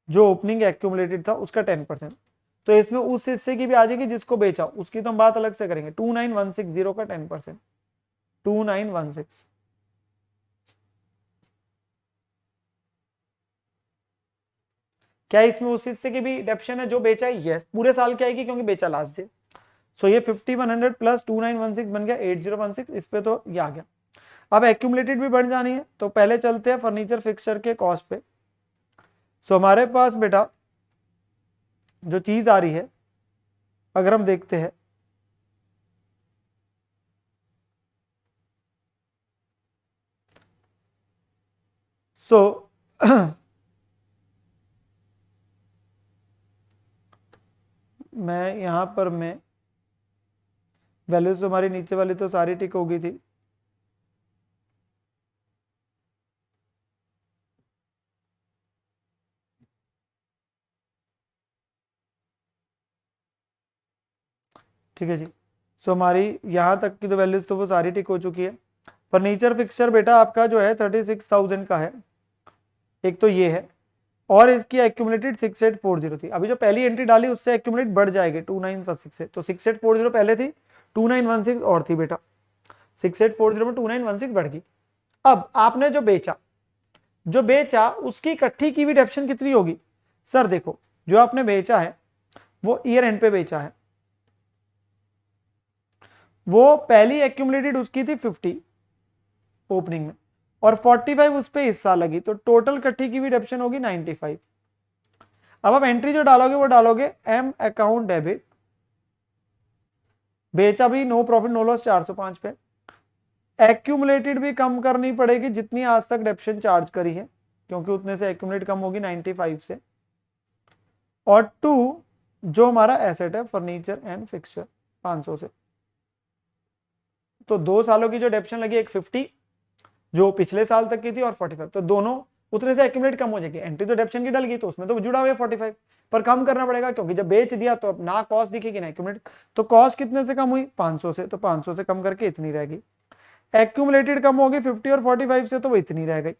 जो ओपनिंग एक्यूमुलेटेड था उसका 10%, तो इसमें उस हिस्से की भी आ जाएगी जिसको बेचा, उसकी तो हम बात अलग से करेंगे। 29,160 का 10%, 2916। क्या इसमें उस हिस्से की भी डेप्शन है जो बेचा है? यस, पूरे साल की आएगी क्योंकि बेचा लास्ट डे। सो ये 50-100 प्लस 2916 बन गया 8016, इस पे तो ये आ गया। अब एक्यूमुलेटेड भी बढ़ जानी है, तो पहले चलते हैं फर्नीचर फिक्सचर के कॉस्ट पे। सो हमारे पास बेटा जो चीज आ रही है, अगर हम देखते हैं सो मैं यहां पर मैं वैल्यूज हमारी नीचे वाली तो सारी टिक हो गई थी, ठीक है जी। सो हमारी यहाँ तक की तो वैल्यूज तो वो सारी टिक हो चुकी है। फर्नीचर फिक्सचर बेटा आपका जो है 36,000 का है, एक तो ये है, और इसकी एक्यूमुलेटेड 6840 थी। अभी जो पहली एंट्री डाली उससे एक्यूमुलेट बढ़ जाएगी 2916 से, तो 6840 पहले थी, 2916 और थी बेटा, 6840 में 2916 बढ़ गई। अब आपने जो बेचा उसकी इकट्ठी की भी डेप्शन कितनी होगी? सर देखो जो आपने बेचा है वो ईयर एंड पे बेचा है, वो पहली एक्यूमुलेटेड उसकी थी 50 ओपनिंग में, और 45 उस पे हिस्सा लगी, तो टोटल इकट्ठी की भी डेप्शन होगी 95। अब आप एंट्री जो डालोगे वो डालोगे एम अकाउंट डेबिट, बेचा भी नो प्रॉफिट नो लॉस 405 पे, एक्यूमुलेटेड भी कम करनी पड़ेगी जितनी आज तक डेप्शन चार्ज करी है, क्योंकि उतने से एक्यूमुलेट कम होगी 95 से, और टू जो हमारा एसेट है फर्नीचर एंड फिक्सचर 500 से। तो 2 सालों की जो डेप्शन लगी, एक 50 जो पिछले साल तक की थी और 45, तो दोनों उतने से एक्यूमुलेट कम हो जाएगी। एंट्री तो डेप्शन की डल गई तो उसमें तो जुड़ा हुआ है 45, पर कम करना पड़ेगा क्योंकि जब बेच दिया तो अब ना कॉस्ट दिखेगी ना एक्यूमुलेट, तो कॉस्ट कितने से कम हुई? 500 से, तो 500 से कम करके इतनी रहेगी। एक्यूमुलेटेड कम होगी 50 और 45 से, तो वो इतनी रह गई।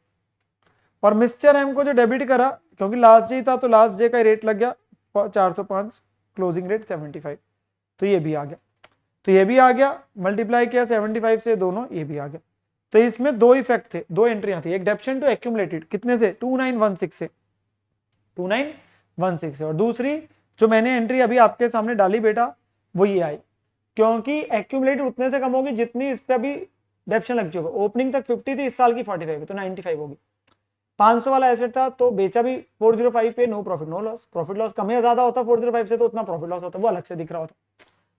और मिस्टर एम को जो डेबिट करा, क्योंकि लास्ट डे था तो लास्ट डे का रेट लग गया 405, क्लोजिंग रेट 75, तो ये भी आ गया, तो ये भी आ गया, मल्टीप्लाई किया 75 से दोनों, ये भी आ गया। तो इसमें दो इफेक्ट थे, दो एंट्रियां थी, एक डेप्शन टू एक्यूमुलेटेड कितने से? 2916 से, 2916 से, और दूसरी जो मैंने एंट्री अभी आपके सामने डाली बेटा वो ये आई, क्योंकि एक्यूमुलेटेड उतने से कम होगी जितनी इस पे अभी डेप्शन लग चुका। ओपनिंग तक 50 थी, इस साल की 45 है, तो 95 होगी। 500 वाला एसेट था तो बेचा भी 405 पे, no profit no loss, profit loss कम या ज्यादा होता 405 से तो उतना प्रॉफिट लॉस होता, वो अलग से दिख रहा होता,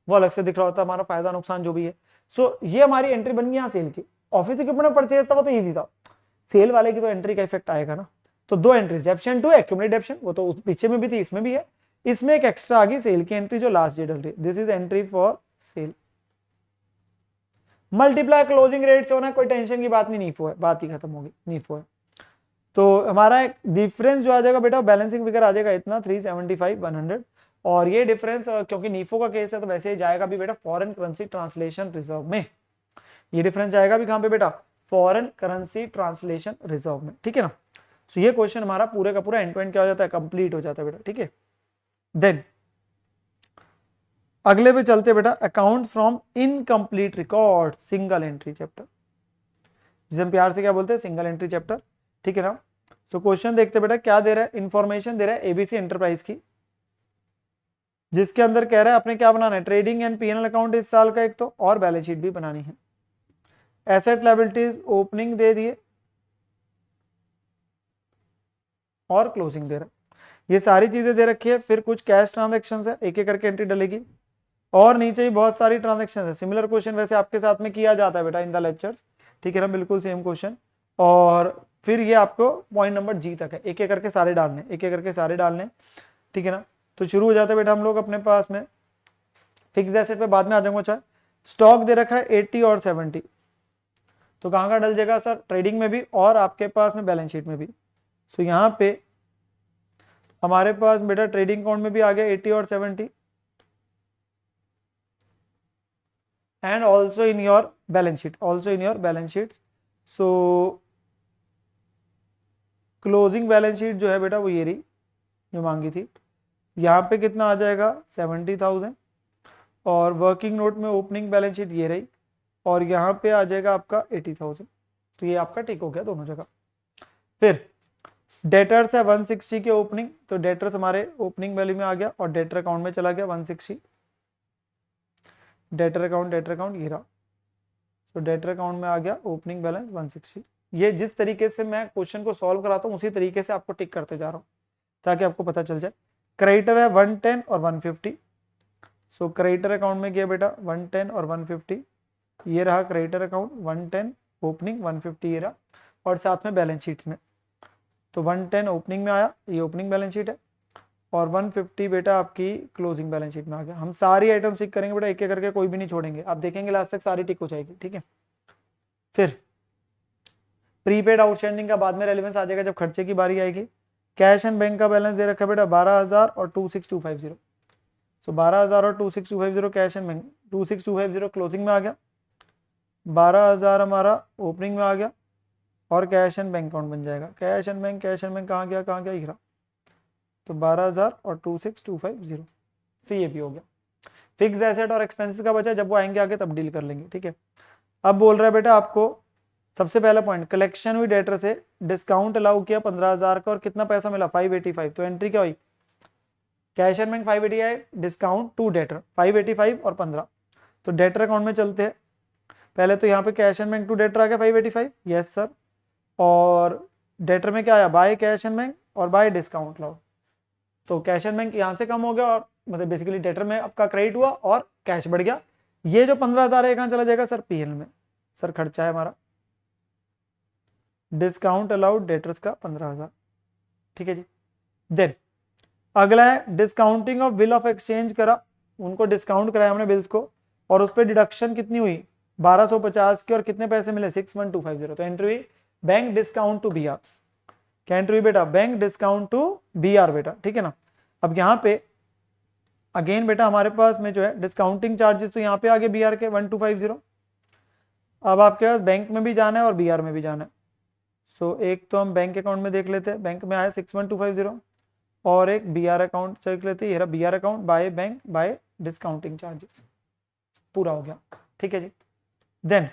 वो अलग से दिख रहा होता, हमारा फायदा नुकसान जो भी है। सो ये हमारी एंट्री बन गई यहाँ सेल की। ऑफिस इक्विपमेंट परचेज था वो तो ईजी था, सेल वाले की तो एंट्री का इफेक्ट आएगा ना। तो दो entries, depreciation to accumulate depreciation, वो तो उस पीछे में भी थी, इसमें भी है, इसमें एक एक्स्ट्रा आ गई सेल की एंट्री जो लास्ट डेट डल रही, this is entry for sale. Multiply closing rate से होना, कोई टेंशन की बात नहीं, नीफो है, बात ही खत्म होगी, नीफो है। तो हमारा एक डिफरेंस जो आ जाएगा बेटा, बैलेंसिंग फिगर आ जाएगा इतना 375 100, और ये डिफरेंस क्योंकि नीफो का केस है तो वैसे ही जाएगा भी बेटा फॉरेन करेंसी ट्रांसलेशन रिजर्व में, ये डिफरेंस जाएगा भी कहां पे बेटा, फॉरेन करेंसी ट्रांसलेशन रिजर्व में, ठीक है ना। तो ये क्वेश्चन हमारा पूरे का पूरा एंड टू एंड क्या हो जाता है, कंप्लीट हो जाता है बेटा, ठीक है। देन अगले पे चलते बेटा, account from incomplete record single entry chapter, जिसे हम प्यार से क्या बोलते हैं, सिंगल एंट्री चैप्टर, ठीक है ना। सो क्वेश्चन देखते बेटा, क्या दे रहा है, इंफॉर्मेशन दे रहा है एबीसी एंटरप्राइज की, जिसके अंदर कह रहा है अपने क्या बनाना है, ट्रेडिंग एंड पीएनएल अकाउंट इस साल का एक तो, और बैलेंस शीट भी बनानी है। एसेट लायबिलिटीज ओपनिंग दे दिए और क्लोजिंग दे रहा है, ये सारी चीजें दे रखी है। फिर कुछ कैश ट्रांजेक्शन है, एक एक करके एंट्री डलेगी, और नीचे ही बहुत सारी ट्रांजेक्शन है। सिमिलर क्वेश्चन वैसे आपके साथ में किया जाता है बेटा इन द लेक्चर्स, ठीक है ना, बिल्कुल सेम क्वेश्चन। और फिर ये आपको पॉइंट नंबर जी तक है, एक एक करके सारे डालने, एक एक करके सारे डालने, ठीक है ना। तो शुरू हो जाता है बेटा हम लोग अपने पास में, फिक्स एसेट पे बाद में आ जाऊंगा। अच्छा, स्टॉक दे रखा है 80 और 70, तो कहाँ का डल जाएगा सर, ट्रेडिंग में भी और आपके पास में बैलेंस शीट में भी। सो यहाँ पे हमारे पास बेटा ट्रेडिंग अकाउंट में भी आ गया 80 और 70, and also in your balance sheet, also in your balance sheet. So closing balance sheet जो है बेटा वो ये रही जो मांगी थी, यहाँ पे कितना आ जाएगा 70,000, और वर्किंग नोट में ओपनिंग बैलेंस शीट ये रही, और यहाँ पे आ जाएगा आपका 80,000। तो ये आपका टिक हो गया दोनों जगह। फिर डेटर्स है 160 के ओपनिंग, तो डेटर्स हमारे ओपनिंग वैल्यू में आ गया और डेटर अकाउंट में चला गया 160, डेटर अकाउंट ये रहा, तो डेटर अकाउंट में आ गया ओपनिंग बैलेंस 160। ये जिस तरीके से मैं क्वेश्चन को सॉल्व कराता हूँ उसी तरीके से आपको टिक करते जा रहा हूँ ताकि आपको पता चल जाए। क्रेडिटर है 110 और 150, सो क्रेडिटर अकाउंट में गया बेटा 110 और 150, ये रहा क्रेडिटर अकाउंट 110 ओपनिंग 150 ये रहा, और साथ में बैलेंस शीट्स में तो 110 ओपनिंग में आया, ये ओपनिंग बैलेंस शीट है, और 150 बेटा आपकी क्लोजिंग बैलेंस शीट में आ गया। हम सारी आइटम टिक करेंगे बेटा, एक एक करके, कोई भी नहीं छोड़ेंगे, आप देखेंगे लास्ट तक सारी टिक हो जाएगी, ठीक है। फिर प्रीपेड आउटस्टैंडिंग का बाद में रेलेवेंस आ जाएगा जब खर्चे की बारी आएगी। कैश एंड बैंक का बैलेंस दे रखा है बेटा 12,000 और 26,250, सो 12,000 और 26,250 कैश एंड बैंक, 26,250 क्लोजिंग में आ गया, 12,000 हमारा ओपनिंग में आ गया, और कैश एंड बैंक अकाउंट बन जाएगा। कैश एंड बैंक कहाँ गया हीरा, तो 12,000 और 26,250, तो ये भी हो गया। फिक्स एसेट और एक्सपेंसेस का बचा, जब वो आएंगे आगे तब डील कर लेंगे, ठीक है। अब बोल रहा है बेटा आपको सबसे पहला पॉइंट, कलेक्शन हुई डेटर से, डिस्काउंट अलाउ किया 15,000 का, और कितना पैसा मिला 585, तो एंट्री क्या हुई, cash and bank 588, discount to debtor 585 और 15, तो डेटर अकाउंट में चलते हैं। पहले तो यहाँ पे cash and bank to debtor आ गया 585, यस सर, और डेटर में क्या आया, बाय कैश एंड बैंक और बाय डिस्काउंट लाओ, तो कैश एंड बैंक यहाँ से कम हो गया, और मतलब बेसिकली डेटर में आपका क्रेडिट हुआ और कैश बढ़ गया। ये जो 15,000 है कहाँ चला जाएगा सर, पीएल में, सर खर्चा है हमारा, डिस्काउंट अलाउड डेटर्स का 15,000, ठीक है जी। देन अगला है discounting of bill of exchange करा, उनको डिस्काउंट कराया हमने बिल्स को, और उस पर डिडक्शन कितनी हुई 1250 की, और कितने पैसे मिले 61,250, तो एंट्री हुई बैंक डिस्काउंट टू बीआर, क्या एंट्री हुई बेटा, बैंक डिस्काउंट टू बीआर बेटा, ठीक है ना। अब यहाँ पे अगेन बेटा हमारे पास में जो है डिस्काउंटिंग चार्जेस, तो यहाँ पे आगे बीआर के 1250, अब आपके पास बैंक में भी जाना है और बीआर में भी जाना है। सो एक तो हम बैंक अकाउंट में देख लेते हैं, बैंक में आया 61,250, और एक बीआर अकाउंट चेक लेते हैं, ये रहा BR account by bank by discounting charges, पूरा हो गया, ठीक है जी। देन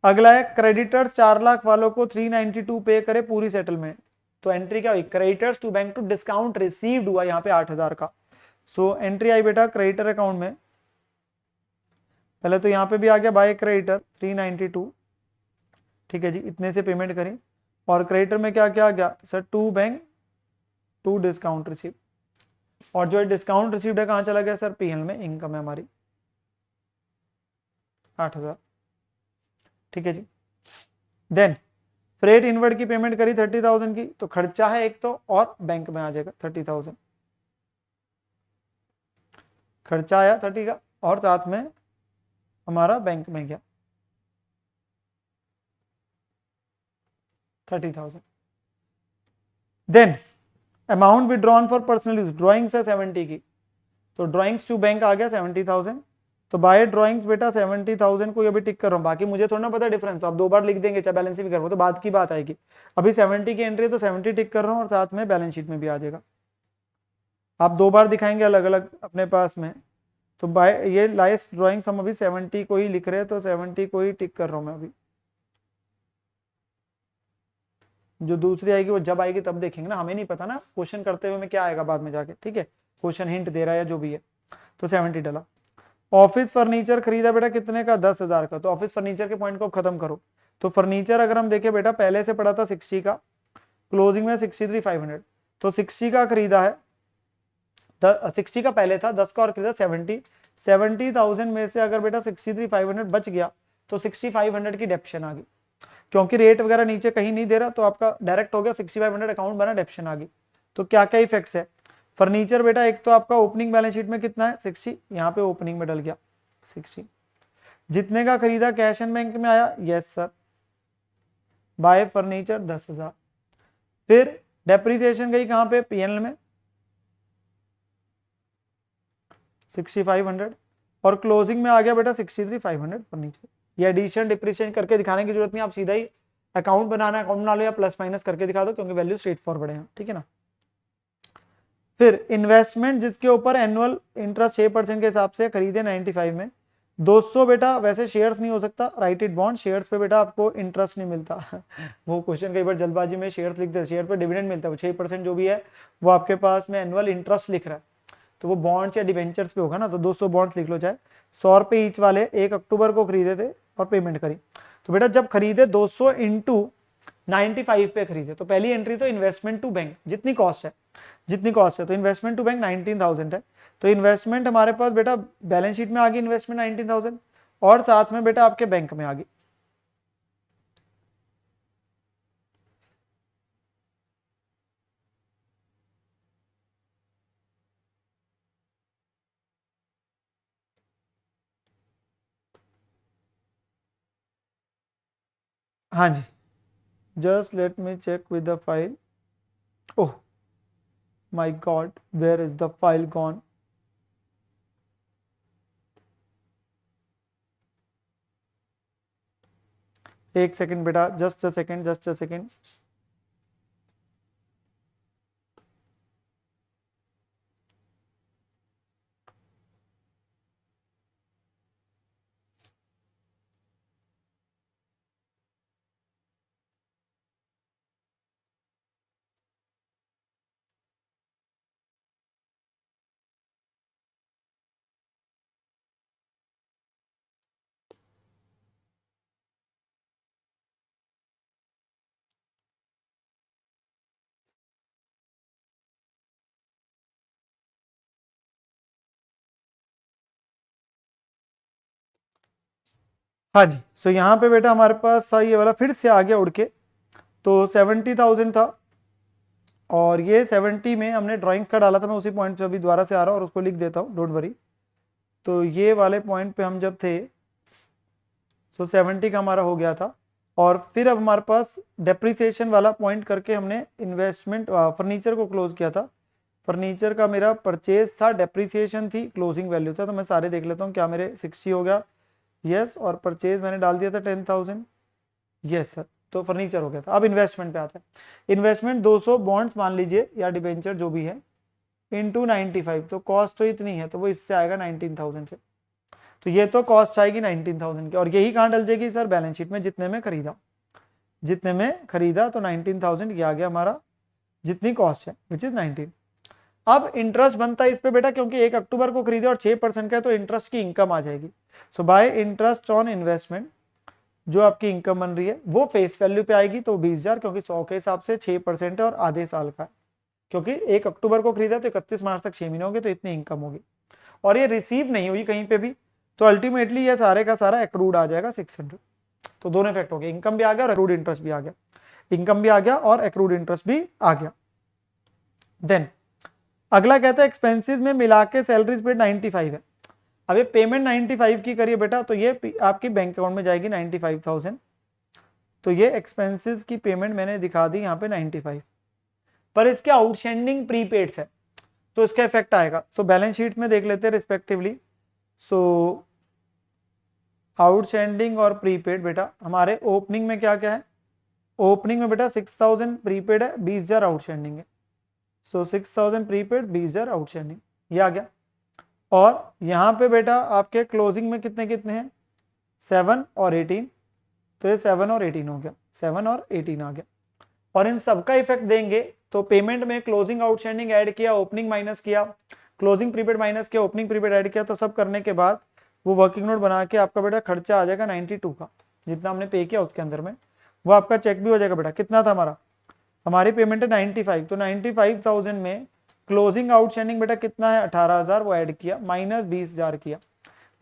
अगला है क्रेडिटर्स 4 लाख वालों को 392 पे करे पूरी सेटलमेंट, तो एंट्री क्या हुई, creditors to bank to discount received हुआ यहाँ पे 8,000 का, सो एंट्री आई बेटा क्रेडिटर अकाउंट में, पहले तो यहाँ पे भी आ गया बाय क्रेडिटर 392, ठीक है जी, इतने से पेमेंट करी, और क्रेडिटर में क्या क्या आ गया sir, to bank to discount receive, और जो डिस्काउंट रिसीव्ड है कहाँ चला गया सर, पीएल में, इनकम है हमारी, 8,000, ठीक है जी। देन फ्रेट इनवर्ड की पेमेंट करी 30,000 की, तो खर्चा है एक तो, और बैंक में आ जाएगा 30,000, खर्चा आया 30 का और साथ में हमारा बैंक में गया 30,000। Then amount withdrawn for personal use, drawings है 70 की, तो ड्रॉइंग्स टू बैंक आ गया 70,000। तो बाय ड्रॉइंग्स बेटा 70,000 को अभी टिक कर रहा हूँ, बाकी मुझे थोड़ा ना पता डिफरेंस, तो आप 2 बार लिख देंगे, चाहे बैलेंस भी कर तो बात की बात आएगी। अभी 70 की एंट्री है तो 70 टिक कर रहा हूँ और साथ में बैलेंस शीट में भी आ जाएगा। आप 2 बार दिखाएंगे अलग अलग अपने पास में, तो बाय ये लास्ट ड्रॉइंग्स हम अभी 70 को ही लिख रहे हैं, तो 70 को ही टिक कर रहा हूँ मैं अभी। जो दूसरी आएगी वो जब आएगी तब देखेंगे ना, हमें नहीं पता ना क्वेश्चन करते हुए में क्या आएगा बाद में जाके, ठीक है, क्वेश्चन हिंट दे रहा है या जो भी है। तो 70 डला। ऑफिस फर्नीचर खरीदा बेटा कितने का, 10,000 का, तो ऑफिस फर्नीचर के पॉइंट को खत्म करो। तो फर्नीचर अगर हम देखें बेटा, पहले से पड़ा था 60 का, क्लोजिंग में 63,500, तो 60 का खरीदा है, 60 का पहले था, 10 का और खरीदा 70,000 में से अगर बेटा 63,500 बच गया तो 6500 की डेप्शन आ गई, क्योंकि रेट वगैरह नीचे कहीं नहीं दे रहा, तो आपका डायरेक्ट हो गया 6500 अकाउंट बना, डेप्शन आ गई। तो क्या क्या इफेक्ट्स है फर्नीचर बेटा, एक तो आपका ओपनिंग बैलेंस शीट में कितना है 60, यहाँ पे ओपनिंग में डल गया 60। जितने का खरीदा कैश एंड बैंक में आया, यस सर, बाय फर्नीचर 10,000। फिर डेप्रिसिएशन गई कहाँ पे, पीएनएल में 6500, और क्लोजिंग में आ गया बेटा 63,500 फर्नीचर। ये एडिशन डिप्रिसिएशन करके दिखाने की जरूरत नहीं, आप सीधा ही अकाउंट बनाना, अकाउंट बना लो या प्लस माइनस करके दिखा दो, क्योंकि वैल्यू स्ट्रेट फॉरवर्ड है, ठीक है ना। फिर इन्वेस्टमेंट जिसके ऊपर एनुअल इंटरेस्ट 6% के हिसाब से खरीदे 95 में, 200 बेटा वैसे शेयर्स नहीं हो सकता, राइट इट बॉन्ड, शेयर्स पे बेटा आपको इंटरेस्ट नहीं मिलता वो क्वेश्चन कई बार जल्दबाजी में शेयर्स लिख दे, शेयर पे डिविडेंड मिलता है, वो 6% जो भी है वो आपके पास में एनुअल इंटरेस्ट लिख रहा है, तो वो बॉन्ड्स या डिवेंचर्स पे होगा ना, तो 200 बॉन्ड्स लिख लो, चाहे 100 रुपए ईच वाले 1 अक्टूबर को खरीदे थे और पेमेंट करी। तो बेटा जब खरीदे 200 इंटू 95 पे खरीदे, तो पहली एंट्री तो इन्वेस्टमेंट टू बैंक जितनी कॉस्ट है, तो इन्वेस्टमेंट टू बैंक 19,000 है, तो इन्वेस्टमेंट हमारे पास बेटा बैलेंस शीट में आ गई इन्वेस्टमेंट 19,000, और साथ में बेटा आपके बैंक में आ गई। हाँ जी, just let me check with the file. Oh my god, where is the file gone. एक सेकंड बेटा, जस्ट अ सेकंड। हाँ जी, सो यहाँ पे बेटा हमारे पास था ये वाला, फिर से आ गया उड़ के, तो 70,000 था, और ये 70 में हमने ड्राइंग्स का डाला था, मैं उसी पॉइंट पे अभी दोबारा से आ रहा हूँ और उसको लिख देता हूँ, डोंट वरी। तो ये वाले पॉइंट पे हम जब थे, सो 70 का हमारा हो गया था, और फिर अब हमारे पास डेप्रिसिएशन वाला पॉइंट करके हमने इन्वेस्टमेंट फर्नीचर को क्लोज किया था। फर्नीचर का मेरा परचेज था, डेप्रिसिएशन थी, क्लोजिंग वैल्यू था, तो मैं सारे देख लेता हूँ, क्या मेरे 60 हो गया, यस, और परचेज मैंने डाल दिया था 10,000, यस सर, तो फर्नीचर हो गया था। अब इन्वेस्टमेंट पे आता है, इन्वेस्टमेंट 200 बॉन्ड्स मान लीजिए या डिबेंचर जो भी है, इंटू 95, तो कॉस्ट तो इतनी है, तो वो इससे आएगा 19,000 से, तो ये तो कॉस्ट आएगी 19,000 की, और यही कहाँ डल जाएगी सर, बैलेंस शीट में, जितने में खरीदा, तो 19,000 ये आ गया हमारा, जितनी कॉस्ट है विच इज 19। अब इंटरेस्ट बनता है इस पे बेटा, क्योंकि 1 अक्टूबर को खरीदे और 6% का है, तो इंटरेस्ट की इनकम आ जाएगी। सो बाय इंटरेस्ट ऑन इन्वेस्टमेंट जो आपकी इनकम बन रही है वो फेस वैल्यू पे आएगी, तो 20,000, क्योंकि 100 के हिसाब से 6% है और आधे साल का है, क्योंकि 1 अक्टूबर को खरीदा तो 31 मार्च तक 6 महीने होंगे, तो इतनी इनकम होगी, और ये रिसीव नहीं हुई कहीं पे भी, तो अल्टीमेटली ये सारे का सारा एक्रूड आ जाएगा 600। तो दोनों इफेक्ट हो गए, इनकम भी आ गया और एक्रूड इंटरेस्ट भी आ गया, इनकम भी आ गया और एक्रूड इंटरेस्ट भी आ गया। देन अगला कहता है एक्सपेंसेस में मिला के सैलरीज पेड 95 है। अब ये पेमेंट 95 की करिए बेटा, तो ये आपकी बैंक अकाउंट में जाएगी 95,000। तो ये एक्सपेंसेस की पेमेंट मैंने दिखा दी यहाँ पे 95, पर इसके आउटस्टैंडिंग प्रीपेड्स है तो इसका इफेक्ट आएगा। तो बैलेंस शीट में देख लेते हैं रिस्पेक्टिवली। सो आउटस्टैंडिंग और प्रीपेड बेटा हमारे ओपनिंग में क्या क्या है, ओपनिंग में बेटा 6,000 प्रीपेड है, 20,000 आउटस्टैंडिंग है। सो 6,000 प्रीपेड, 20,000 आउटस्टैंडिंग, ये आ गया। और यहाँ पे बेटा आपके क्लोजिंग में कितने कितने हैं, 7 और 18, तो ये 7 और 18 हो गया, 7 और 18 आ गया। और इन सबका इफेक्ट देंगे तो पेमेंट में क्लोजिंग आउटस्टैंडिंग ऐड किया, ओपनिंग माइनस किया, क्लोजिंग प्रीपेड माइनस किया, ओपनिंग प्रीपेड ऐड किया, तो सब करने के बाद वो वर्किंग नोट बना के आपका बेटा खर्चा आ जाएगा 92 का, जितना हमने पे किया उसके अंदर में वो आपका चेक भी हो जाएगा बेटा। कितना था हमारा, हमारी पेमेंट है 95, तो 95,000 में क्लोजिंग आउटस्टैंडिंग बेटा कितना है 18,000, वो ऐड किया, माइनस 20,000 किया,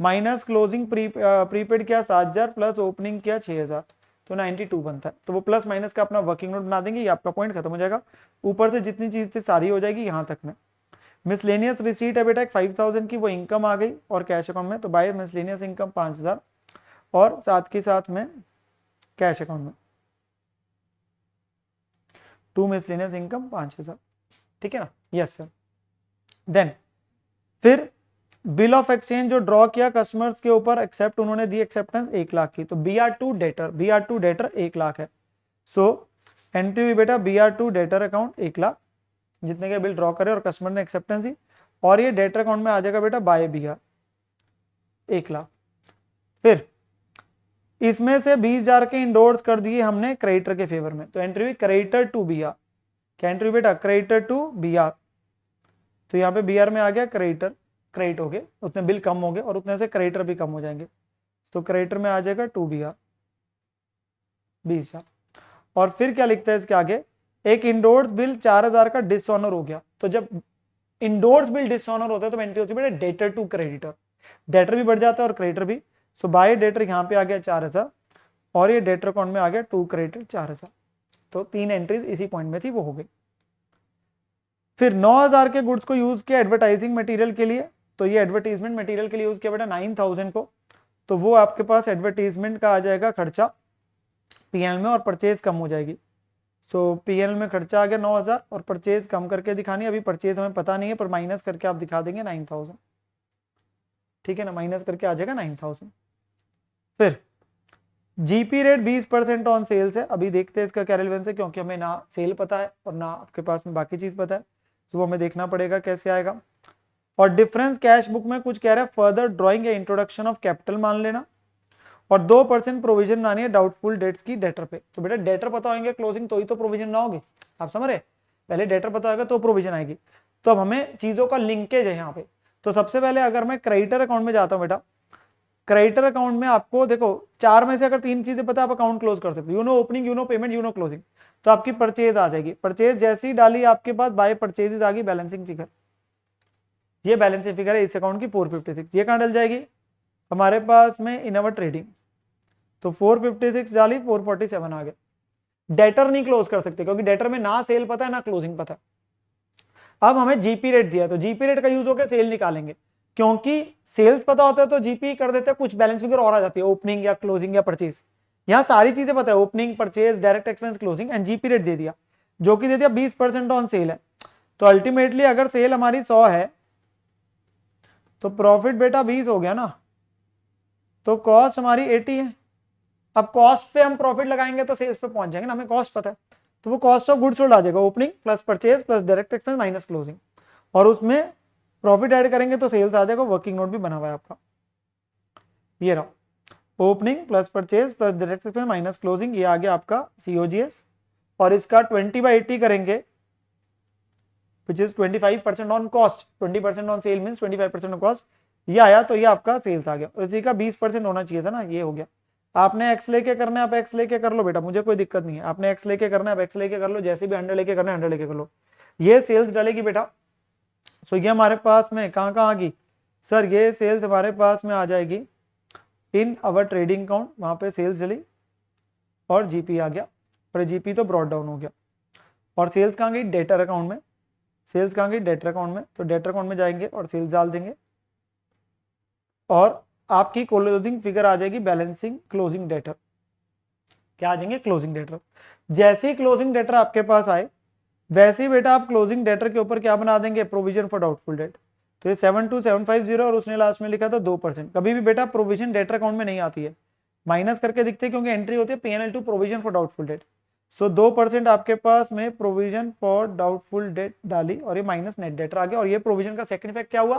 माइनस क्लोजिंग प्रीपेड किया 7,000, प्लस ओपनिंग किया 6,000, तो 92 बनता है। तो वो प्लस माइनस का अपना वर्किंग नोट बना देंगे, ये आपका पॉइंट खत्म हो जाएगा। ऊपर से जितनी चीज थी सारी हो जाएगी यहाँ तक में। मिसलेनियस रिसीट है बेटा 5,000 की, वो इनकम आ गई और कैश अकाउंट में, तो बाय मिसलेनियस इनकम 5,000 और साथ के साथ में कैश अकाउंट में टू मिसलेनियस इनकम 5,000, ठीक है ना, यस सर। देन फिर बिल ऑफ एक्सचेंज जो ड्रॉ किया कस्टमर्स के ऊपर, एक्सेप्ट उन्होंने दी एक्सेप्टेंस 1 लाख की, तो BR2 डेटर 1 लाख है। सो एंट्री हुई बेटा BR2 डेटर अकाउंट 1 लाख, जितने के बिल ड्रॉ करे और कस्टमर ने एक्सेप्टेंस दी, और ये डेटर अकाउंट में आ जाएगा बेटा बाय BR 1 लाख। फिर इसमें से 20,000 के इंडोर्स कर दिए हमने क्रेडिटर के फेवर में, तो एंट्री हुई क्रेडिटर टू BR, क्या एंट्री बेटा क्रेडिटर टू BR, तो यहाँ पे BR में आ गया क्रेडिटर, क्रेडिट हो गए, उतने बिल कम हो गए और उतने से क्रेडिटर भी कम हो जाएंगे, तो क्रेडिटर में आ जाएगा 2BR 20,000। और फिर क्या लिखता है इसके आगे, एक इंडोर्स बिल 4,000 का डिसऑनर हो गया, तो जब इंडोर्स बिल डिसऑनर होता है तो एंट्री होती है बेटा डेटर टू क्रेडिटर, डेटर भी बढ़ जाता है और क्रेडिटर भी। सो बाय डेटर यहाँ पे आ गया 4,000 और ये डेटर अकाउंट में आ गया टू क्रेडिटर 4,000, तो 3 एंट्रीज इसी पॉइंट में थी, वो हो गई। फिर 9,000 के गुड्स को यूज किया एडवर्टाइजिंग मटेरियल के लिए, तो ये एडवर्टाइजमेंट मटेरियल के लिए यूज किया बेटा 9,000 को, तो वो आपके पास एडवर्टाइजमेंट का आ जाएगा खर्चा पीएनएल में और परचेज कम हो जाएगी। सो पीएनएल में खर्चा आ गया 9,000 और परचेज कम करके दिखानी, अभी परचेज हमें पता नहीं है पर माइनस करके आप दिखा देंगे 9,000, ठीक है ना, माइनस करके आ जाएगा 9,000। फिर जीपी रेट 20% ऑन सेल्स है, अभी देखते हैं इसका क्या रिलेवेंस है, क्योंकि हमें ना सेल पता है और ना आपके पास में बाकी चीज पता है, तो वो हमें देखना पड़ेगा कैसे आएगा। और डिफरेंस कैश बुक में कुछ कह रहा है फर्दर ड्रॉइंग या इंट्रोडक्शन ऑफ कैपिटल मान लेना, और 2% प्रोविजन लानी है डाउटफुल डेट्स की डेटर पे। तो बेटा डेटर पता होंगे क्लोजिंग तो ही तो प्रोविजन ना होगी, आप समझ रहे, पहले डेटर पता होगा तो प्रोविजन आएगी। तो अब हमें चीजों का लिंकेज है यहाँ पे, तो सबसे पहले अगर मैं क्रेडिटर अकाउंट में जाता हूँ बेटा, क्रेडिटर अकाउंट में आपको देखो 4 में से अगर 3 चीजें पता आप अकाउंट क्लोज कर सकते हो, you know opening, you know payment, you know closing. तो आपकी परचेज आ जाएगी, परचेज जैसी डाली आपके पास बाय परचेजेस आ गई बैलेंसिंग फिगर, ये बैलेंसिंग फिगर है इस अकाउंट की 456, ये कहां डल जाएगी हमारे पास में इन अवर ट्रेडिंग, तो 456 डाली 447 आ गया। डेटर नहीं क्लोज कर सकते क्योंकि डेटर में ना सेल पता है ना क्लोजिंग पता है। अब हमें जीपी रेट दिया, तो जीपी रेट का यूज होकर सेल निकालेंगे, क्योंकि सेल्स पता होता है तो जीपी कर देते हैं, कुछ बैलेंस फिगर और आ जाती है ओपनिंग या क्लोजिंग या परचेज, यहाँ सारी चीजें पता है opening purchase direct expense closing, and GP rate दे दिया जो कि दे दिया 20% ऑन सेल है। तो अल्टीमेटली अगर सेल हमारी 100 है तो प्रॉफिट बेटा 20 हो गया ना, तो कॉस्ट हमारी 80 है। अब कॉस्ट पे हम प्रॉफिट लगाएंगे तो सेल्स पे पहुंच जाएंगे ना, हमें कॉस्ट पता है, तो वो कॉस्ट ऑफ गुड्स सोल्ड आ जाएगा, opening plus purchase plus direct expense minus closing, और उसमें प्रॉफिट ऐड करेंगे तो सेल्स आ जाएगा, वर्किंग नोट भी बना हुआ है आपका, ये रहा opening plus purchase plus direct expense minus closing, ये आ गया आपका सीओजीएस। और इसका 20/80 करेंगे which is 25% on cost, 20% on sale means 25% on cost, ये आया तो ये आपका सेल्स आ गया, और इसी का 20% होना चाहिए था ना, ये हो गया। आपने एक्स लेके करना है, आप एक्स लेके कर लो बेटा, मुझे कोई दिक्कत नहीं है, आपने एक्स लेके करना है आप एक्स लेके कर लो, जैसे भी 100 लेके करना है 100 लेके कर लो, ये सेल्स डालेगी बेटा। सो ये हमारे पास में कहाँ कहाँ आ गई, सर ये सेल्स हमारे पास में आ जाएगी इन अवर ट्रेडिंग अकाउंट, वहां पे सेल्स चली और जीपी आ गया, और जीपी तो ब्रॉड डाउन हो गया। और सेल्स कहाँ गई? डेटर अकाउंट में। सेल्स कहाँ गई? डेटर अकाउंट में। तो डेटर अकाउंट में जाएंगे और सेल्स डाल देंगे, और आपकी क्लोजिंग फिगर आ जाएगी बैलेंसिंग क्लोजिंग डेटर। क्या आ जाएंगे? Closing debtor. जैसे ही क्लोजिंग डेटर आपके पास आए, वैसे ही बेटा आप क्लोजिंग डेटर के ऊपर क्या बना देंगे? Provision for doubtful date. तो ये 72750 और उसने लास्ट में लिखा था 2%। कभी भी बेटा प्रोविजन डेटर अकाउंट में नहीं आती है, माइनस करके दिखते हैं, क्योंकि एंट्री होती है PNL to provision for doubtful debt. So 2% आपके पास में प्रोविजन फॉर डाउटफुल डेट डाली, और ये माइनस नेट डेटर आ गया, और ये प्रोविजन का सेकंड इफेक्ट क्या हुआ?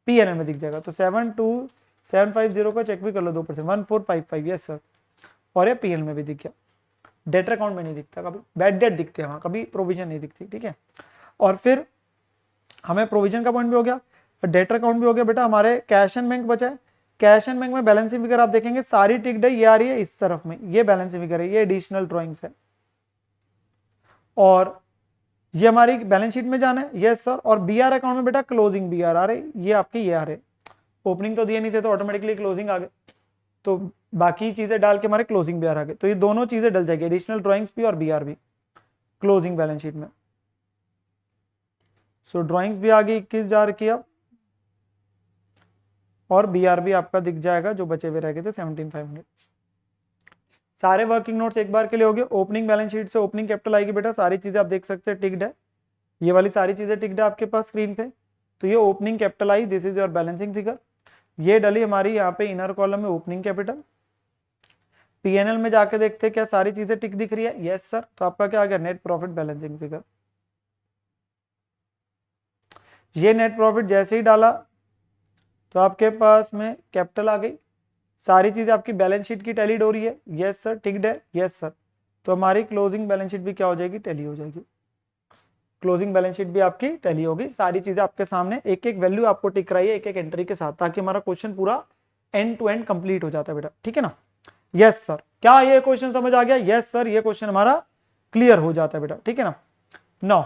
पीएनएल में दिख जाएगा। तो 72750 का चेक भी कर लो, 2%, 1455, यस सर। और ये पीएनएल में भी दिख गया। डेटर अकाउंट में नहीं दिखता, कभी बैड डेट दिखते हैं वहां, कभी प्रोविजन नहीं दिखती, ठीक है। और फिर हमें प्रोविजन का पॉइंट भी हो गया, डेटर अकाउंट भी हो गया। बेटा हमारे कैश एंड बैंक बचा है। कैश एंड बैंक में बैलेंसिंग फिगर आप देखेंगे सारी टिक्ड है, ये आ रही है इस तरफ में, ये बैलेंसिंग फिगर है, ये एडिशनल ड्रॉइंग्स है। और ये हमारी बैलेंस शीट में जाना है, यस सर। और बीआर अकाउंट में बेटा क्लोजिंग बीआर आ रहे, ये आपके ये आ रहे। ओपनिंग तो दिए नहीं थे तो ऑटोमेटिकली क्लोजिंग आ गए, तो बाकी चीजें डाल के हमारे क्लोजिंग बीआर आ गए। तो ये दोनों चीजें डल जाएगी, एडिशनल ड्रॉइंग्स भी और बीआर भी क्लोजिंग बैलेंस शीट में। सो ड्रॉइंग्स भी आ गई 21,000 की अब, और बीआर भी आपका दिख जाएगा जो बचे हुए रह गए थे 17,500। सारे वर्किंग नोट्स एक बार के लिए हो गए। ओपनिंग बैलेंस शीट से ओपनिंग कैपिटल आएगी बेटा, सारी चीजें आप देख सकते हैं टिक्ड है, ये वाली सारी चीजें टिक्ड है आपके पास स्क्रीन पे। तो ये opening capital I, this is your balancing figure. ये डली हमारी यहाँ पे इनर कॉलम में ओपनिंग कैपिटल। पीएनएल में जाके देखते हैं क्या सारी चीजें टिक दिख रही है, यस सर। तो आपका क्या आ गया? Net profit balancing figure. ये नेट प्रॉफिट जैसे ही डाला तो आपके पास में कैपिटल आ गई, सारी चीजें आपकी बैलेंस शीट की टैलीड हो रही है, यस सर, टिक्ड है, यस सर। तो हमारी क्लोजिंग बैलेंस शीट भी क्या हो जाएगी? टैली हो जाएगी। क्लोजिंग बैलेंस शीट भी आपकी टैली होगी, सारी चीजें आपके सामने, एक एक वैल्यू आपको टिक रही है एक एक एंट्री के साथ, ताकि हमारा क्वेश्चन पूरा एंड टू एंड कंप्लीट हो जाता है बेटा, ठीक है ना। यस सर, क्या ये क्वेश्चन समझ आ गया? यस सर, ये क्वेश्चन हमारा क्लियर हो जाता है बेटा, ठीक है ना। Now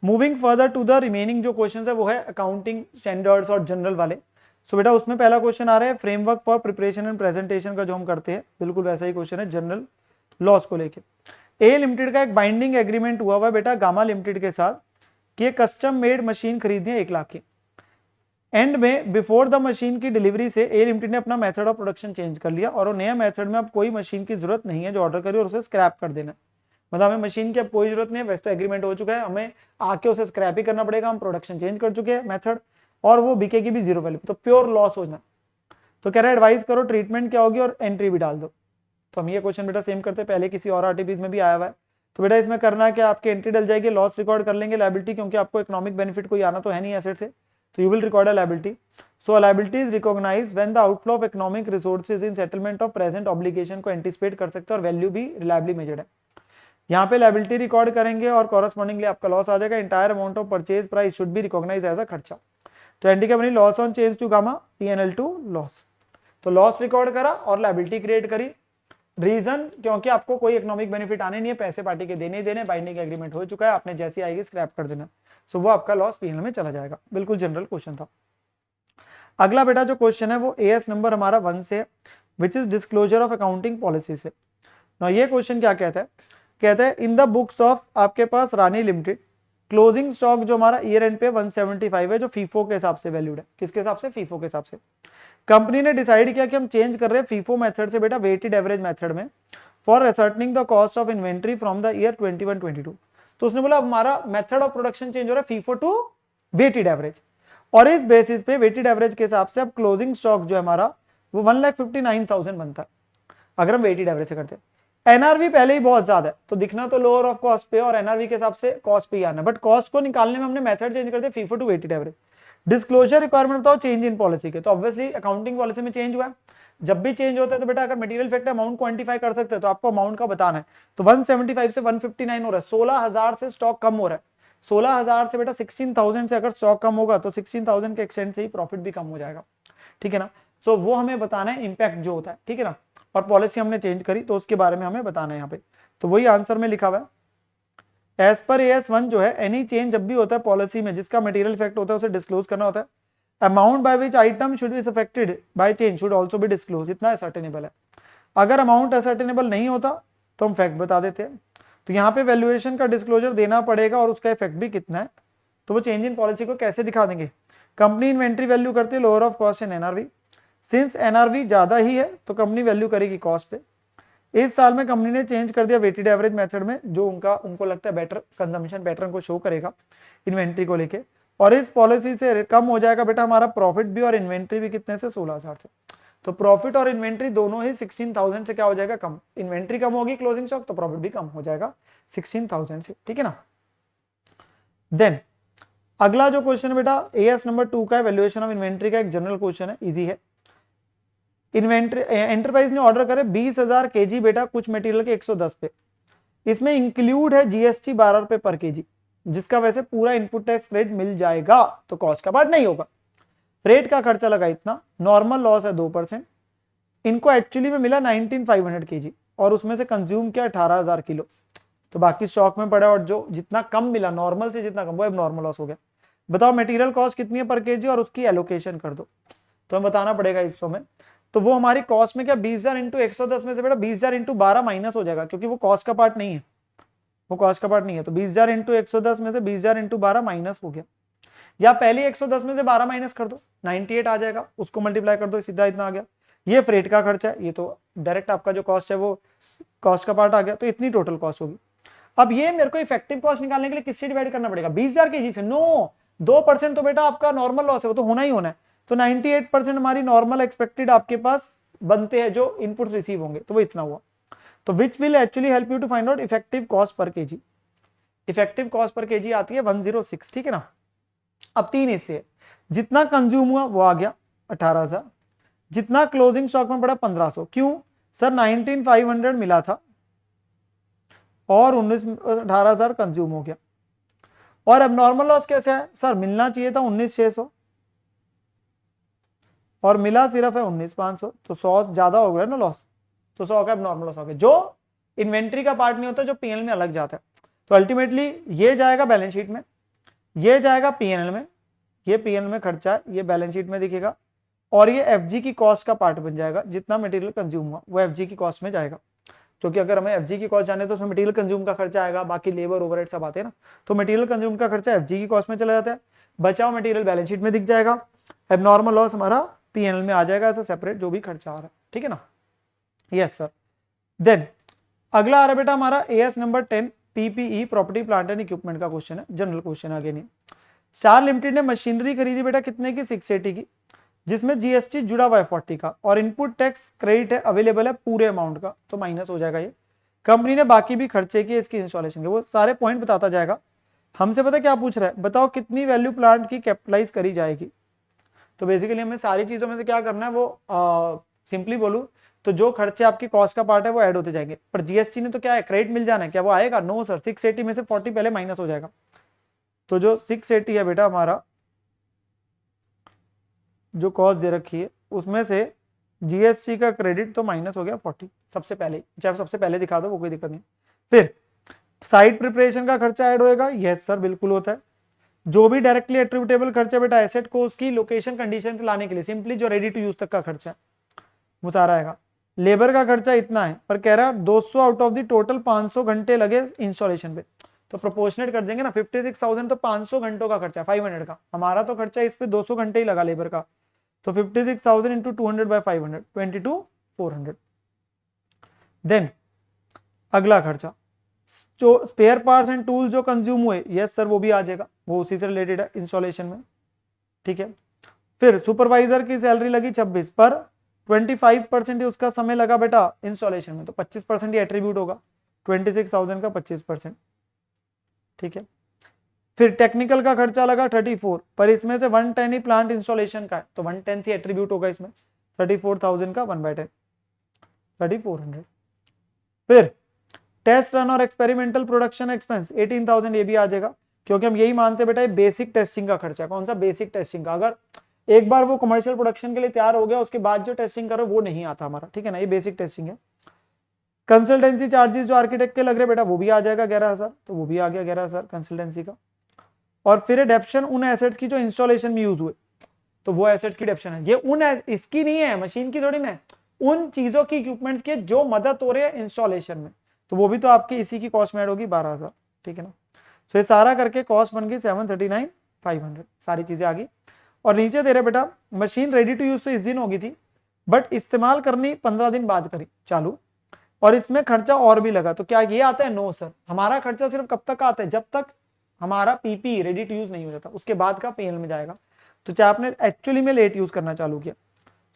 moving further to the remaining जो क्वेश्चन है वो है अकाउंटिंग स्टैंडर्ड्स और जनरल वाले। सो बेटा उसमें पहला क्वेश्चन आ रहा है framework for preparation and presentation का, जो हम करते हैं बिल्कुल वैसा ही क्वेश्चन है जनरल लॉस को लेके। ए लिमिटेड का एक बाइंडिंग एग्रीमेंट हुआ है बेटा गामा लिमिटेड के साथ कि कस्टम मेड मशीन खरीदनी है 1 लाख की। एंड में बिफोर द मशीन की डिलीवरी से ए लिमिटेड ने अपना मेथड ऑफ प्रोडक्शन चेंज कर लिया, और वो नया मेथड में अब कोई मशीन की जरूरत नहीं है जो ऑर्डर करी, और उसे स्क्रैप कर देना। मतलब हमें मशीन की अब कोई जरूरत नहीं है, वैसे तो एग्रीमेंट हो चुका है, हमें आके उसे स्क्रैप ही करना पड़ेगा, हम प्रोडक्शन चेंज कर चुके हैं मेथड, और वो बिकेगी भी 0 वैल्यू, तो प्योर लॉस हो जाए। तो कह रहा है एडवाइस करो ट्रीटमेंट क्या होगी और एंट्री भी डाल दो। तो हम ये क्वेश्चन बेटा सेम करते हैं, पहले किसी और आरटीपीज में भी आया हुआ है। तो बेटा इसमें करना है कि आपकी एंट्री डल जाएगी, लॉस रिकॉर्ड कर लेंगे, लायबिलिटी, क्योंकि आपको इकोनॉमिक बेनिफिट कोई आना तो है नहीं एसेट से, तो you will record a liability. So liability is recognised when the outflow of economic resources in settlement of present obligation को एंटिसिपेट कर सकते हैं, और वैल्यू भी रिलायबली मेजर्ड है। यहाँ पे लायबिलिटी रिकॉर्ड करेंगे और कॉरस्पॉन्डिंगली आपका लॉस आ जाएगा। Entire amount of purchase price should be recognise as a खर्चा। तो एंट्री क्या बनी? Loss on change to gamma PNL to loss. तो लॉस रिकॉर्ड करा और लायबिलिटी क्रिएट करी। रीजन क्योंकि आपको कोई इकोनॉमिक बेनिफिट आने नहीं है, पैसे पार्टी के देने ही देने, बाइंडिंग एग्रीमेंट हो चुका है, आपने जैसी आएगी स्क्रैप कर देना। सो वो आपका लॉस पीएनएल में चला जाएगा। बिल्कुल जनरल क्वेश्चन था। अगला बेटा जो क्वेश्चन है वो एएस नंबर हमारा 1 से है, which is disclosure of accounting policy से। ना ये क्वेश्चन क्या कहता है? कहता है इन द बुक्स ऑफ आपके पास रानी लिमिटेड क्लोजिंग स्टॉक जो हमारा ईयर एंड पे 175 है, जो फीफो के हिसाब से वैल्यूड है। किसके हिसाब से? फीफो के हिसाब से। कंपनी ने डिसाइड किया कि हम चेंज कर रहे हैं फीफो मेथड से बेटा वेटेड एवरेज मेथड में, for ascertaining the cost of inventory from the year 21-22। तो उसने बोला हमारा मेथड ऑफ प्रोडक्शन चेंज हो रहा है फीफो टू वेटेड एवरेज, और इस बेसिस पे वेटेड एवरेज के हिसाब से अब क्लोजिंग स्टॉक जो है हमारा वो 1,59,000 बनता है अगर हम वेटेड एवरेज से करते हैं। एनआरवी पहले ही बहुत ज्यादा है, तो दिखना तो लोअर ऑफ कॉस्ट पे और एनआरवी के हिसाब से कॉस्ट पे ही आना, बट कॉस्ट को निकालने में हमने मेथड चेंज कर दिया FIFO to weighted average. Disclosure requirement बताओ चेंज इन पॉलिसी के, तो ऑब्वियसली अकाउंटिंग पॉलिसी में चेंज हुआ है। जब भी चेंज होता है तो बेटा अगर मटेरियल फैक्टर अमाउंट क्वांटिफाई कर सकते हैं तो आपको अमाउंट का बताना है। तो 175 से 159 हो रहा है, 16,000 से स्टॉक कम हो रहा है। 16,000 से बेटा 16,000 से अगर स्टॉक कम होगा तो 16,000 के एक्सटेंट से ही प्रॉफिट भी कम हो जाएगा, ठीक है ना। सो वो हमें बताना है इंपैक्ट जो होता है, ठीक है ना। और पॉलिसी हमने चेंज करी तो उसके बारे में हमें बताना है यहाँ पे। तो वही आंसर में लिखा हुआ है एज पर AS1 जो है एनी चेंज जब भी होता है पॉलिसी में जिसका मटेरियल इफेक्ट होता है उसे डिस्क्लोज करना होता है। Amount by which item should be affected by change should also be disclose, इतना असर्टेनेबल है। अगर अमाउंट असर्टेनेबल नहीं होता तो हम फैक्ट बता देते हैं। तो यहाँ पे वैल्यूएशन का डिस्क्लोजर देना पड़ेगा और उसका इफेक्ट भी कितना है। तो वो चेंज इन पॉलिसी को कैसे दिखा देंगे, कंपनी इन्वेंट्री वैल्यू करती है lower of cost in NRV, since NRV ज्यादा ही है तो कंपनी वैल्यू करेगी कॉस्ट पे। इस साल में कंपनी ने चेंज कर दिया वेटेड एवरेज मेथड में, जो उनको लगता है बेटर कंजम्पशन पैटर्न को शो करेगा इन्वेंट्री को लेके, और इस पॉलिसी से कम हो जाएगा बेटा हमारा प्रॉफिट भी और इन्वेंट्री भी, कितने से 16,000 से। तो प्रॉफिट और इन्वेंट्री दोनों ही 16,000 से क्या हो जाएगा कम, इन्वेंट्री कम होगी क्लोजिंग स्टॉक तो प्रॉफिट भी कम हो जाएगा 16,000 से, ठीक है ना। देन अगला जो क्वेश्चन है बेटा एएस नंबर 2 का है, वैल्यूएशन ऑफ इन्वेंट्री का एक जनरल क्वेश्चन है, इजी है। इन्वेंट्री एंटरप्राइज ने ऑर्डर करे 20,000 केजी बेटा कुछ मटेरियल के 110 पे, इसमें इंक्लूड है जीएसटी 12 रुपए पर केजी, जिसका वैसे पूरा इनपुट टैक्स क्रेडिट मिल जाएगा तो कॉस्ट का पार्ट नहीं होगा। फ्रेट का खर्चा लगा इतना, नॉर्मल लॉस है 2%, इनको एक्चुअली में मिला 19,500 केजी और उसमें से कंज्यूम किया 18,000 किलो, तो बाकी स्टॉक में पड़ा और जो जितना कम मिला नॉर्मल से जितना कम वो अब नॉर्मल लॉस हो गया। बताओ मटेरियल कॉस्ट कितनी है पर केजी और उसकी एलोकेशन कर दो, तो हमें बताना पड़ेगा हिस्सों में। तो वो हमारी कॉस्ट में क्या 20,000 इंटू 110 में से बेटा 20,000 इंटू 12 माइनस हो जाएगा, क्योंकि वो कॉस्ट का पार्ट नहीं है, वो कॉस्ट का पार्ट नहीं है। तो 20,000 इंटू 110 में से 20,000 इंटू 12 माइनस हो गया, या पहले 110 में से 12 माइनस कर दो 98 आ जाएगा, उसको मल्टीप्लाई कर दो सीधा इतना आ गया। ये फ्रेट का खर्चा है, ये तो डायरेक्ट आपका जो कॉस्ट है वो कॉस्ट का पार्ट आ गया, तो इतनी टोटल कॉस्ट होगी। अब ये मेरे को इफेक्टिव कॉस्ट निकालने के लिए किससे डिवाइड करना पड़ेगा, 20,000 केजी से, नो 2% तो बेटा आपका नॉर्मल लॉस है, वो तो होना ही होना है। तो 98% हमारी नॉर्मल एक्सपेक्टेड आपके पास बनते हैं जो इनपुट्स रिसीव होंगे, तो वो इतना हुआ। तो which will actually help you to find out effective cost per KG. Effective cost per KG आती है 106, ठीक है ना। अब 3 हिस्से, जितना कंज्यूम हुआ वो आ गया 18,000, जितना क्लोजिंग स्टॉक में पड़ा 1,500, क्यों सर 19,500 मिला था और 18,000 कंज्यूम हो गया। और अब नॉर्मल लॉस कैसे है सर, मिलना चाहिए था 19,600 और मिला सिर्फ है 19,500, तो 100 ज्यादा हो गया ना लॉस, तो 100 का अब नॉर्मल लॉस हो गया, जो इन्वेंट्री का पार्ट नहीं होता, जो पीएनएल में अलग जाता है। तो अल्टीमेटली ये जाएगा बैलेंस शीट में, ये जाएगा पीएनएल में, ये पीएनएल में खर्चा है, ये बैलेंस शीट में दिखेगा, और ये एफजी की कॉस्ट का पार्ट बन जाएगा। जितना मटेरियल कंज्यूम हुआ वो एफजी की कॉस्ट में जाएगा, क्योंकि अगर हमें एफजी की कॉस्ट जाने तो उसमें मटेरियल कंज्यूम का खर्चा आएगा, बाकी लेबर ओवरहेड सब आते हैं ना, तो मटेरियल कंज्यूम का खर्चा एफजी की कॉस्ट में चला जाता है, बचा हुआ मटेरियल बैलेंस शीट में दिख जाएगा, अब नॉर्मल लॉस हमारा पीएनएल में आ जाएगा ऐसा सेपरेट जो भी खर्चा आ रहा है, ठीक है ना। Yes sir. देन अगला आ रहा है बेटा हमारा as number 10 PPE property plant and equipment का क्वेश्चन है, जनरल क्वेश्चन आगे नहीं। स्टार लिमिटेड ने मशीनरी खरीदी बेटा कितने की, 680 की, जिसमें जीएसटी जुड़ा हुआ है 40 का और इनपुट टैक्स क्रेडिट है अवेलेबल है पूरे अमाउंट का, तो माइनस हो जाएगा ये। कंपनी ने बाकी भी खर्चे किए इसकी इंस्टॉलेशन के, वो सारे पॉइंट बताता जाएगा। हमसे पता क्या पूछ रहा है, बताओ कितनी वैल्यू प्लांट की कैपिटलाइज करी जाएगी। तो बेसिकली हमें सारी चीजों में से क्या करना है, वो सिंपली बोलूं तो जो खर्चे आपकी कॉस्ट का पार्ट है वो ऐड होते जाएंगे, पर जीएसटी ने तो क्या है क्रेडिट मिल जाना है, क्या वो आएगा, नो सर, 680 में से 40 पहले माइनस हो जाएगा। तो जो 680 है बेटा हमारा जो कॉस्ट दे रखी है उसमें से जीएसटी का क्रेडिट तो माइनस हो गया 40 सबसे पहले, चाहे सबसे पहले दिखा दो वो कोई दिक्कत नहीं। फिर साइट प्रिपरेशन का खर्चा ऐड होएगा, यस सर बिल्कुल होता है। जो भी डायरेक्टली एट्रीब्यूटेबल खर्चा बेटा एसेट को उसकी लोकेशन कंडीशन से लाने के लिए, सिंपली जो रेडी टू यूज तक का खर्चा है वो सारा आएगा। लेबर का खर्चा इतना है, पर कह रहा है 200 आउट ऑफ द टोटल 500 घंटे लगे इंस्टॉलेशन पे, तो प्रोपोर्शनेट कर देंगे ना, 56,000 तो 500 घंटों का खर्चा 500 का, हमारा तो खर्चा इस पे 200 घंटे ही लगा लेबर का, तो 56,000 इंटू 200 बाई 500 22,400। देन अगला खर्चा जो स्पेयर पार्ट्स एंड टूल जो कंज्यूम हुए, यस सर वो भी आ जाएगा, वो उसी से रिलेटेड है इंस्टॉलेशन में, ठीक है। फिर सुपरवाइजर की सैलरी लगी 26 पर 25% उसका समय लगा बेटा इंस्टॉलेशन में, तो 25% ही एट्रीब्यूट होगा, 26,000 का 25%, ठीक है। फिर टेक्निकल का खर्चा लगा 34 पर इसमें से 110 ही प्लांट इंस्टॉलेशन का है, तो 110 ही एट्रीब्यूट होगा इसमें, 34,000 का 1/10 3400। फिर टेस्ट रन और एक्सपेरिमेंटल प्रोडक्शन एक्सपेंस 18,000 ये भी आ जाएगा, क्योंकि हम यही मानते बेटा बेसिक टेस्टिंग का खर्चा। कौन सा बेसिक टेस्टिंग का, अगर एक बार वो कमर्शियल प्रोडक्शन के लिए तैयार हो गया उसके बाद जो टेस्टिंग करो वो नहीं आता हमारा, ठीक है ना, ये बेसिक टेस्टिंग है। कंसल्टेंसी चार्जेस जो आर्किटेक्ट के लग रहे बेटा वो भी आ जाएगा 11,000, तो वो भी आ गया 11,000 कंसल्टेंसी का। और फिर एडेप्शन उन एसेट्स की जो इंस्टॉलेशन में यूज हुए, तो वो एसेट्स की डिडक्शन है। ये उन इसकी नहीं है, मशीन की थोड़ी ना है, उन चीजों की, इक्विपमेंट्स की जो मदद हो रही है इंस्टॉलेशन में, तो वो भी तो आपकी इसी की कॉस्ट में ऐड होगी 12,000, ठीक है ना। तो ये सारा करके कॉस्ट बन गई 739,500, सारी चीजें आ गई। और नीचे दे रहे बेटा मशीन रेडी टू यूज तो इस दिन होगी थी, बट इस्तेमाल करनी 15 दिन बाद करी चालू, और इसमें खर्चा और भी लगा। तो क्या ये आता है? नो सर, हमारा खर्चा सिर्फ कब तक आता है? जब तक हमारा पीपी रेडी टू यूज नहीं हो जाता, उसके बाद का पीएल में जाएगा। तो चाहे आपने एक्चुअली में लेट यूज करना चालू किया,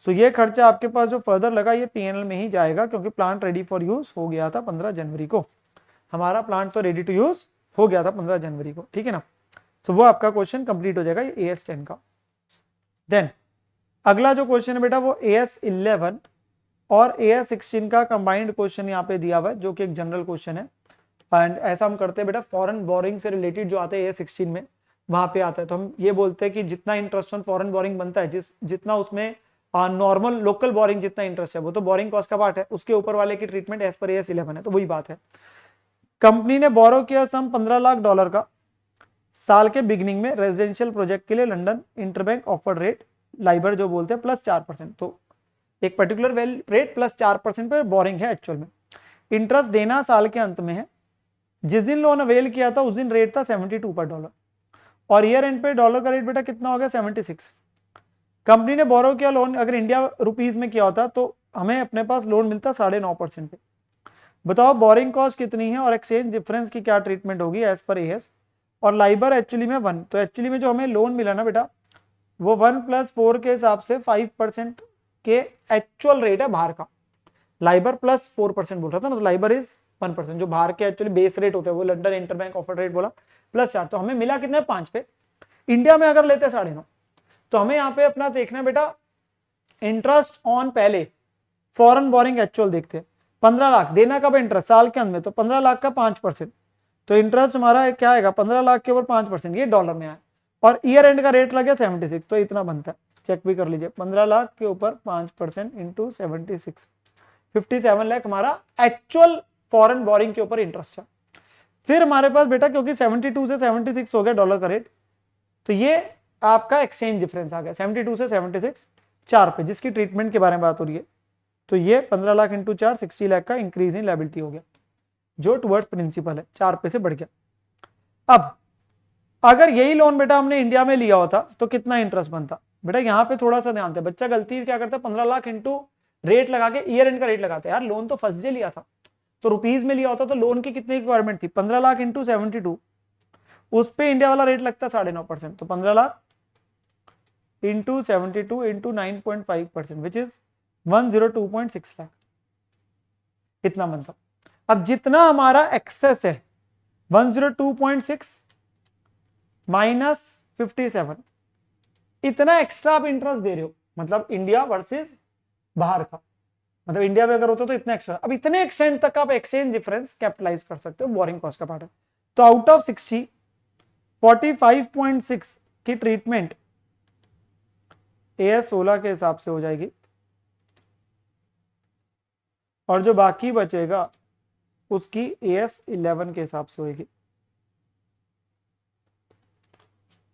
सो ये खर्चा आपके पास जो फर्दर लगा ये पीएनएल में ही जाएगा, क्योंकि प्लांट रेडी फॉर यूज हो गया था 15 जनवरी को। हमारा प्लांट तो रेडी टू यूज हो गया था 15 जनवरी को, ठीक है ना। तो वो आपका क्वेश्चन कंप्लीट हो जाएगा AS10 का। देन अगला जो क्वेश्चन है बेटा वो AS11 और AS16 का कंबाइंड क्वेश्चन यहाँ पे दिया हुआ है, जो कि एक जनरल क्वेश्चन है। एंड ऐसा हम करते हैं बेटा फॉरेन बोरिंग से रिलेटेड जो आते हैं AS16 में, वहां पे आता है। तो हम ये बोलते हैं कि जितना इंटरेस्ट ऑन फॉरेन बोरिंग बनता है, जितना उसमें नॉर्मल लोकल बोरिंग जितना इंटरेस्ट है, वो तो बोरिंग कॉस्ट का पार्ट है, उसके ऊपर वाले की ट्रीटमेंट एज पर AS11 है। तो वही बात है, कंपनी ने बोरो किया सम $15 लाख का साल के बिगिनिंग में रेजिडेंशियल प्रोजेक्ट के लिए London interbank offered rate Liber जो बोलते हैं +4%। तो एक पर्टिकुलर रेट +4% पर बोरिंग है एक्चुअल में। इंटरेस्ट देना साल के अंत में है। जिस दिन लोन अवेल किया था उस दिन रेट था 72 पर डॉलर, और ईयर एंड पे डॉलर का रेट बेटा कितना हो गया? 76। कंपनी ने बोरो किया लोन, अगर इंडिया रुपीज में किया होता तो हमें अपने पास लोन मिलता 9.5% पे। बताओ बोरिंग कॉस्ट कितनी है और एक्सचेंज डिफरेंस की क्या ट्रीटमेंट होगी एज पर AS, और लाइबर एक्चुअली में 1। तो एक्चुअली में जो हमें लोन मिला ना बेटा वो 1 + 4 के हिसाब से 5% के एक्चुअल रेट है बाहर का। लाइबर +4% बोल रहा था ना, तो लाइबर इज 1%, जो बाहर के एक्चुअली बेस रेट होते हैं वो लंदन इंटरबैंक ऑफर रेट बोला +4। तो हमें मिला कितने? 5 पे। इंडिया में अगर लेते 9.5, तो हमें यहाँ पे अपना देखना है बेटा इंटरेस्ट ऑन पहले फॉरेन बोरिंग एक्चुअल देखते हैं। 15 लाख देना कब? इंटरेस्ट साल के अंत में, तो 15 लाख का 5%, तो इंटरेस्ट हमारा क्या आएगा? 15 लाख के ऊपर 5%, ये डॉलर में आया, और ईयर एंड का रेट लगे 76, तो इतना बनता है, चेक भी कर लीजिए। 15 लाख के ऊपर 5% इंटू 76, 57 लाख हमारा एक्चुअल फॉरेन बोरिंग के ऊपर इंटरेस्ट है। फिर हमारे पास बेटा क्योंकि 72 से 76 हो गया डॉलर का रेट, तो ये आपका एक्सचेंज डिफरेंस आ गया 72 से 76 4 पे, जिसकी ट्रीटमेंट के बारे में बात हो रही है। तो ये 15 लाख इंटू 4 60 लाख का इंक्रीज इन लायबिलिटी हो गया, जो टुवर्ड्स प्रिंसिपल है, 4 पे से बढ़ गया। अब अगर यही लोन बेटा हमने इंडिया में लिया होता तो कितना इंटरेस्ट बनता? बेटा यहाँ पे थोड़ा सा ध्यान दे, बच्चा गलती क्या करता है, 15 लाख इंटू रेट लगा के ईयर एंड का रेट लगाते हैं। यार लोन तो फर्स्ट डे लिया था, तो रुपीज में लिया होता तो लोन की कितनी रिक्वायरमेंट थी? 15 लाख इंटू 72, उस पे इंडिया वाला रेट लगता 9.5%, तो 15 lakh into 72 into 9.5%, which is 102.6 lakh, इतना बनता। अब जितना हमारा एक्सेस है 102.6 माइनस 57, इतना एक्स्ट्रा आप इंटरेस्ट दे रहे हो, मतलब इंडिया वर्सेस बाहर का, मतलब इंडिया में अगर होता तो इतना एक्स्ट्रा। अब इतने एक्सटेंड तक आप एक्सचेंज डिफरेंस कैपिटलाइज कर सकते हो, बोरिंग कॉस्ट का पार्ट है। तो आउट ऑफ 60 45.6 की ट्रीटमेंट AS16 के हिसाब से हो जाएगी, और जो बाकी बचेगा उसकी AS11 के हिसाब से होगी,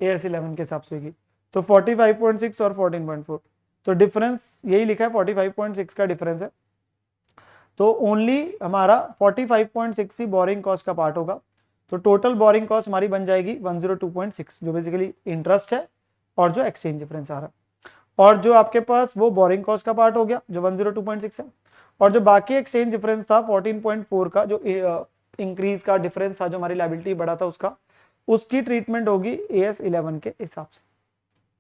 AS11 के हिसाब से होगी। तो 45.6 और 14.4, तो डिफरेंस यही लिखा है, 45.6 का डिफरेंस है। तो ओनली हमारा 45.6 ही बोरिंग कॉस्ट का पार्ट होगा। तो टोटल बोरिंग कॉस्ट हमारी बन जाएगी 102.6, जो बेसिकली इंटरेस्ट है और जो एक्सचेंज डिफरेंस आ रहा है, और जो आपके पास वो बोरिंग कॉस्ट का पार्ट हो गया जो 102.6 है, और जो बाकी एक्सचेंज डिफरेंस था 14.4 का, जो इंक्रीज का डिफरेंस था, जो हमारी लायबिलिटी बढ़ा था उसका, उसकी ट्रीटमेंट होगी AS11 के हिसाब से,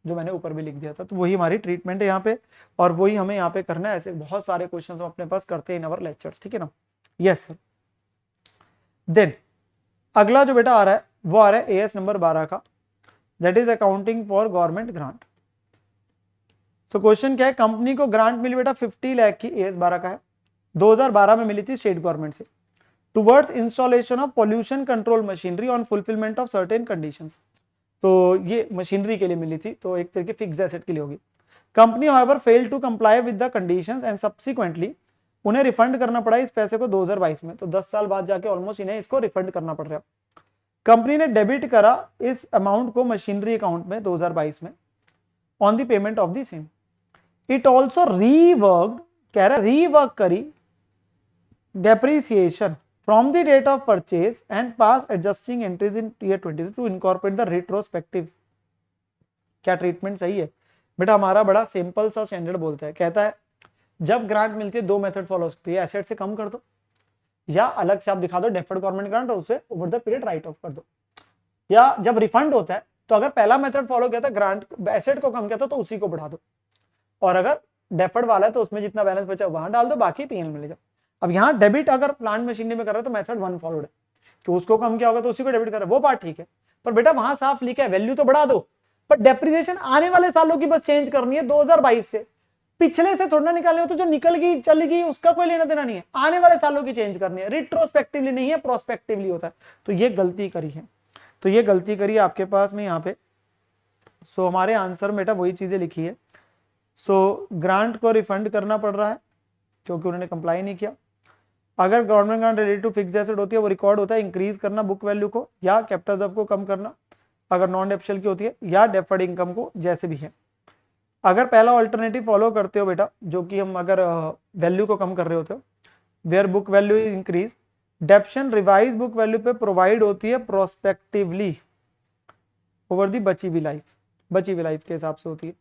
जो मैंने ऊपर भी लिख दिया था। तो वही हमारी ट्रीटमेंट है यहाँ पे, और वही हमें यहाँ पे करना है। ऐसे बहुत सारे क्वेश्चंस हम अपने पास करते हैं इन अवर लेक्चर्स, ठीक है ना। Yes sir. देन अगला जो बेटा आ रहा है वो आ रहा है AS नंबर 12 का, that is accounting for government grant. तो क्वेश्चन क्या है, कंपनी को ग्रांट मिली बेटा 50 लाख की, AS 12 का है, 2012 में मिली थी स्टेट गवर्नमेंट से, towards installation of pollution control machinery on fulfilment of certain conditions. तो ये मशीनरी के लिए मिली थी, तो एक तरीके फिक्स एसेट के लिए होगी। Company however failed to comply with the conditions and subsequently, उन्हें रिफंड करना पड़ा इस पैसे को 2022 में, तो 10 साल बाद जाके ऑलमोस्ट इन्हें इसको रिफंड करना पड़ रहा है। कंपनी ने डेबिट करा इस अमाउंट को मशीनरी अकाउंट में 2022 में on the payment of the same. It also rework, कह रहा है रीवर्क करी depreciation from the date of purchase and pass adjusting entries in year 20 to incorporate the retrospective. क्या ट्रीटमेंट सही है बेटा? हमारा बड़ा सिंपल सा स्टैंडर्ड बोलता है, कहता है जब ग्रांट मिलती है दो मेथड फॉलो सकती है, एसेट से कम कर दो या अलग से आप दिखा दो डेफर्ड गवर्नमेंट ग्रांट और उसे over the period right of कर दो, या जब रिफंड होता है तो अगर पहला मेथड फॉलो किया था ग्रांट एसेट को कम किया था तो उसी को बढ़ा दो, और अगर डेफर्ड वाला है तो उसमें जितना बैलेंस बचा वहां डाल दो, बाकी पीएल में ले जाओ। अब यहाँ डेबिट अगर प्लांट मशीनरी में कर रहे हो तो मेथड 1 फॉलोड है कि उसको कम किया होगा तो उसी को डेबिट कर रहे, वो बात ठीक है, पर बेटा वहां साफ लिखा है वैल्यू तो बढ़ा दो, पर डेप्रिसिएशन आने वाले सालों की बस चेंज करनी है 2022 से, पिछले से थोड़ा निकालने हो तो जो निकल गई चली गई उसका कोई लेना देना नहीं है, आने वाले सालों की चेंज करनी है, रिट्रोस्पेक्टिवली नहीं है, प्रोस्पेक्टिवली होता है। तो ये गलती करी है, तो ये गलती करी आपके पास में यहाँ पे। सो हमारे आंसर में बेटा वही चीजें लिखी है। सो ग्रांट को रिफंड करना पड़ रहा है क्योंकि उन्होंने कंप्लाई नहीं किया। अगर government grant related to fixed asset होती है वो रिकॉर्ड होता है इंक्रीज करना बुक वैल्यू को या कैपिटल रिजर्व को कम करना, अगर नॉन डेप्शल की होती है, या डेफर्ड इनकम को, जैसे भी है। अगर पहला ऑल्टरनेटिव फॉलो करते हो बेटा, जो कि हम अगर वैल्यू को कम कर रहे होते हो, where book value is increase, depreciation revise book value पे प्रोवाइड होती है प्रोस्पेक्टिवली ओवर दी बची हुई लाइफ के हिसाब से होती है।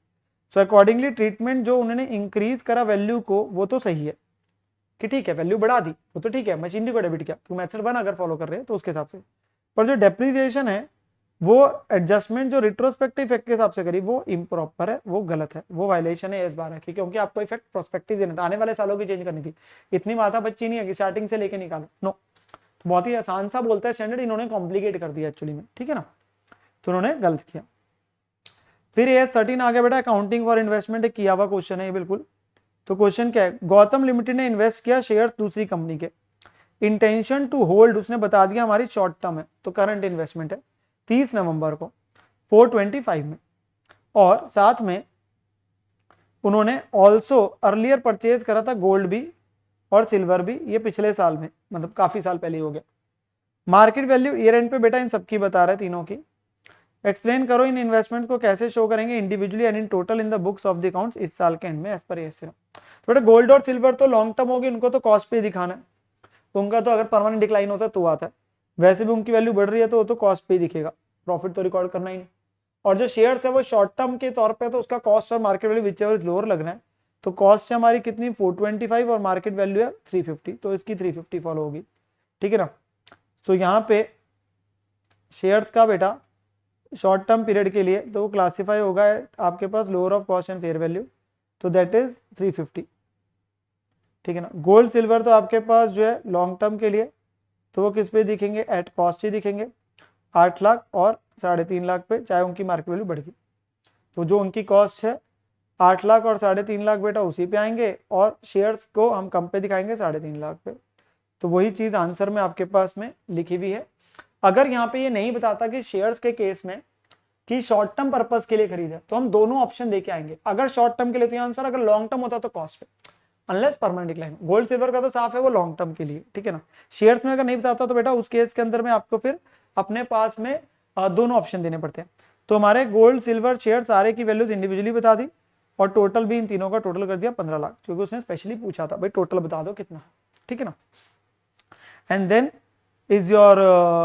सो अकॉर्डिंगली ट्रीटमेंट जो उन्होंने इंक्रीज करा वैल्यू को वो तो सही है कि ठीक है वैल्यू बढ़ा दी, वो तो ठीक है, मशीनरी को डेबिट किया तो मेथड 1 अगर फॉलो कर रहे हैं तो उसके हिसाब से, पर जो डेप्रिसिएशन है वो एडजस्टमेंट जो रिट्रोस्पेक्टिव इफेक्ट के हिसाब से करी वो इम्प्रॉपर है, वो गलत है, वो वायलेशन है इस बार की, क्योंकि आपको इफेक्ट प्रोस्पेक्टिव देना था, आने वाले सालों की चेंज करनी थी। इतनी माथा बच्ची नहीं है कि स्टार्टिंग से लेके निकालो, नो। तो बहुत ही आसान सा बोलता है स्टैंडर्ड, इन्होंने कॉम्प्लिकेट कर दिया एक्चुअली में, ठीक है ना, तो उन्होंने गलत किया। फिर AS 13 आ गया बेटा, अकाउंटिंग फॉर इन्वेस्टमेंट, एक किया हुआ क्वेश्चन है ये बिल्कुल। तो क्वेश्चन क्या है, गौतम लिमिटेड ने इन्वेस्ट किया शेयर दूसरी कंपनी के, इंटेंशन टू होल्ड उसने बता दिया हमारी शॉर्ट टर्म है, तो करंट इन्वेस्टमेंट है 30 नवंबर को 425 में, और साथ में उन्होंने ऑल्सो अर्लियर परचेज करा था गोल्ड भी और सिल्वर भी, ये पिछले साल में, मतलब काफी साल पहले ही हो गया। मार्केट वैल्यू ईयर एंड पे बेटा इन सबकी बता रहे तीनों की। एक्सप्लेन करो इन इन्वेस्टमेंट को कैसे शो करेंगे individually and in total in the books of the accounts इस साल के एंड में एज पर AS। तो बेटा गोल्ड और सिल्वर तो लॉन्ग टर्म होगी, उनको तो कॉस्ट पे दिखाना है, उनका तो अगर परमानेंट डिक्लाइन होता है तो आता है, वैसे भी उनकी वैल्यू बढ़ रही है तो वो तो कॉस्ट पे ही दिखेगा, प्रॉफिट तो रिकॉर्ड करना ही नहीं। और जो शेयर्स है वो शॉर्ट टर्म के तौर पे, तो उसका कॉस्ट और market value which ever is lower लगना है, तो कॉस्ट है हमारी कितनी 425 और मार्केट वैल्यू है 350, तो इसकी 350 फॉलो होगी, ठीक है ना। तो यहाँ पे शेयर्स का बेटा शॉर्ट टर्म पीरियड के लिए तो वो क्लासीफाई होगा आपके पास lower of cost and fair value, तो दैट इज 350, ठीक है ना। गोल्ड सिल्वर तो आपके पास जो है लॉन्ग टर्म के लिए तो वो किस पे दिखेंगे, एट कॉस्ट ही दिखेंगे, 8 लाख और 3.5 लाख पे, चाहे उनकी मार्केट वैल्यू बढ़ गई, तो जो उनकी कॉस्ट है 8 लाख और 3.5 लाख बेटा उसी पे आएंगे, और शेयर्स को हम कम पे दिखाएंगे 3.5 लाख पे, तो वही चीज आंसर में आपके पास में लिखी हुई है। अगर यहाँ पे ये नहीं बताता कि शेयर्स के केस में कि शॉर्ट टर्म पर्पस के लिए खरीदा तो हम दोनों ऑप्शन देके आएंगे, अगर शॉर्ट टर्म के लिए तो आंसर, अगर लॉन्ग टर्म होता तो कॉस्ट पे, unless permanent decline. Gold silver का तो साफ है वो लॉन्ग टर्म के लिए, ठीक है ना। शेयर्स में अगर नहीं बताता तो बेटा उस केस के अंदर में आपको फिर अपने पास में दोनों ऑप्शन देने पड़ते हैं। तो हमारे गोल्ड सिल्वर शेयर सारे की वैल्यूज इंडिविजुअली बता दी, और टोटल भी इन तीनों का टोटल कर दिया 15 लाख, क्योंकि उसने स्पेशली पूछा था भाई टोटल बता दो कितना, ठीक है ना। And then is your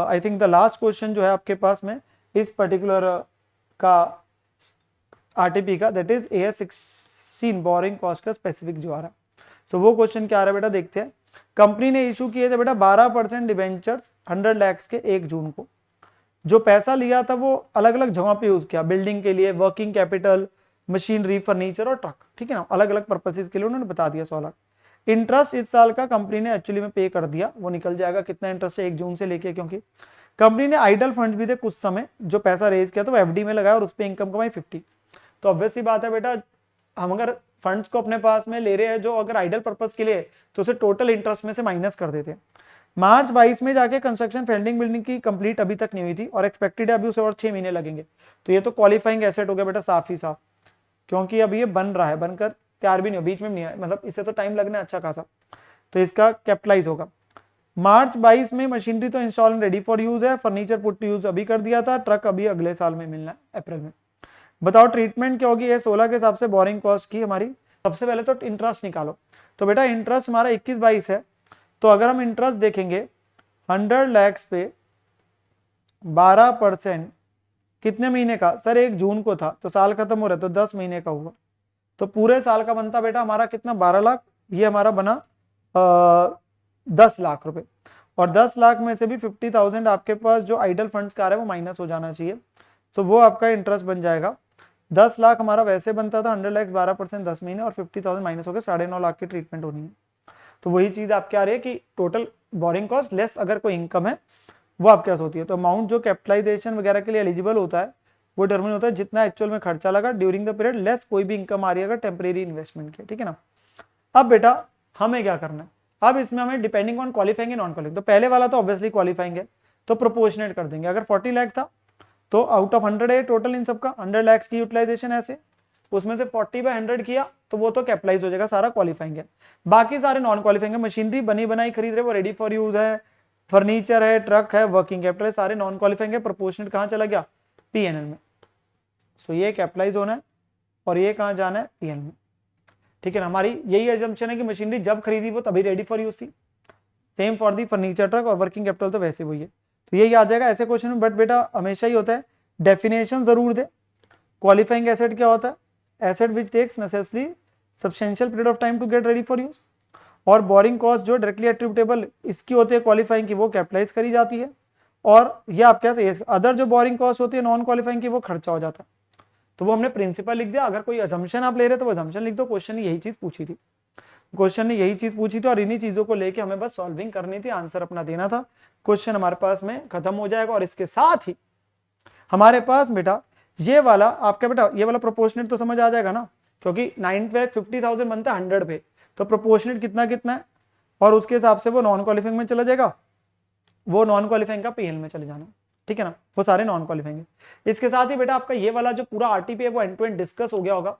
I think the last question जो है आपके पास में इस पर्टिकुलर का RTP का, that is AS 16 borrowing cost का स्पेसिफिक जो आ रहा है। सो वो क्वेश्चन क्या आ रहा है बेटा, देखते हैं। कंपनी ने इशू किए थे बेटा 12% डिबेंचर्स 100 लैक्स के 1 जून को, जो पैसा लिया था वो अलग अलग जगह पे यूज किया, बिल्डिंग के लिए, वर्किंग कैपिटल, मशीनरी, फर्नीचर और ट्रक, ठीक है ना, अलग अलग पर्पसेस के लिए उन्होंने बता दिया 100 लाख। इंटरेस्ट इस साल का कंपनी ने एक्चुअली में पे कर दिया, वो निकल जाएगा कितना इंटरेस्ट है 1 जून से लेके, क्योंकि कंपनी ने आइडल फंड भी थे कुछ समय जो पैसा रेज किया तो वो FD में लगाया और उस पर इनकम कमाई 50। तो ऑब्वियस सी बात है बेटा, हम अगर फंड्स को अपने पास में ले रहे हैं जो अगर आइडल पर्पस के लिए, तो उसे टोटल इंटरेस्ट में से माइनस कर देते हैं। मार्च 22 में जाके कंस्ट्रक्शन फंडिंग बिल्डिंग की कंप्लीट अभी तक नहीं हुई थी और एक्सपेक्टेड है अभी उसे और 6 महीने लगेंगे, तो ये तो क्वालिफाइंग एसेट हो गया बेटा साफ ही साफ, क्योंकि अब ये बन रहा है, बनकर तैयार भी नहीं हो, बीच में नहीं है, मतलब इससे तो टाइम लगना है अच्छा खासा, तो इसका कैपिटलाइज होगा। मार्च 22 में मशीनरी तो install and ready for use है, फर्नीचर पुट टू यूज अभी कर दिया था, ट्रक अभी अगले साल में मिलना है अप्रैल में। बताओ ट्रीटमेंट क्या होगी ये 16 के हिसाब से बोरिंग कॉस्ट की हमारी। सबसे पहले तो इंटरेस्ट निकालो। तो बेटा इंटरेस्ट हमारा 21-22 है, तो अगर हम इंटरेस्ट देखेंगे 100 लाख पे 12% कितने महीने का सर, 1 जून को था तो साल खत्म हो रहा है तो 10 महीने का हुआ, तो पूरे साल का बनता बेटा हमारा कितना 12 लाख, ये हमारा बना 10 लाख रुपए। और 10 लाख में से भी 50,000 आपके पास जो आइडल फंड्स का आ रहा है वो माइनस हो जाना चाहिए, तो वो आपका इंटरेस्ट बन जाएगा। 10 लाख हमारा वैसे बनता था 100 लाख 12% 10 महीने, और 50,000 माइनस हो गए 9.5 लाख की ट्रीटमेंट होनी है। तो वही चीज आपके आ रही है कि टोटल बोरिंग कॉस्ट लेस अगर कोई इनकम है वो आपके पास होती है। तो अमाउंट जो कैपिटलाइजेशन वगैरह के लिए एलिजिबल होता है वो डिटरमिन होता है जितना एक्चुअल में खर्चा लगा ड्यूरिंग द पीरियड लेस कोई भी इनकम आ रही है अगर टेम्परेरी इन्वेस्टमेंट के, ठीक है ना। अब बेटा हमें क्या करना है, अब इसमें हमें depending on qualifying non qualifying, तो पहले वाला तो ऑब्वियसली क्वालिफाइंग है तो प्रोपोर्शनेट कर देंगे। अगर 40 लाख था तो आउट ऑफ 100 है टोटल इन सबका, 100 लाख की यूटिलाइजेशन ऐसे, उसमें से 40/100 किया तो वो तो कैपिटलाइज हो जाएगा, सारा क्वालिफाइंग है। बाकी सारे नॉन क्वालिफाइंग है, मशीनरी बनी बनाई खरीद रहे वो रेडी फॉर यूज है, फर्नीचर है, ट्रक है, वर्किंग कैपिटल है, सारे नॉन क्वालिफाइंग है। प्रोपोर्शनेट कहाँ चला गया, पीएनएल में। सो ये कैपिटलाइज होना है और ये कहाँ जाना है, पीएनएल में, ठीक है ना। हमारी यही एजम्पशन है कि मशीनरी जब खरीदी वो तभी रेडी फॉर यूज थी। Same for the furniture, truck और वर्किंग कैपिटल तो वैसे वही है, तो यही आ जाएगा ऐसे क्वेश्चन में। बट बेटा हमेशा ही होता है डेफिनेशन जरूर दे। क्वालिफाइंग एसेट क्या होता है, asset which takes necessary substantial period of time to get ready for use. और बोरिंग कॉस्ट जो डायरेक्टली एट्रीब्यूटेबल इसकी होती है क्वालिफाइंग की वो कैपिटलाइज करी जाती है, और ये आपके पास अदर जो बोरिंग कॉस्ट होती है नॉन क्वालिफाइंग की वो खर्चा हो जाता है। तो वो हमने प्रिंसिपल लिख दिया। अगर कोई अजम्पशन आप ले रहे तो वो अजम्पशन लिख दो। क्वेश्चन ने यही चीज पूछी थी, क्वेश्चन ने यही चीज पूछी थी और इन्हीं चीजों को लेके हमें बस सॉल्विंग करनी थी, आंसर अपना देना था, क्वेश्चन हमारे पास में खत्म हो जाएगा। और इसके साथ ही हमारे पास बेटा ये वाला आपका बेटा ये वाला प्रोपोर्शनेट तो समझ आ जाएगा ना, क्योंकि 950,000 बनता है 100 पे, तो प्रोपोर्शनेट कितना कितना है और उसके हिसाब से वो नॉन क्वालिफाइंग में चला जाएगा, वो नॉन क्वालिफाइंग का पीएल में चले जाना, ठीक है ना, वो सारे नॉन क्वालिफाइंग है। इसके साथ ही बेटा आपका ये वाला जो पूरा आरटीपी है वो एंड टू एंड डिस्कस हो गया होगा,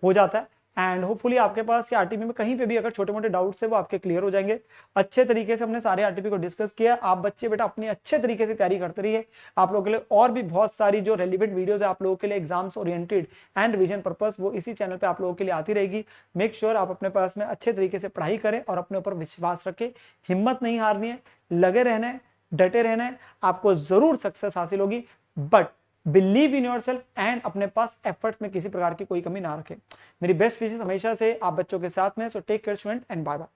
हो जाता है। एंड होपफुली आपके पास के आरटीपी में कहीं पे भी अगर छोटे मोटे डाउट्स है वो आपके क्लियर हो जाएंगे। अच्छे तरीके से हमने सारे आरटीपी को डिस्कस किया। आप बच्चे बेटा अपनी अच्छे तरीके से तैयारी करते रहिए। आप लोगों के लिए और भी बहुत सारी जो रेलिवेंट वीडियोस है आप लोगों के लिए exams oriented and revision purpose वो इसी चैनल पे आप लोगों के लिए आती रहेगी। मेक श्योर आप अपने पास में अच्छे तरीके से पढ़ाई करें और अपने ऊपर विश्वास रखें। हिम्मत नहीं हारनी है, लगे रहना है, डटे रहना है, आपको जरूर सक्सेस हासिल होगी। But believe in yourself and अपने पास एफर्ट्स में किसी प्रकार की कोई कमी ना रखें। मेरी बेस्ट विशेस हमेशा से आप बच्चों के साथ में। So take care student and bye bye.